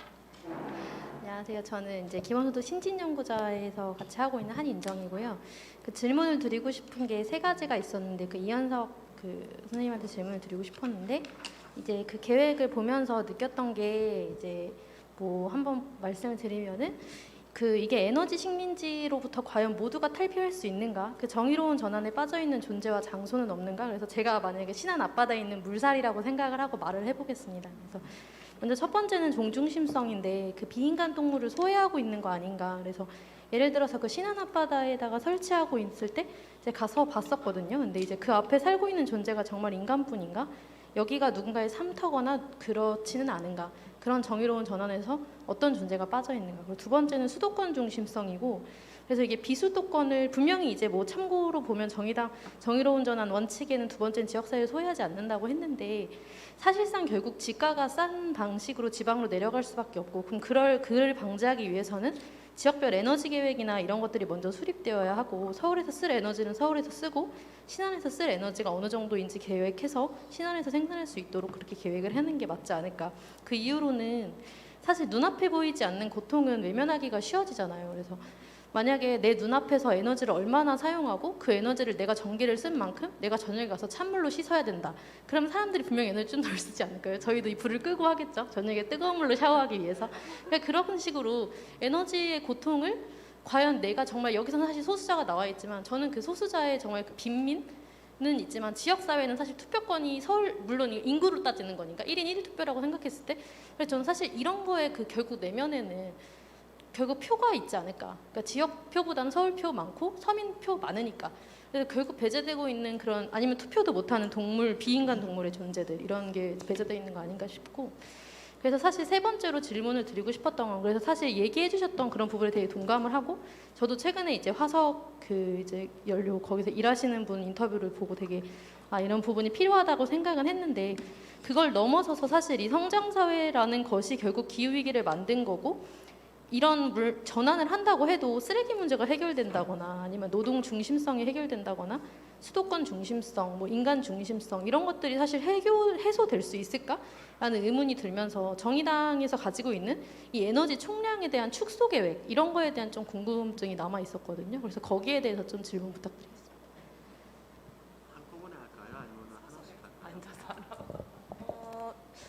안녕하세요. 저는 이제 기본소득 신진연구자에서 같이 하고 있는 한인정이고요. 그 질문을 드리고 싶은 게 세 가지가 있었는데 그 이현석 선생님한테 질문을 드리고 싶었는데 이제 그 계획을 보면서 느꼈던 게 이제 뭐 한번 말씀을 드리면은 이게 에너지 식민지로부터 과연 모두가 탈피할 수 있는가? 그 정의로운 전환에 빠져 있는 존재와 장소는 없는가? 그래서 제가 만약에 신안 앞바다에 있는 물살이라고 생각을 하고 말을 해보겠습니다. 그래서 먼저 첫 번째는 종중심성인데 그 비인간 동물을 소외하고 있는 거 아닌가? 그래서 예를 들어서 그 신안 앞바다에다가 설치하고 있을 때 이제 가서 봤었거든요. 근데 이제 그 앞에 살고 있는 존재가 정말 인간뿐인가? 여기가 누군가의 삶터거나 그렇지는 않은가? 그런 정의로운 전환에서 어떤 존재가 빠져 있는가? 그리고 두 번째는 수도권 중심성이고, 그래서 이게 비수도권을 분명히 이제 뭐 참고로 보면 정의로운 전환 원칙에는 두 번째는 지역사회를 소외하지 않는다고 했는데 사실상 결국 지가가 싼 방식으로 지방으로 내려갈 수밖에 없고, 그럼 그를 방지하기 위해서는 지역별 에너지 계획이나 이런 것들이 먼저 수립되어야 하고, 서울에서 쓸 에너지는 서울에서 쓰고 신안에서 쓸 에너지가 어느 정도인지 계획해서 신안에서 생산할 수 있도록 그렇게 계획을 하는 게 맞지 않을까. 그 이후로는 사실 눈앞에 보이지 않는 고통은 외면하기가 쉬워지잖아요. 그래서 만약에 내 눈앞에서 에너지를 얼마나 사용하고 그 에너지를 내가 전기를 쓴 만큼 내가 저녁에 가서 찬물로 씻어야 된다. 그럼 사람들이 분명히 에너지 좀 덜 쓰지 않을까요? 저희도 이 불을 끄고 하겠죠. 저녁에 뜨거운 물로 샤워하기 위해서. 그러니까 그런 식으로 에너지의 고통을 과연 내가 정말 여기서는 사실 소수자가 나와 있지만 저는 그 소수자의 정말 그 빈민은 있지만 지역사회는 사실 투표권이 서울 물론 인구로 따지는 거니까 1인 1투표라고 생각했을 때 그래서 저는 사실 이런 거에 그 결국 내면에는 결국 표가 있지 않을까. 그러니까 지역표보다는 서울표 많고 서민표 많으니까. 그래서 결국 배제되고 있는 그런 아니면 투표도 못하는 동물, 비인간 동물의 존재들 이런 게 배제되어 있는 거 아닌가 싶고. 그래서 사실 세 번째로 질문을 드리고 싶었던 건 그래서 사실 얘기해 주셨던 그런 부분에 되게 동감을 하고 저도 최근에 이제 화석 그 이제 연료 거기서 일하시는 분 인터뷰를 보고 되게 아 이런 부분이 필요하다고 생각은 했는데 그걸 넘어서서 사실 이 성장 사회라는 것이 결국 기후 위기를 만든 거고 이런 전환을 한다고 해도 쓰레기 문제가 해결된다거나 아니면 노동 중심성이 해결된다거나 수도권 중심성, 뭐 인간 중심성 이런 것들이 사실 해소될 수 있을까라는 의문이 들면서 정의당에서 가지고 있는 이 에너지 총량에 대한 축소 계획 이런 거에 대한 좀 궁금증이 남아 있었거든요. 그래서 거기에 대해서 좀 질문 부탁드리겠습니다. 한꺼번에 할까요? 아니면 하나씩 할까요?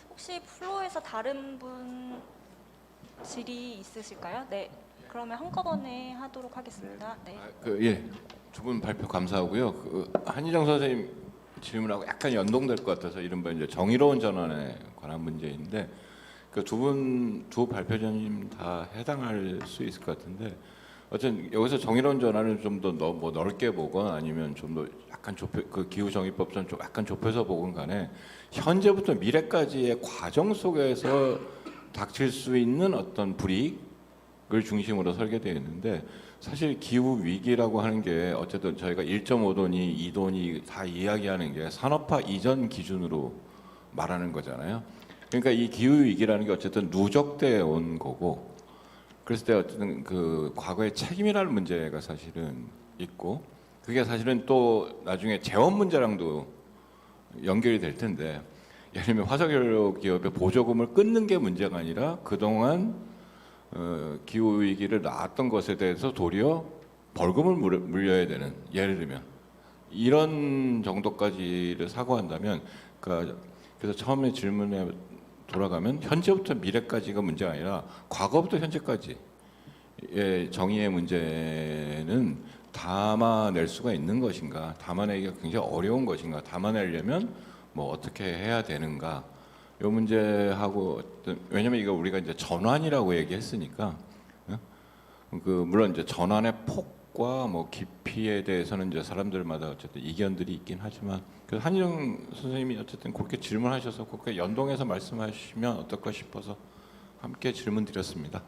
혹시 플로에서 다른 분 질의 있으실까요? 네. 그러면 한꺼번에 하도록 하겠습니다. 네. 두 분 발표 감사하고요. 한희정 선생님 질문하고 약간 연동될 것 같아서 이른바 이제 정의로운 전환에 관한 문제인데 그 두 발표자님 다 해당할 수 있을 것 같은데 어쨌든 여기서 정의로운 전환을 좀 더 뭐 넓게 보건 아니면 좀 더 약간 그 기후 정의법전 좀 약간 좁혀서 보건 간에 현재부터 미래까지의 과정 속에서 닥칠 수 있는 어떤 불이익을 중심으로 설계되어 있는데 사실 기후 위기라고 하는 게 어쨌든 저희가 1.5도니 2도니 다 이야기하는 게 산업화 이전 기준으로 말하는 거잖아요. 그러니까 이 기후 위기라는 게 어쨌든 누적되어 온 거고 그랬을 때 어쨌든 그 과거의 책임이라는 문제가 사실은 있고 그게 사실은 또 나중에 재원 문제랑도 연결이 될 텐데 예를 들면 화석연료 기업의 보조금을 끊는 게 문제가 아니라 그동안 기후 위기를 낳았던 것에 대해서 도리어 벌금을 물려야 되는 예를 들면 이런 정도까지를 사고한다면 그래서 처음에 질문에 돌아가면 현재부터 미래까지가 문제가 아니라 과거부터 현재까지의 정의의 문제는 담아낼 수가 있는 것인가 담아내기가 굉장히 어려운 것인가 담아내려면 뭐 어떻게 해야 되는가 이 문제하고 왜냐면 이거 우리가 이제 전환이라고 얘기했으니까 물론 이제 전환의 폭과 뭐 깊이에 대해서는 이제 사람들마다 어쨌든 이견들이 있긴 하지만 그 한희정 선생님이 어쨌든 그렇게 질문하셔서 그렇게 연동해서 말씀하시면 어떨까 싶어서 함께 질문드렸습니다.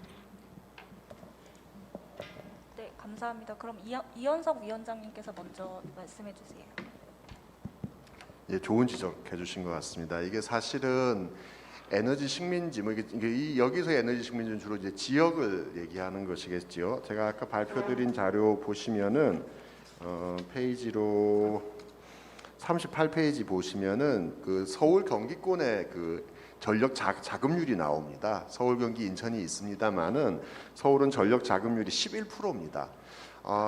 네, 감사합니다. 그럼 이현석 위원장님께서 먼저 말씀해 주세요. 예, 좋은 지적해 주신 것 같습니다. 이게 사실은 에너지 식민지 여기서 에너지 식민지는 주로 이제 지역을 얘기하는 것이겠지요. 제가 아까 발표드린 자료 보시면은 페이지로 38페이지 보시면은 그 서울 경기권의 그 전력 자급률이 나옵니다. 서울, 경기, 인천이 있습니다만은 서울은 전력 자급률이 11%입니다.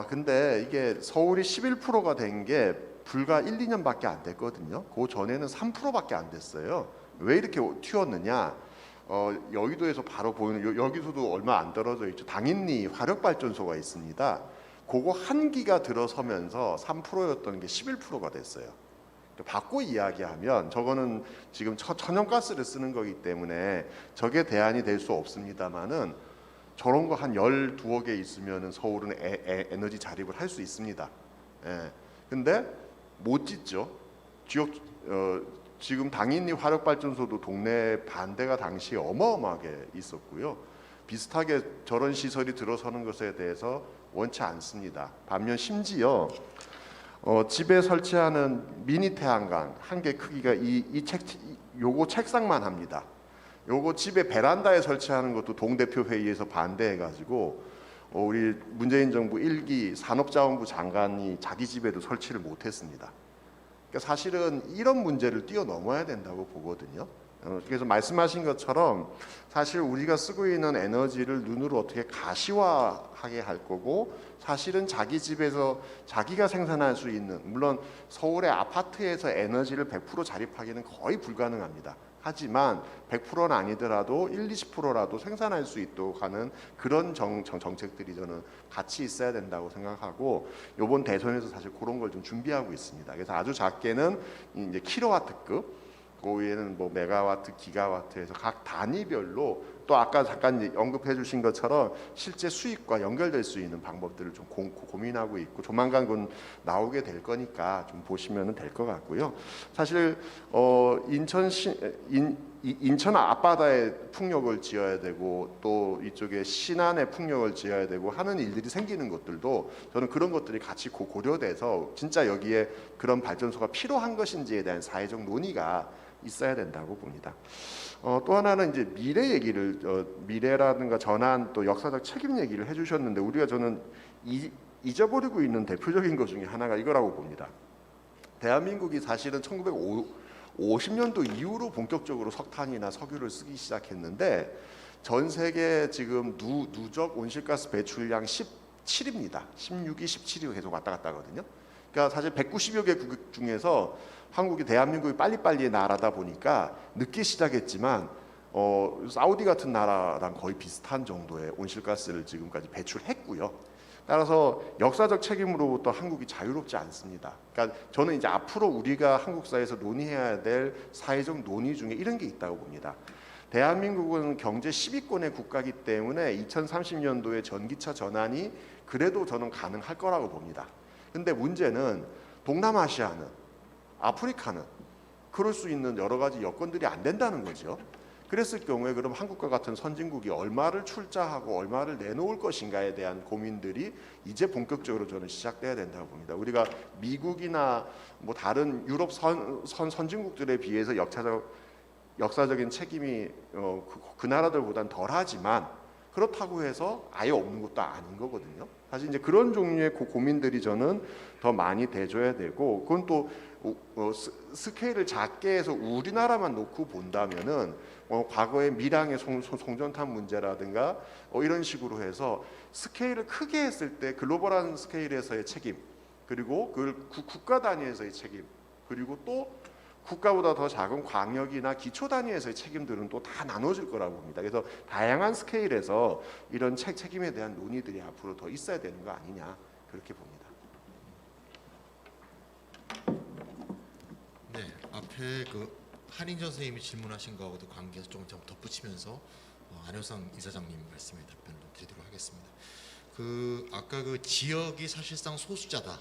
근데 이게 서울이 11%가 된 게 불과 1, 2년밖에 안 됐거든요. 그 전에는 3%밖에 안 됐어요. 왜 이렇게 튀었느냐? 여의도에서 바로 보이는 여기서도 얼마 안 떨어져 있죠. 당인리 화력발전소가 있습니다. 그거 한 기가 들어서면서 3%였던 게 11%가 됐어요. 바꿔 이야기하면 저거는 지금 천연가스를 쓰는 거기 때문에 저게 대안이 될 수 없습니다만은 저런 거 한 12억 개 있으면은 서울은 에너지 자립을 할 수 있습니다. 예. 근데 못 짓죠. 지금 당인리 화력발전소도 동네 반대가 당시에 어마어마하게 있었고요. 비슷하게 저런 시설이 들어서는 것에 대해서 원치 않습니다. 반면 심지어 집에 설치하는 미니 태양광 한 개 크기가 요거 책상만 합니다. 요거 집에 베란다에 설치하는 것도 동대표 회의에서 반대해가지고 우리 문재인 정부 1기 산업자원부 장관이 자기 집에도 설치를 못했습니다. 그러니까 사실은 이런 문제를 뛰어넘어야 된다고 보거든요. 그래서 말씀하신 것처럼 사실 우리가 쓰고 있는 에너지를 눈으로 어떻게 가시화하게 할 거고, 사실은 자기 집에서 자기가 생산할 수 있는, 물론 서울의 아파트에서 에너지를 100% 자립하기는 거의 불가능합니다. 하지만 100%는 아니더라도 20%라도 생산할 수 있도록 하는 그런 정책들이 저는 같이 있어야 된다고 생각하고, 이번 대선에서 사실 그런 걸 좀 준비하고 있습니다. 그래서 아주 작게는 이제 킬로와트급, 그 위에는 뭐 메가와트, 기가와트에서 각 단위별로, 또 아까 잠깐 이제 언급해 주신 것처럼 실제 수익과 연결될 수 있는 방법들을 좀 고민하고 있고, 조만간 곧 나오게 될 거니까 좀 보시면 될 것 같고요. 사실 인천 앞바다에 풍력을 지어야 되고, 또 이쪽에 신안에 풍력을 지어야 되고 하는 일들이 생기는 것들도 저는 그런 것들이 같이 고려돼서 진짜 여기에 그런 발전소가 필요한 것인지에 대한 사회적 논의가 있어야 된다고 봅니다. 또 하나는 이제 미래 얘기를, 미래라든가 전환, 또 역사적 책임 얘기를 해주셨는데, 우리가 저는 잊어버리고 있는 대표적인 것 중에 하나가 이거라고 봅니다. 대한민국이 사실은 1950년도 이후로 본격적으로 석탄이나 석유를 쓰기 시작했는데, 전 세계 지금 누적 온실가스 배출량 17입니다. 16위, 17위 계속 왔다 갔다 하거든요. 그러니까 사실 190여 개국 중에서 한국이, 대한민국이 빨리빨리 나라다 보니까 늦게 시작했지만 사우디 같은 나라랑 거의 비슷한 정도의 온실가스를 지금까지 배출했고요. 따라서 역사적 책임으로부터 한국이 자유롭지 않습니다. 그러니까 저는 이제 앞으로 우리가 한국 사회에서 논의해야 될 사회적 논의 중에 이런 게 있다고 봅니다. 대한민국은 경제 10위권의 국가이기 때문에 2030년도에 전기차 전환이 그래도 저는 가능할 거라고 봅니다. 근데 문제는 동남아시아는, 아프리카는 그럴 수 있는 여러 가지 여건들이 안 된다는 거죠. 그랬을 경우에 그럼 한국과 같은 선진국이 얼마를 출자하고 얼마를 내놓을 것인가에 대한 고민들이 이제 본격적으로 저는 시작돼야 된다고 봅니다. 우리가 미국이나 뭐 다른 유럽 선진국들에 비해서 역사적인 책임이 그 나라들보다는 덜하지만, 그렇다고 해서 아예 없는 것도 아닌 거거든요. 사실 이제 그런 종류의 고민들이 저는 더 많이 돼줘야 되고, 그건 또 스케일을 작게 해서 우리나라만 놓고 본다면은 과거의 밀양의 송전탄 문제라든가 이런 식으로 해서 스케일을 크게 했을 때 글로벌한 스케일에서의 책임, 그리고 그걸 국가 단위에서의 책임, 그리고 또 국가보다 더 작은 광역이나 기초 단위에서의 책임들은 또 다 나눠질 거라고 봅니다. 그래서 다양한 스케일에서 이런 책임에 대한 논의들이 앞으로 더 있어야 되는 거 아니냐, 그렇게 봅니다. 네, 앞에 그 한인전 선생님이 질문하신 거하고도 관계해서 좀 덧붙이면서 안효상 이사장님 말씀에 답변을 드리도록 하겠습니다. 아까 그 지역이 사실상 소수자다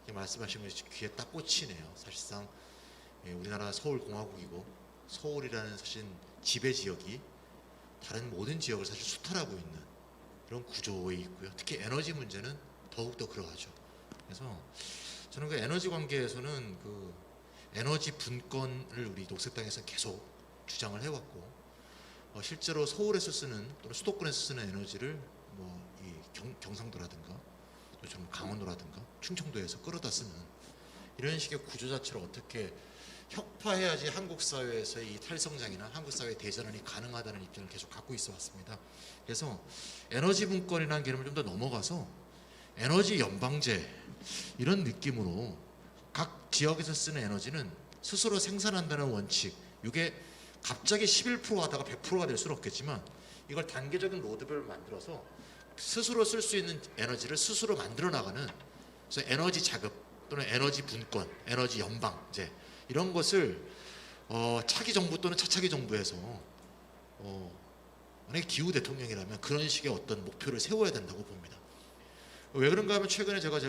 이렇게 말씀하신 것이 귀에 딱 꽂히네요. 사실상 우리나라 서울공화국이고, 서울이라는 사실 지배 지역이 다른 모든 지역을 사실 수탈하고 있는 그런 구조에 있고요. 특히 에너지 문제는 더욱더 그러하죠. 그래서 저는 그 에너지 관계에서는 그 에너지 분권을 우리 녹색당에서 계속 주장을 해왔고, 실제로 서울에서 쓰는 또는 수도권에서 쓰는 에너지를 뭐 이 경상도라든가 또 좀 강원도라든가 충청도에서 끌어다 쓰는 이런 식의 구조 자체를 어떻게 혁파해야지 한국 사회에서의 이 탈성장이나 한국 사회의 대전환이 가능하다는 입장을 계속 갖고 있어 왔습니다. 그래서 에너지 분권이라는 개념을 좀 더 넘어가서 에너지 연방제 이런 느낌으로 각 지역에서 쓰는 에너지는 스스로 생산한다는 원칙, 이게 갑자기 11% 하다가 100%가 될 수는 없겠지만 이걸 단계적인 로드맵을 만들어서 스스로 쓸 수 있는 에너지를 스스로 만들어 나가는, 그래서 에너지 자급 또는 에너지 분권, 에너지 연방제 이런 것을 차기 정부 또는 차차기 정부에서 만약에 기후 대통령이라면 그런 식의 어떤 목표를 세워야 된다고 봅니다. 왜 그런가 하면 최근에 제가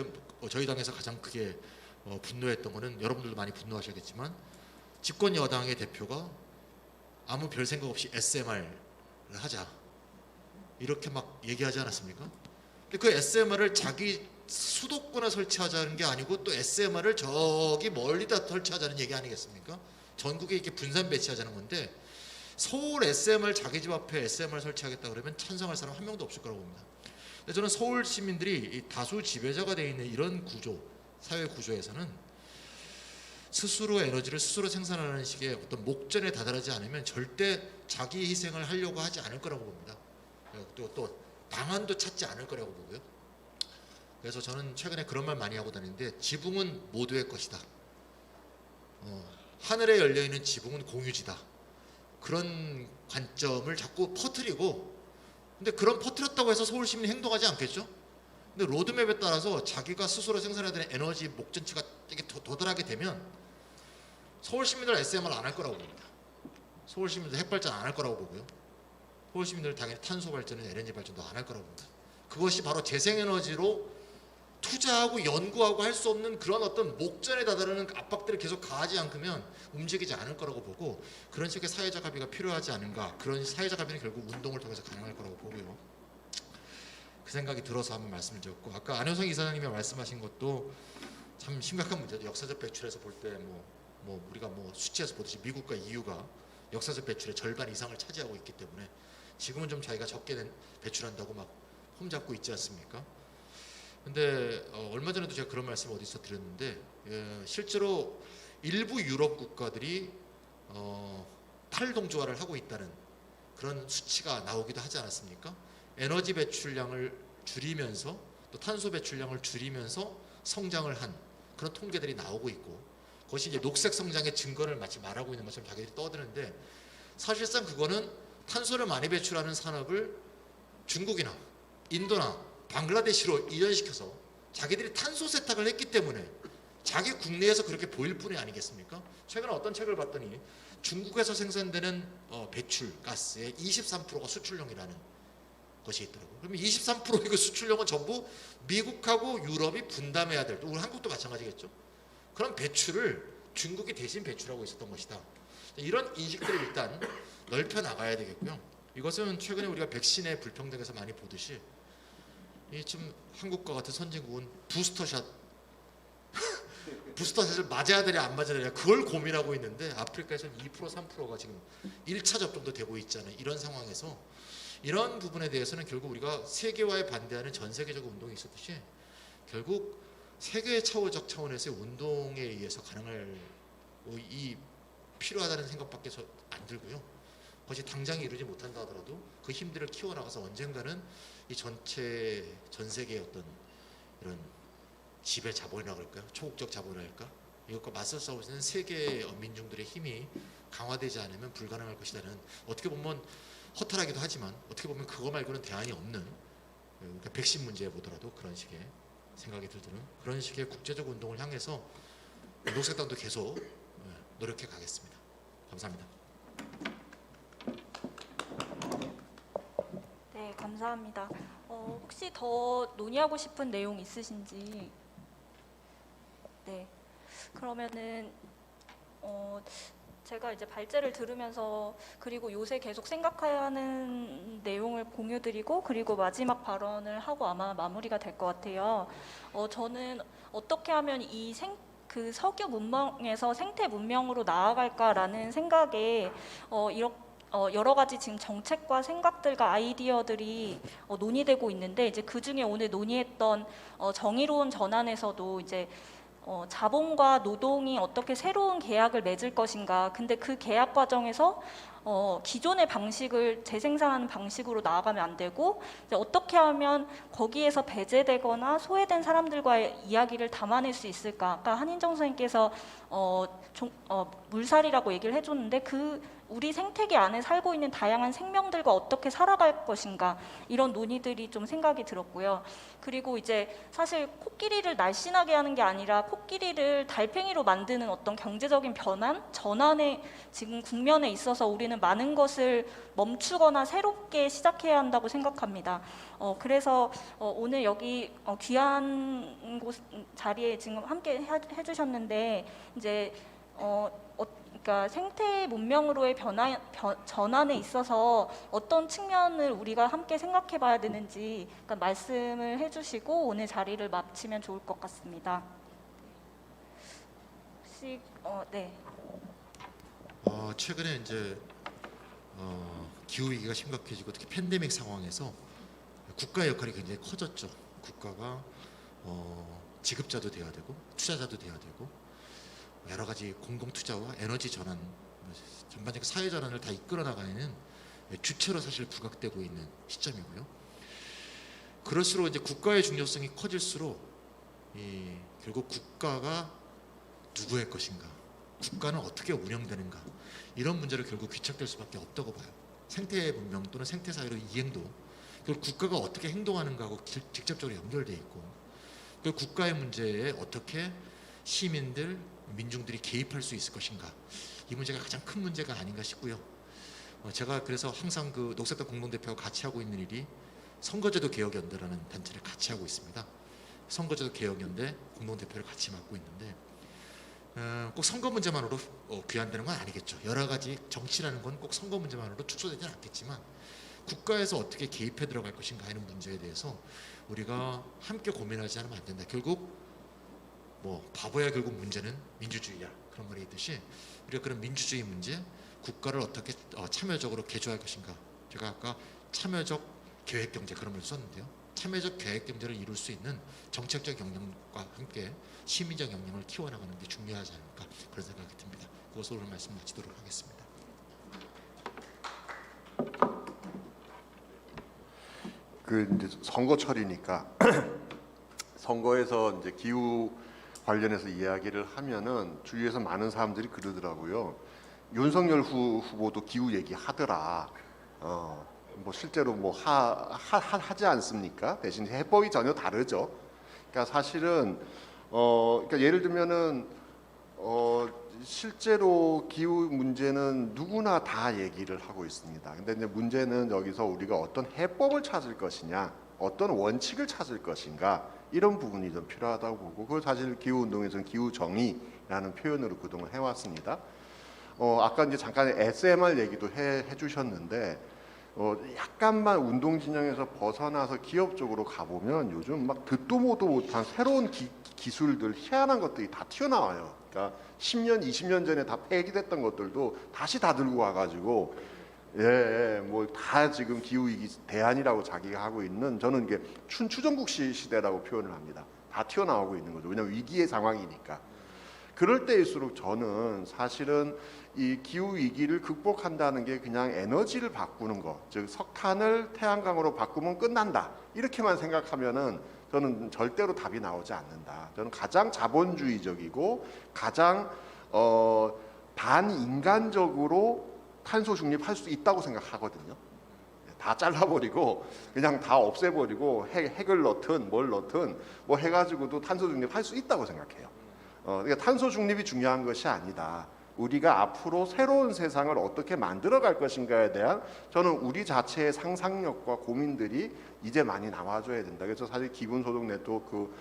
저희 당에서 가장 크게 분노했던 거는, 여러분들도 많이 분노하셨겠지만 집권 여당의 대표가 아무 별 생각 없이 SMR을 하자 이렇게 막 얘기하지 않았습니까? 근데 그 SMR을 자기 수도권에 설치하자는 게 아니고 또 SMR을 저기 멀리다 설치하자는 얘기 아니겠습니까? 전국에 이렇게 분산 배치하자는 건데, 서울 SMR 자기 집 앞에 SMR 설치하겠다 그러면 찬성할 사람 한 명도 없을 거라고 봅니다. 근데 저는 서울 시민들이 이 다수 지배자가 되어 있는 이런 구조, 사회 구조에서는 스스로 에너지를 스스로 생산하는 식의 어떤 목전에 다다르지 않으면 절대 자기 희생을 하려고 하지 않을 거라고 봅니다. 또 방안도 찾지 않을 거라고 보고요. 그래서 저는 최근에 그런 말 많이 하고 다니는데 지붕은 모두의 것이다. 하늘에 열려 있는 지붕은 공유지다. 그런 관점을 자꾸 퍼뜨리고, 근데 그런 퍼뜨렸다고 해서 서울 시민이 행동하지 않겠죠? 근데 로드맵에 따라서 자기가 스스로 생산해야 되는 에너지 목전치가 되게 도달하게 되면 서울 시민들 SMR 안 할 거라고 봅니다. 서울 시민들 핵발전 안 할 거라고 보고요. 서울 시민들 당연히 탄소 발전은 LNG 발전도 안 할 거라고 봅니다. 그것이 바로 재생에너지로 투자하고 연구하고 할 수 없는 그런 어떤 목전에 다다르는 압박들을 계속 가하지 않으면 움직이지 않을 거라고 보고, 그런 식의 사회적 합의가 필요하지 않은가. 그런 사회적 합의는 결국 운동을 통해서 가능할 거라고 보고요. 그 생각이 들어서 한번 말씀을 드렸고, 아까 안효성 이사장님이 말씀하신 것도 참 심각한 문제죠. 역사적 배출에서 볼 때 우리가 수치에서 보듯이 미국과 EU가 역사적 배출의 절반 이상을 차지하고 있기 때문에 지금은 좀 자기가 적게 배출한다고 막 폼잡고 있지 않습니까? 근데 얼마 전에도 제가 그런 말씀을 어디서 드렸는데, 실제로 일부 유럽 국가들이 탈동조화를 하고 있다는 그런 수치가 나오기도 하지 않았습니까? 에너지 배출량을 줄이면서 또 탄소 배출량을 줄이면서 성장을 한 그런 통계들이 나오고 있고, 그것이 이제 녹색 성장의 증거를 마치 말하고 있는 것처럼 자기들이 떠드는데, 사실상 그거는 탄소를 많이 배출하는 산업을 중국이나 인도나 방글라데시로 이전시켜서 자기들이 탄소 세탁을 했기 때문에 자기 국내에서 그렇게 보일 뿐이 아니겠습니까? 최근에 어떤 책을 봤더니 중국에서 생산되는 배출 가스의 23%가 수출용이라는 것이 있더라고요. 그러면 23%의 그 수출용은 전부 미국하고 유럽이 분담해야 될, 또 우리 한국도 마찬가지겠죠. 그런 배출을 중국이 대신 배출하고 있었던 것이다. 이런 인식들을 일단 넓혀 나가야 되겠고요. 이것은 최근에 우리가 백신의 불평등에서 많이 보듯이 이 좀 한국과 같은 선진국은 부스터샷을 맞아야 되냐 안 맞아야 되냐 그걸 고민하고 있는데, 아프리카에서는 2% 3%가 지금 1차 접종도 되고 있잖아요. 이런 상황에서 이런 부분에 대해서는 결국 우리가 세계화에 반대하는 전 세계적 운동이 있었듯이 결국 세계 차원에서의 운동에 의해서 가능할 이 필요하다는 생각밖에 안 들고요. 그것이 당장 이루지 못한다 하더라도 그 힘들을 키워나가서 언젠가는 이 전 세계의 어떤 이런 지배 자본이라고 할까요? 초국적 자본이랄까? 이것과 맞서 싸울 수 있는 세계 민중들의 힘이 강화되지 않으면 불가능할 것이라는, 어떻게 보면 허탈하기도 하지만 어떻게 보면 그거 말고는 대안이 없는, 그러니까 백신 문제에 보더라도 그런 식의 생각이 들드는 그런 식의 국제적 운동을 향해서 녹색당도 계속 노력해 가겠습니다. 감사합니다. 네, 감사합니다. 혹시 더 논의하고 싶은 내용 있으신지? 네, 그러면은 제가 이제 발제를 들으면서, 그리고 요새 계속 생각해야 하는 내용을 공유드리고, 그리고 마지막 발언을 하고 아마 마무리가 될 것 같아요. 저는 어떻게 하면 그 석유 문명에서 생태 문명으로 나아갈까라는 생각에 여러 가지 지금 정책과 생각들과 아이디어들이 논의되고 있는데, 이제 그 중에 오늘 논의했던 정의로운 전환에서도 이제 자본과 노동이 어떻게 새로운 계약을 맺을 것인가. 근데 그 계약 과정에서 기존의 방식을 재생산하는 방식으로 나아가면 안 되고, 이제 어떻게 하면 거기에서 배제되거나 소외된 사람들과의 이야기를 담아낼 수 있을까. 아까 한인정 선생님께서 물살이라고 얘기를 해줬는데, 우리 생태계 안에 살고 있는 다양한 생명들과 어떻게 살아갈 것인가, 이런 논의들이 좀 생각이 들었고요. 그리고 이제 사실 코끼리를 날씬하게 하는 게 아니라 코끼리를 달팽이로 만드는 어떤 경제적인 전환에 지금 국면에 있어서 우리는 많은 것을 멈추거나 새롭게 시작해야 한다고 생각합니다. 그래서 오늘 여기 귀한 자리에 지금 함께 해주셨는데, 이제 그러니까 생태 문명으로의 전환에 있어서 어떤 측면을 우리가 함께 생각해 봐야 되는지 그러니까 말씀을 해주시고 오늘 자리를 마치면 좋을 것 같습니다. 혹시 네. 최근에 이제 기후 위기가 심각해지고 특히 팬데믹 상황에서 국가의 역할이 굉장히 커졌죠. 국가가 지급자도 돼야 되고 투자자도 돼야 되고 여러 가지 공공 투자와 에너지 전환, 전반적인 사회 전환을 다 이끌어 나가는 주체로 사실 부각되고 있는 시점이고요. 그럴수록 이제 국가의 중요성이 커질수록 결국 국가가 누구의 것인가, 국가는 어떻게 운영되는가, 이런 문제로 결국 귀착될 수밖에 없다고 봐요. 생태 문명 또는 생태 사회로 이행도 결국 국가가 어떻게 행동하는가하고 직접적으로 연결돼 있고, 그 국가의 문제에 어떻게 시민들, 민중들이 개입할 수 있을 것인가, 이 문제가 가장 큰 문제가 아닌가 싶고요. 제가 그래서 항상 그 녹색당 공동대표와 같이 하고 있는 일이 선거제도 개혁연대라는 단체를 같이 하고 있습니다. 선거제도 개혁연대 공동대표를 같이 맡고 있는데, 꼭 선거 문제만으로 귀환되는 건 아니겠죠. 여러 가지 정치라는 건 꼭 선거 문제만으로 축소되지는 않겠지만, 국가에서 어떻게 개입해 들어갈 것인가 하는 문제에 대해서 우리가 함께 고민하지 않으면 안 된다. 결국 뭐 바보야 결국 문제는 민주주의야, 그런 말이 있듯이 우리가 그런 민주주의 문제, 국가를 어떻게 참여적으로 개조할 것인가. 제가 아까 참여적 계획경제 그런 걸 썼는데요. 참여적 계획경제를 이룰 수 있는 정책적 역량과 함께 시민적 역량을 키워나가는 게 중요하지 않을까, 그런 생각이 듭니다. 그것으로 오늘 말씀 마치도록 하겠습니다. 그 이제 선거철이니까 선거에서 이제 기후 관련해서 이야기를 하면은 주위에서 많은 사람들이 그러더라고요. 윤석열 후보도 기후 얘기 하더라. 뭐 실제로 뭐 하지 않습니까? 대신 해법이 전혀 다르죠. 그러니까 사실은 그러니까 예를 들면은 실제로 기후 문제는 누구나 다 얘기를 하고 있습니다. 근데 이제 문제는 여기서 우리가 어떤 해법을 찾을 것이냐, 어떤 원칙을 찾을 것인가, 이런 부분이 좀 필요하다고 보고, 그걸 사실 기후 운동에서는 기후 정의라는 표현으로 그동안 해왔습니다. 아까 이제 잠깐 SMR 얘기도 해주셨는데, 약간만 운동 진영에서 벗어나서 기업 쪽으로 가보면 요즘 막 듣도 보도 못한 새로운 기술들, 희한한 것들이 다 튀어나와요. 그러니까 10년, 20년 전에 다 폐기됐던 것들도 다시 다 들고 와가지고 뭐 다 지금 기후위기 대안이라고 자기가 하고 있는, 저는 이게 춘추전국 시대라고 표현을 합니다. 다 튀어나오고 있는 거죠. 왜냐하면 위기의 상황이니까. 그럴 때일수록 저는 사실은 이 기후 위기를 극복한다는 게 그냥 에너지를 바꾸는 것, 즉 석탄을 태양광으로 바꾸면 끝난다, 이렇게만 생각하면은 저는 절대로 답이 나오지 않는다. 저는 가장 자본주의적이고 가장 반인간적으로 탄소 중립할 수 있다고 생각하거든요. 다 잘라버리고 그냥 다 없애버리고 핵을 넣든 뭘 넣든 뭐 해가지고도 탄소 중립할 수 있다고 생각해요. 그러니까 탄소 중립이 중요한 것이 아니다. 우리가 앞으로 새로운 세상을 어떻게 만들어갈 것인가에 대한, 저는 우리 자체의 상상력과 고민들이 이제 많이 나와줘야 된다. 그래서 사실 기본소득 네트워크,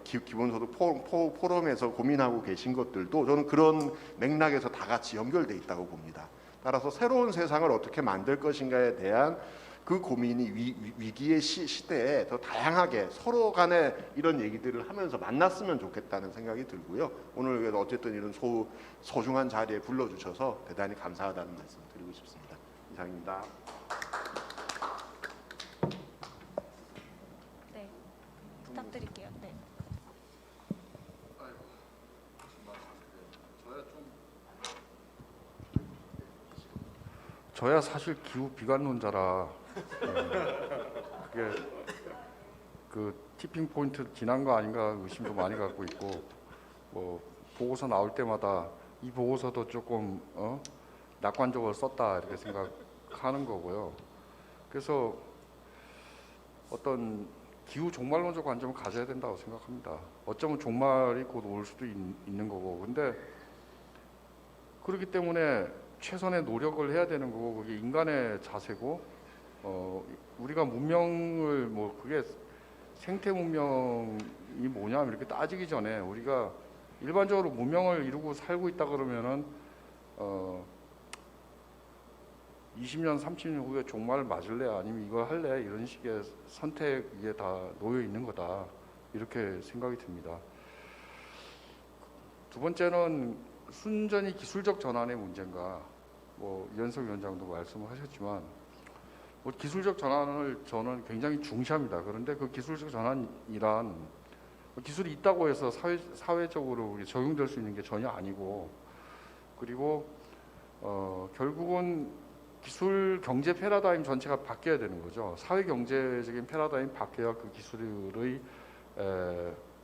기본소득 포럼에서 고민하고 계신 것들도 저는 그런 맥락에서 다 같이 연결돼 있다고 봅니다. 따라서 새로운 세상을 어떻게 만들 것인가에 대한 그 고민이 위기의 시대에 더 다양하게 서로 간에 이런 얘기들을 하면서 만났으면 좋겠다는 생각이 들고요. 오늘 어쨌든 이런 소중한 자리에 불러주셔서 대단히 감사하다는 말씀 드리고 싶습니다. 이상입니다. 네, 부탁드릴게요. 네. 저야 사실 기후 비관론자라 그게 그 티핑 포인트 지난 거 아닌가 의심도 많이 갖고 있고, 뭐 보고서 나올 때마다 이 보고서도 조금 낙관적으로 썼다 이렇게 생각하는 거고요. 그래서 어떤 기후 종말론적 관점을 가져야 된다고 생각합니다. 어쩌면 종말이 곧 올 수도 있는 거고, 근데 그렇기 때문에 최선의 노력을 해야 되는 거고, 그게 인간의 자세고, 우리가 문명을 뭐 그게 생태 문명이 뭐냐 이렇게 따지기 전에 우리가 일반적으로 문명을 이루고 살고 있다 그러면은 20년, 30년 후에 종말을 맞을래 아니면 이걸 할래, 이런 식의 선택에 다 놓여 있는 거다, 이렇게 생각이 듭니다. 두 번째는 순전히 기술적 전환의 문제인가, 뭐 이현석 위원장도 말씀을 하셨지만 뭐 기술적 전환을 저는 굉장히 중시합니다. 그런데 그 기술적 전환이란 기술이 있다고 해서 사회적으로 적용될 수 있는 게 전혀 아니고, 그리고 결국은 기술 경제 패러다임 전체가 바뀌어야 되는 거죠. 사회 경제적인 패러다임 바뀌어야 그 기술의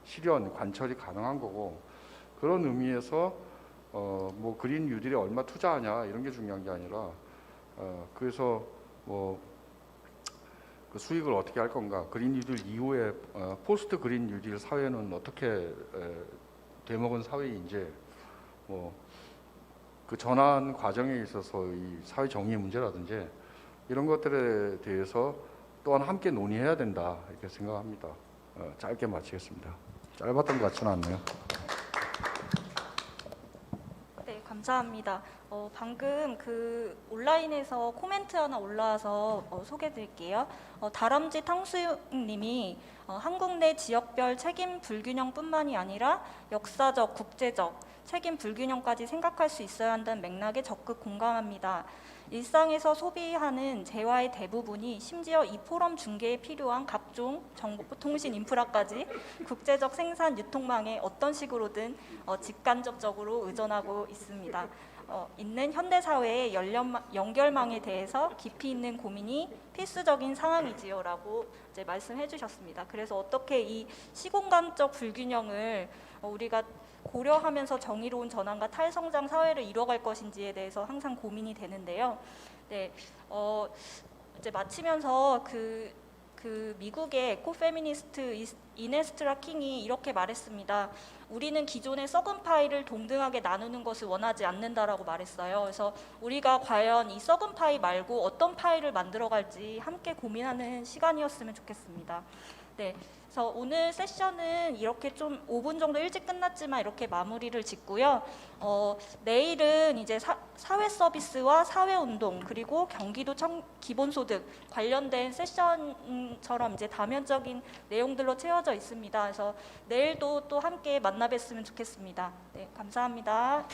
실현 관철이 가능한 거고, 그런 의미에서 뭐 그린 뉴딜에 얼마 투자하냐 이런 게 중요한 게 아니라 그래서 뭐 그 수익을 어떻게 할 건가, 그린 뉴딜 이후에 포스트 그린 뉴딜 사회는 어떻게 되먹은 사회인지, 뭐 그 전환 과정에 있어서 이 사회 정의의 문제라든지 이런 것들에 대해서 또한 함께 논의해야 된다 이렇게 생각합니다. 짧게 마치겠습니다. 짧았던 것 같지는 않네요. 네, 감사합니다. 방금 그 온라인에서 코멘트 하나 올라와서 소개드릴게요. 다람쥐 탕수육님이 한국 내 지역별 책임 불균형뿐만이 아니라 역사적, 국제적 책임 불균형까지 생각할 수 있어야 한다는 맥락에 적극 공감합니다. 일상에서 소비하는 재화의 대부분이 심지어 이 포럼 중계에 필요한 각종 정보통신 인프라까지 국제적 생산 유통망에 어떤 식으로든 직간접적으로 의존하고 있습니다. 있는 현대 사회의 연결망에 대해서 깊이 있는 고민이 필수적인 상황이지요라고 이제 말씀해 주셨습니다. 그래서 어떻게 이 시공간적 불균형을 우리가 고려하면서 정의로운 전환과 탈성장 사회를 이뤄갈 것인지에 대해서 항상 고민이 되는데요. 네, 이제 마치면서 그 미국의 에코페미니스트 이네스트라 킹이 이렇게 말했습니다. 우리는 기존의 썩은 파이를 동등하게 나누는 것을 원하지 않는다라고 말했어요. 그래서 우리가 과연 이 썩은 파이 말고 어떤 파이를 만들어갈지 함께 고민하는 시간이었으면 좋겠습니다. 네, 그래서 오늘 세션은 이렇게 좀 5분 정도 일찍 끝났지만 이렇게 마무리를 짓고요. 내일은 이제 사회 서비스와 사회 운동 그리고 경기도 기본소득 관련된 세션처럼 이제 다면적인 내용들로 채워져 있습니다. 그래서 내일도 또 함께 만나 뵀으면 좋겠습니다. 네, 감사합니다.